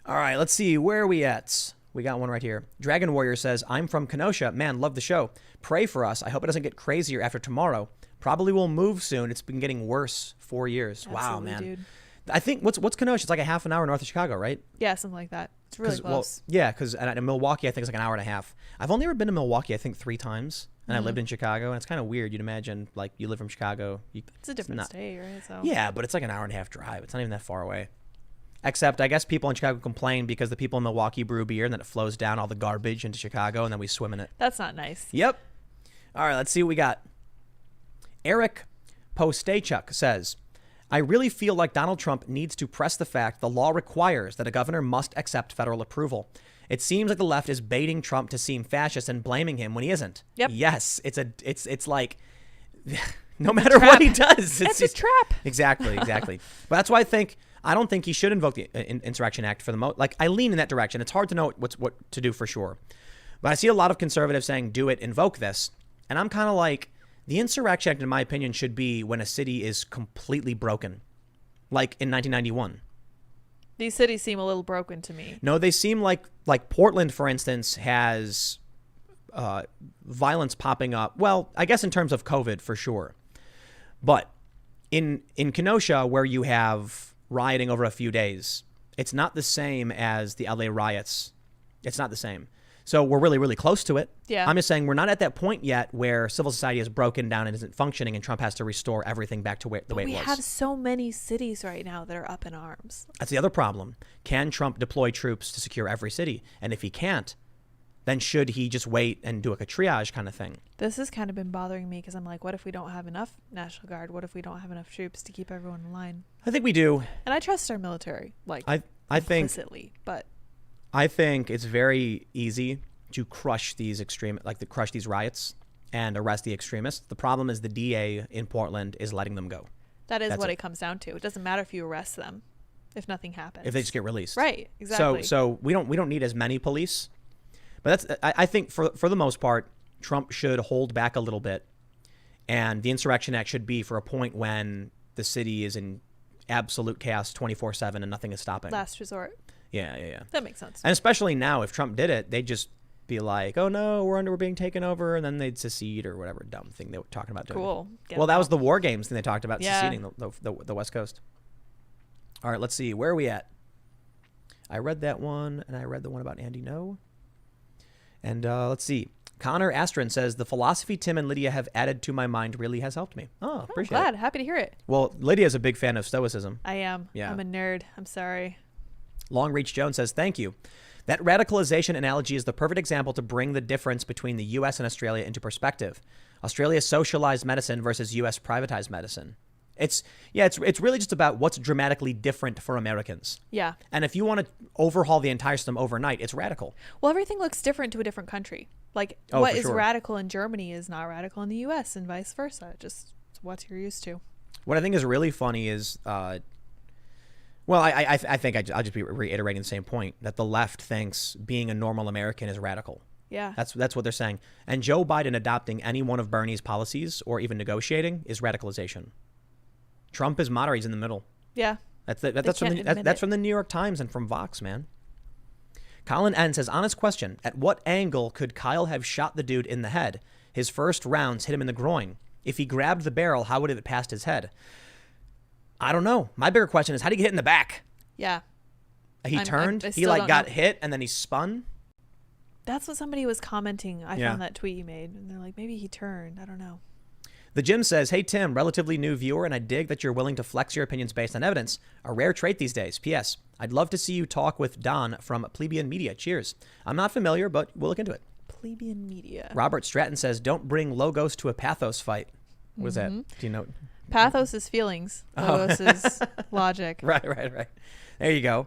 all right, let's see. Where are we at? We got one right here. Dragon Warrior says, I'm from Kenosha. Man, love the show. Pray for us. I hope it doesn't get crazier after tomorrow. Probably will move soon. It's been getting worse 4 years. Absolutely, wow, man. Dude. I think, what's Kenosha? It's like a half an hour north of Chicago, right? Yeah, something like that. It's really close. Well, yeah, because in Milwaukee, I think it's like an hour and a half. I've only ever been to Milwaukee, I think 3 times. And I lived in Chicago, and it's kind of weird. You'd imagine, like, you live from Chicago. It's a different state, right? So. Yeah, but it's like an hour and a half drive. It's not even that far away. Except, I guess people in Chicago complain because the people in Milwaukee brew beer, and then it flows down all the garbage into Chicago, and then we swim in it. That's not nice. Yep. All right, let's see what we got. Eric Postachuk says, I really feel like Donald Trump needs to press the fact the law requires that a governor must accept federal approval. It seems like the left is baiting Trump to seem fascist and blaming him when he isn't. Yep. Yes, it's like no matter what he does, it's a trap. Exactly. But that's why I don't think he should invoke the Insurrection Act for the most. Like, I lean in that direction. It's hard to know what to do for sure. But I see a lot of conservatives saying, do it, invoke this. And I'm kind of like, the Insurrection Act, in my opinion, should be when a city is completely broken. Like in 1991. These cities seem a little broken to me. No, they seem like Portland, for instance, has violence popping up. Well, I guess in terms of COVID, for sure. But in Kenosha, where you have rioting over a few days, it's not the same as the LA riots. It's not the same. So we're really, really close to it. Yeah. I'm just saying we're not at that point yet where civil society is broken down and isn't functioning, and Trump has to restore everything back to the way it was. We have so many cities right now that are up in arms. That's the other problem. Can Trump deploy troops to secure every city? And if he can't, then should he just wait and do like a triage kind of thing? This has kind of been bothering me because I'm like, what if we don't have enough National Guard? What if we don't have enough troops to keep everyone in line? I think we do. And I trust our military, like, I think implicitly, but I think it's very easy to crush these crush these riots and arrest the extremists. The problem is the DA in Portland is letting them go. That's what it comes down to. It doesn't matter if you arrest them if nothing happens. If they just get released. Right, exactly. So we don't need as many police. But I think for the most part, Trump should hold back a little bit, and the Insurrection Act should be for a point when the city is in absolute chaos 24/7 and nothing is stopping. Last resort. Yeah. That makes sense. And especially now, if Trump did it, they'd just be like, "Oh no, we're being taken over," and then they'd secede or whatever dumb thing they were talking about doing. Cool. Well, that was the War Games thing they talked about, seceding the West Coast. All right, let's see. Where are we at? I read that one, and I read the one about Andy No. And let's see. Connor Astron says, the philosophy Tim and Lydia have added to my mind really has helped me. Oh, appreciate it. Happy to hear it. Well, Lydia's a big fan of Stoicism. I am. Yeah. I'm a nerd. I'm sorry. Long Reach Jones says, thank you. That radicalization analogy is the perfect example to bring the difference between the U.S. and Australia into perspective. Australia socialized medicine versus U.S. privatized medicine. It's really just about what's dramatically different for Americans. Yeah. And if you want to overhaul the entire system overnight, it's radical. Well, everything looks different to a different country. Like what is radical in Germany is not radical in the U.S. and vice versa. Just what you're used to. What I think is really funny is, I think I'll just be reiterating the same point, that the left thinks being a normal American is radical. Yeah. That's what they're saying. And Joe Biden adopting any one of Bernie's policies or even negotiating is radicalization. Trump is moderate. He's in the middle. Yeah. That's from the New York Times and from Vox, man. Colin N says, honest question. At what angle could Kyle have shot the dude in the head? His first rounds hit him in the groin. If he grabbed the barrel, how would it have passed his head? I don't know. My bigger question is, how did he get hit in the back? Yeah. He turned. I He still like don't got know. hit and then he spun. That's what somebody was commenting. I Yeah. found that tweet you made, and they're like, maybe he turned. I don't know. The Gym says, "Hey Tim, relatively new viewer, and I dig that you're willing to flex your opinions based on evidence. A rare trait these days. P.S. I'd love to see you talk with Don from Plebeian Media. Cheers. I'm not familiar, but we'll look into it." Plebeian Media. Robert Stratton says, "Don't bring Logos to a Pathos fight." What is that? Do you know? Pathos is feelings. Logos is logic. Right. There you go.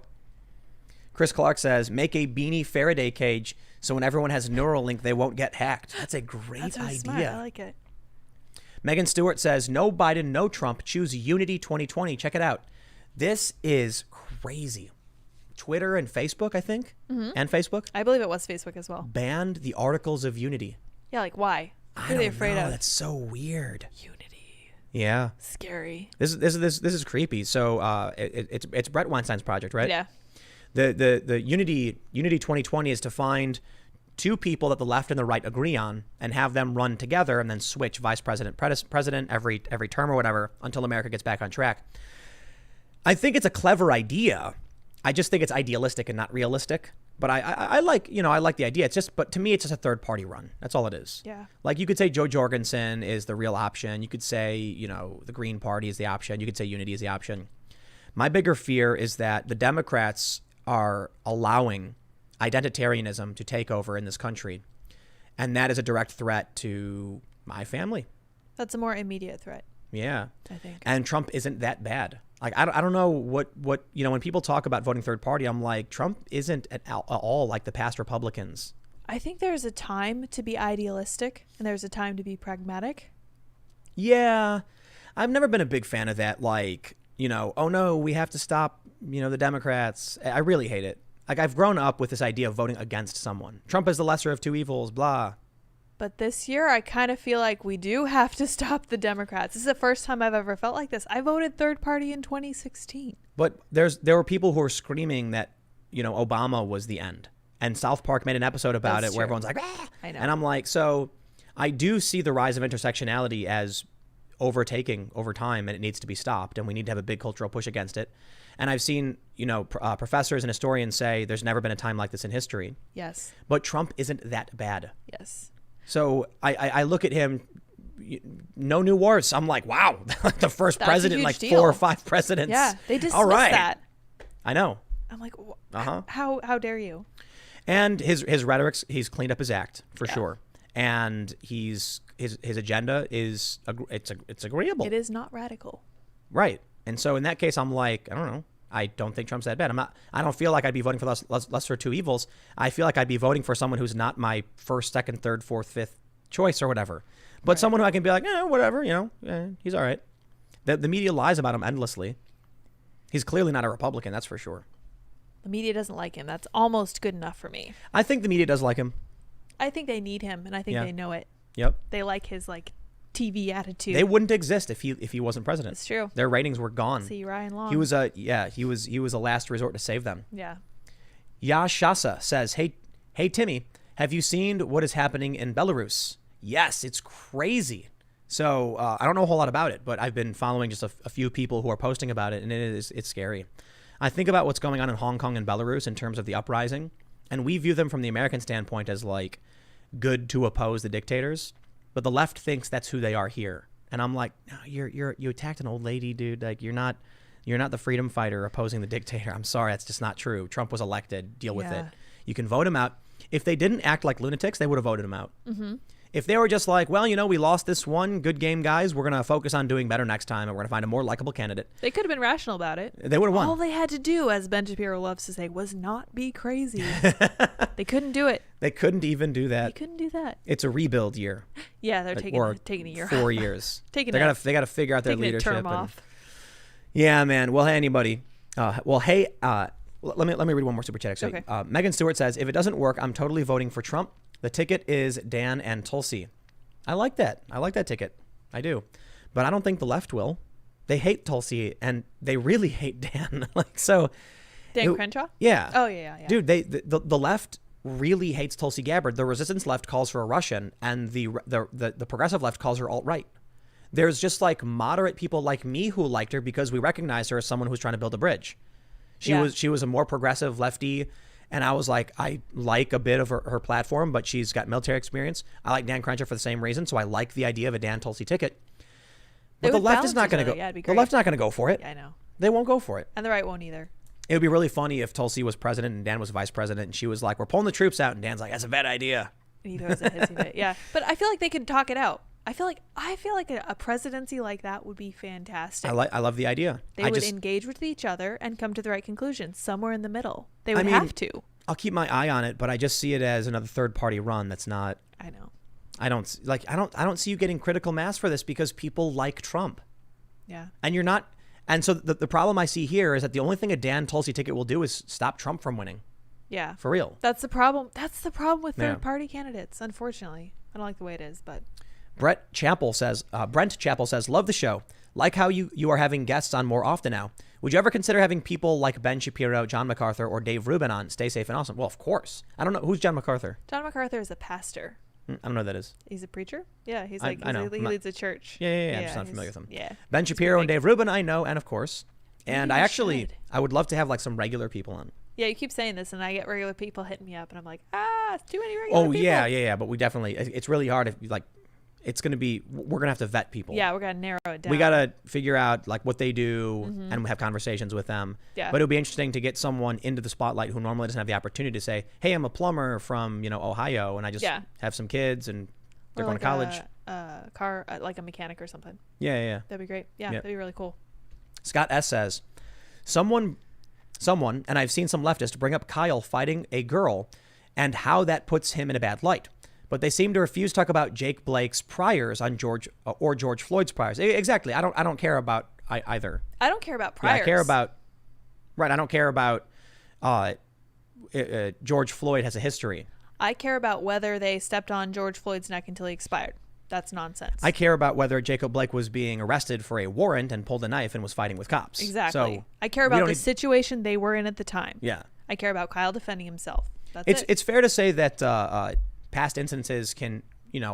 Chris Clark says, "Make a beanie Faraday cage so when everyone has Neuralink, they won't get hacked." That's a great That's really idea. smart. I like it. Megan Stewart says, "No Biden, no Trump. Choose Unity 2020. Check it out." This is crazy. Twitter and Facebook, I think, and Facebook I believe it was Facebook as well. banned the articles of unity. Yeah, like why? I What are they don't afraid know. of? That's so weird. Unity. Yeah, Scary. this is creepy. So it's Brett Weinstein's project, right? Yeah. The Unity 2020 is to find two people that the left and the right agree on and have them run together and then switch vice president, president every term or whatever until America gets back on track. I think it's a clever idea. I just think it's idealistic and not realistic. But I like the idea. It's just, but to me, it's just a third party run. That's all it is. Yeah. Like you could say Joe Jorgensen is the real option. You could say, the Green Party is the option. You could say Unity is the option. My bigger fear is that the Democrats are allowing identitarianism to take over in this country. And that is a direct threat to my family. That's a more immediate threat, Yeah. I think. And Trump isn't that bad. Like, I don't know what, when people talk about voting third party, I'm like, Trump isn't at all like the past Republicans. I think there's a time to be idealistic and there's a time to be pragmatic. Yeah. I've never been a big fan of that. Like, oh no, we have to stop, the Democrats. I really hate it. Like, I've grown up with this idea of voting against someone. Trump is the lesser of two evils, blah. But this year, I kind of feel like we do have to stop the Democrats. This is the first time I've ever felt like this. I voted third party in 2016. But there were people who were screaming that, Obama was the end. And South Park made an episode about That's it where true. everyone's like, ah! I know. And I'm like, so I do see the rise of intersectionality as overtaking over time, and it needs to be stopped, and we need to have a big cultural push against it. And I've seen, professors and historians say there's never been a time like this in history. Yes. But Trump isn't that bad. Yes. So I look at him, no new wars. I'm like, wow, the first That's a president in like huge 4 or deal. 5 presidents. Yeah. They dismissed All right. that. I know. I'm like, Uh-huh. how dare you? And his rhetoric, he's cleaned up his act for Yeah. sure. And his agenda is it's agreeable. It is not radical. Right. And so in that case, I'm like, I don't know. I don't think Trump's that bad. I don't feel like I'd be voting for lesser two evils. I feel like I'd be voting for someone who's not my first, second, third, fourth, fifth choice or whatever. But Right. someone who I can be like, whatever, he's all right. The media lies about him endlessly. He's clearly not a Republican, that's for sure. The media doesn't like him. That's almost good enough for me. I think the media does like him. I think they need him, and I think Yeah. they know it. Yep. They like his TV attitude. They wouldn't exist if he wasn't president. It's true. Their ratings were gone. See Ryan Long. He was a last resort to save them. Yeah. Yashasa says, hey Timmy, have you seen what is happening in Belarus? Yes, it's crazy. So I don't know a whole lot about it, but I've been following just a few people who are posting about it, and it's scary. I think about what's going on in Hong Kong and Belarus in terms of the uprising, and we view them from the American standpoint as like good to oppose the dictators, but the left thinks that's who they are here. And I'm like, no, you attacked an old lady, dude. Like you're not the freedom fighter opposing the dictator. I'm sorry, that's just not true. Trump was elected. Deal with it. Yeah. You can vote him out. If they didn't act like lunatics, they would have voted him out. Mm-hmm. If they were just like, well, we lost this one, good game, guys. We're going to focus on doing better next time, and we're going to find a more likable candidate. They could have been rational about it. They would have won. All they had to do, as Ben Shapiro loves to say, was not be crazy. They couldn't do it. They couldn't even do They that. couldn't do that. It's a rebuild year. Yeah, they're Or taking a year. 4 years. They They got to figure out their taking a leadership. term off. Yeah, man. Well, hey, anybody. Let me read one more super chat. Actually, Okay. Megan Stewart says, if it doesn't work, I'm totally voting for Trump. The ticket is Dan and Tulsi. I like that. I like that ticket. I do. But I don't think the left will. They hate Tulsi and they really hate Dan. Dan Crenshaw? Yeah. Oh, yeah. Dude, the left really hates Tulsi Gabbard. The resistance left calls her a Russian, and the progressive left calls her alt-right. There's just like moderate people like me who liked her because we recognize her as someone who's trying to build a bridge. She was a more progressive lefty. And I was like, I like a bit of her platform, but she's got military experience. I like Dan Crenshaw for the same reason. So I like the idea of a Dan Tulsi ticket. But the left is not going to go. Yeah, the left's not going to go for it. Yeah, I know. They won't go for it. And the right won't either. It would be really funny if Tulsi was president and Dan was vice president, and she was like, "We're pulling the troops out," and Dan's like, "That's a bad idea." And he throws a hissy fit. Yeah, but I feel like they could talk it out. I feel like a presidency like that would be fantastic. I love the idea. They would engage with each other and come to the right conclusion somewhere in the middle. They would have to. I'll keep my eye on it, but I just see it as another third party run. That's not. I know. I don't see you getting critical mass for this because people like Trump. Yeah. And you're not. And so the problem I see here is that the only thing a Dan Tulsi ticket will do is stop Trump from winning. Yeah. For real. That's the problem. That's the problem with third party candidates, unfortunately. I don't like the way it is, but. Brent Chappell says, love the show. Like how you are having guests on more often now. Would you ever consider having people like Ben Shapiro, John MacArthur, or Dave Rubin on? Stay safe and awesome. Well, of course. I don't know. Who's John MacArthur? John MacArthur is a pastor. I don't know who that is. He's a preacher? Yeah, he's like, I know. He leads a church. Yeah. I'm just not familiar with him. Yeah. Ben Shapiro and Dave Rubin, I know, and of course. And Maybe I would love to have like some regular people on. Yeah, you keep saying this, and I get regular people hitting me up, and I'm like, it's too many regular people. Oh, yeah. But we definitely, it's really hard if like, it's going to be, we're going to have to vet people. Yeah, we're going to narrow it down. We got to figure out like what they do and have conversations with them. Yeah. But it'll be interesting to get someone into the spotlight who normally doesn't have the opportunity to say, hey, I'm a plumber from, Ohio, and I just have some kids and they're going to college. Car, like a mechanic or something. Yeah. That'd be great. Yeah, that'd be really cool. Scott S. says, someone, and I've seen some leftists bring up Kyle fighting a girl and how that puts him in a bad light. But they seem to refuse to talk about Jake Blake's priors on George Floyd's priors. Exactly. I don't care about either. I don't care about priors. Yeah, I care about. Right. I don't care about. George Floyd has a history. I care about whether they stepped on George Floyd's neck until he expired. That's nonsense. I care about whether Jacob Blake was being arrested for a warrant and pulled a knife and was fighting with cops. Exactly. So I care about the situation they were in at the time. Yeah. I care about Kyle defending himself. That's it. It's fair to say that past instances can,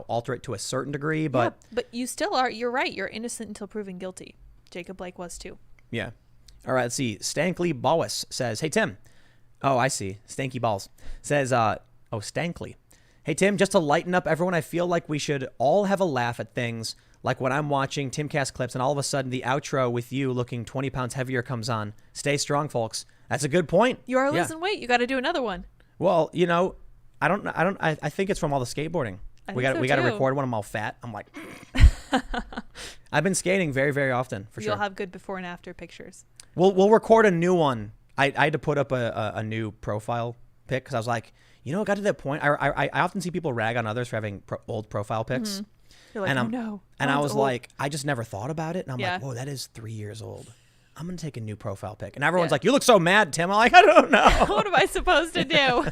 alter it to a certain degree, but but you still are. You're right. You're innocent until proven guilty. Jacob Blake was too. Yeah. All right. Let's see. Stankley Bawis says, "Hey Tim." Oh, I see. Stanky Balls says, Stankley. Hey Tim, just to lighten up everyone, I feel like we should all have a laugh at things like when I'm watching Timcast clips and all of a sudden the outro with you looking 20 pounds heavier comes on. Stay strong, folks. That's a good point. You are losing weight. You got to do another one. Well, I think it's from all the skateboarding. We got to record when I'm all fat. I'm like, I've been skating very, very often for sure. You'll have good before and after pictures. We'll record a new one. I had to put up a new profile pic because I was like, it got to that point. I often see people rag on others for having old profile pics. You're like, and no. And I was like, I just never thought about it. And I'm Yeah. like, whoa, that is 3 years old. I'm going to take a new profile pic. And everyone's like, you look so mad, Tim. I'm like, I don't know. What am I supposed to do?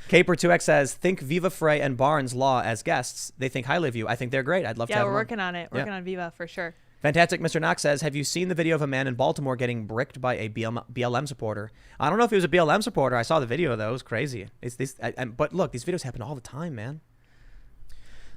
Caper2X says, think Viva Frey and Barnes Law as guests. They think highly of you. I think they're great. I'd love to have Yeah, them we're on. working on it. Working on Viva for sure. Fantastic Mr. Knox says, have you seen the video of a man in Baltimore getting bricked by a BLM supporter? I don't know if he was a BLM supporter. I saw the video, though. It was crazy. But look, these videos happen all the time, man.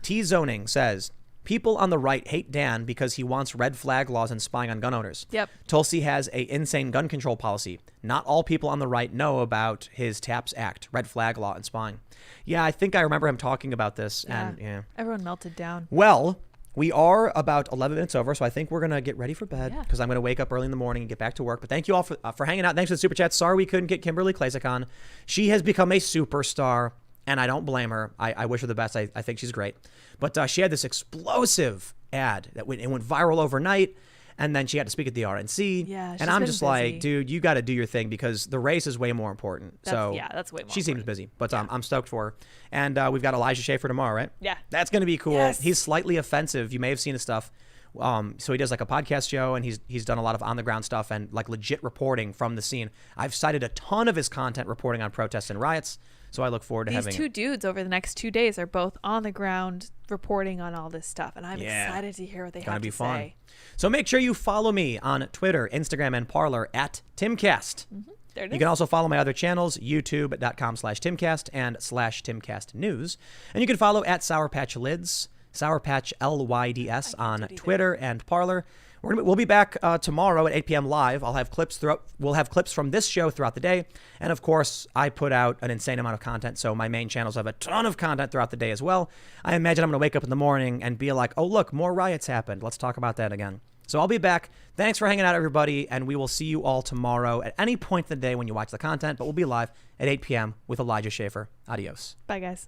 T-Zoning says, people on the right hate Dan because he wants red flag laws and spying on gun owners. Yep. Tulsi has a insane gun control policy. Not all people on the right know about his TAPS Act, red flag law, and spying. Yeah, I think I remember him talking about this. Yeah. And Everyone melted down. Well, we are about 11 minutes over, so I think we're going to get ready for bed because I'm going to wake up early in the morning and get back to work. But thank you all for hanging out. Thanks for the super chat. Sorry we couldn't get Kimberly Klasick on. She has become a superstar, and I don't blame her. I wish her the best. I think she's great. But she had this explosive ad that went viral overnight, and then she had to speak at the RNC. Yeah, and I'm just like, dude, you got to do your thing because the race is way more important. That's way more She seems busy, but I'm stoked for her. And we've got Elijah Schaefer tomorrow, right? Yeah. That's going to be cool. Yes. He's slightly offensive. You may have seen his stuff. So he does like a podcast show, and he's done a lot of on the ground stuff and like legit reporting from the scene. I've cited a ton of his content reporting on protests and riots. So I look forward to having these two dudes over the next 2 days are both on the ground reporting on all this stuff, and I'm excited to hear what they have to say. So make sure you follow me on Twitter, Instagram, and Parler at Timcast. There it is. You can also follow my other channels, youtube.com/Timcast and /Timcast News. And you can follow at Sour Patch Lids, Sour Patch LYDS on Twitter and Parler. We'll be back tomorrow at 8 p.m. live. We'll have clips from this show throughout the day. And of course, I put out an insane amount of content, so my main channels have a ton of content throughout the day as well. I imagine I'm going to wake up in the morning and be like, oh, look, more riots happened. Let's talk about that again. So I'll be back. Thanks for hanging out, everybody. And we will see you all tomorrow at any point in the day when you watch the content. But we'll be live at 8 p.m. with Elijah Schaefer. Adios. Bye, guys.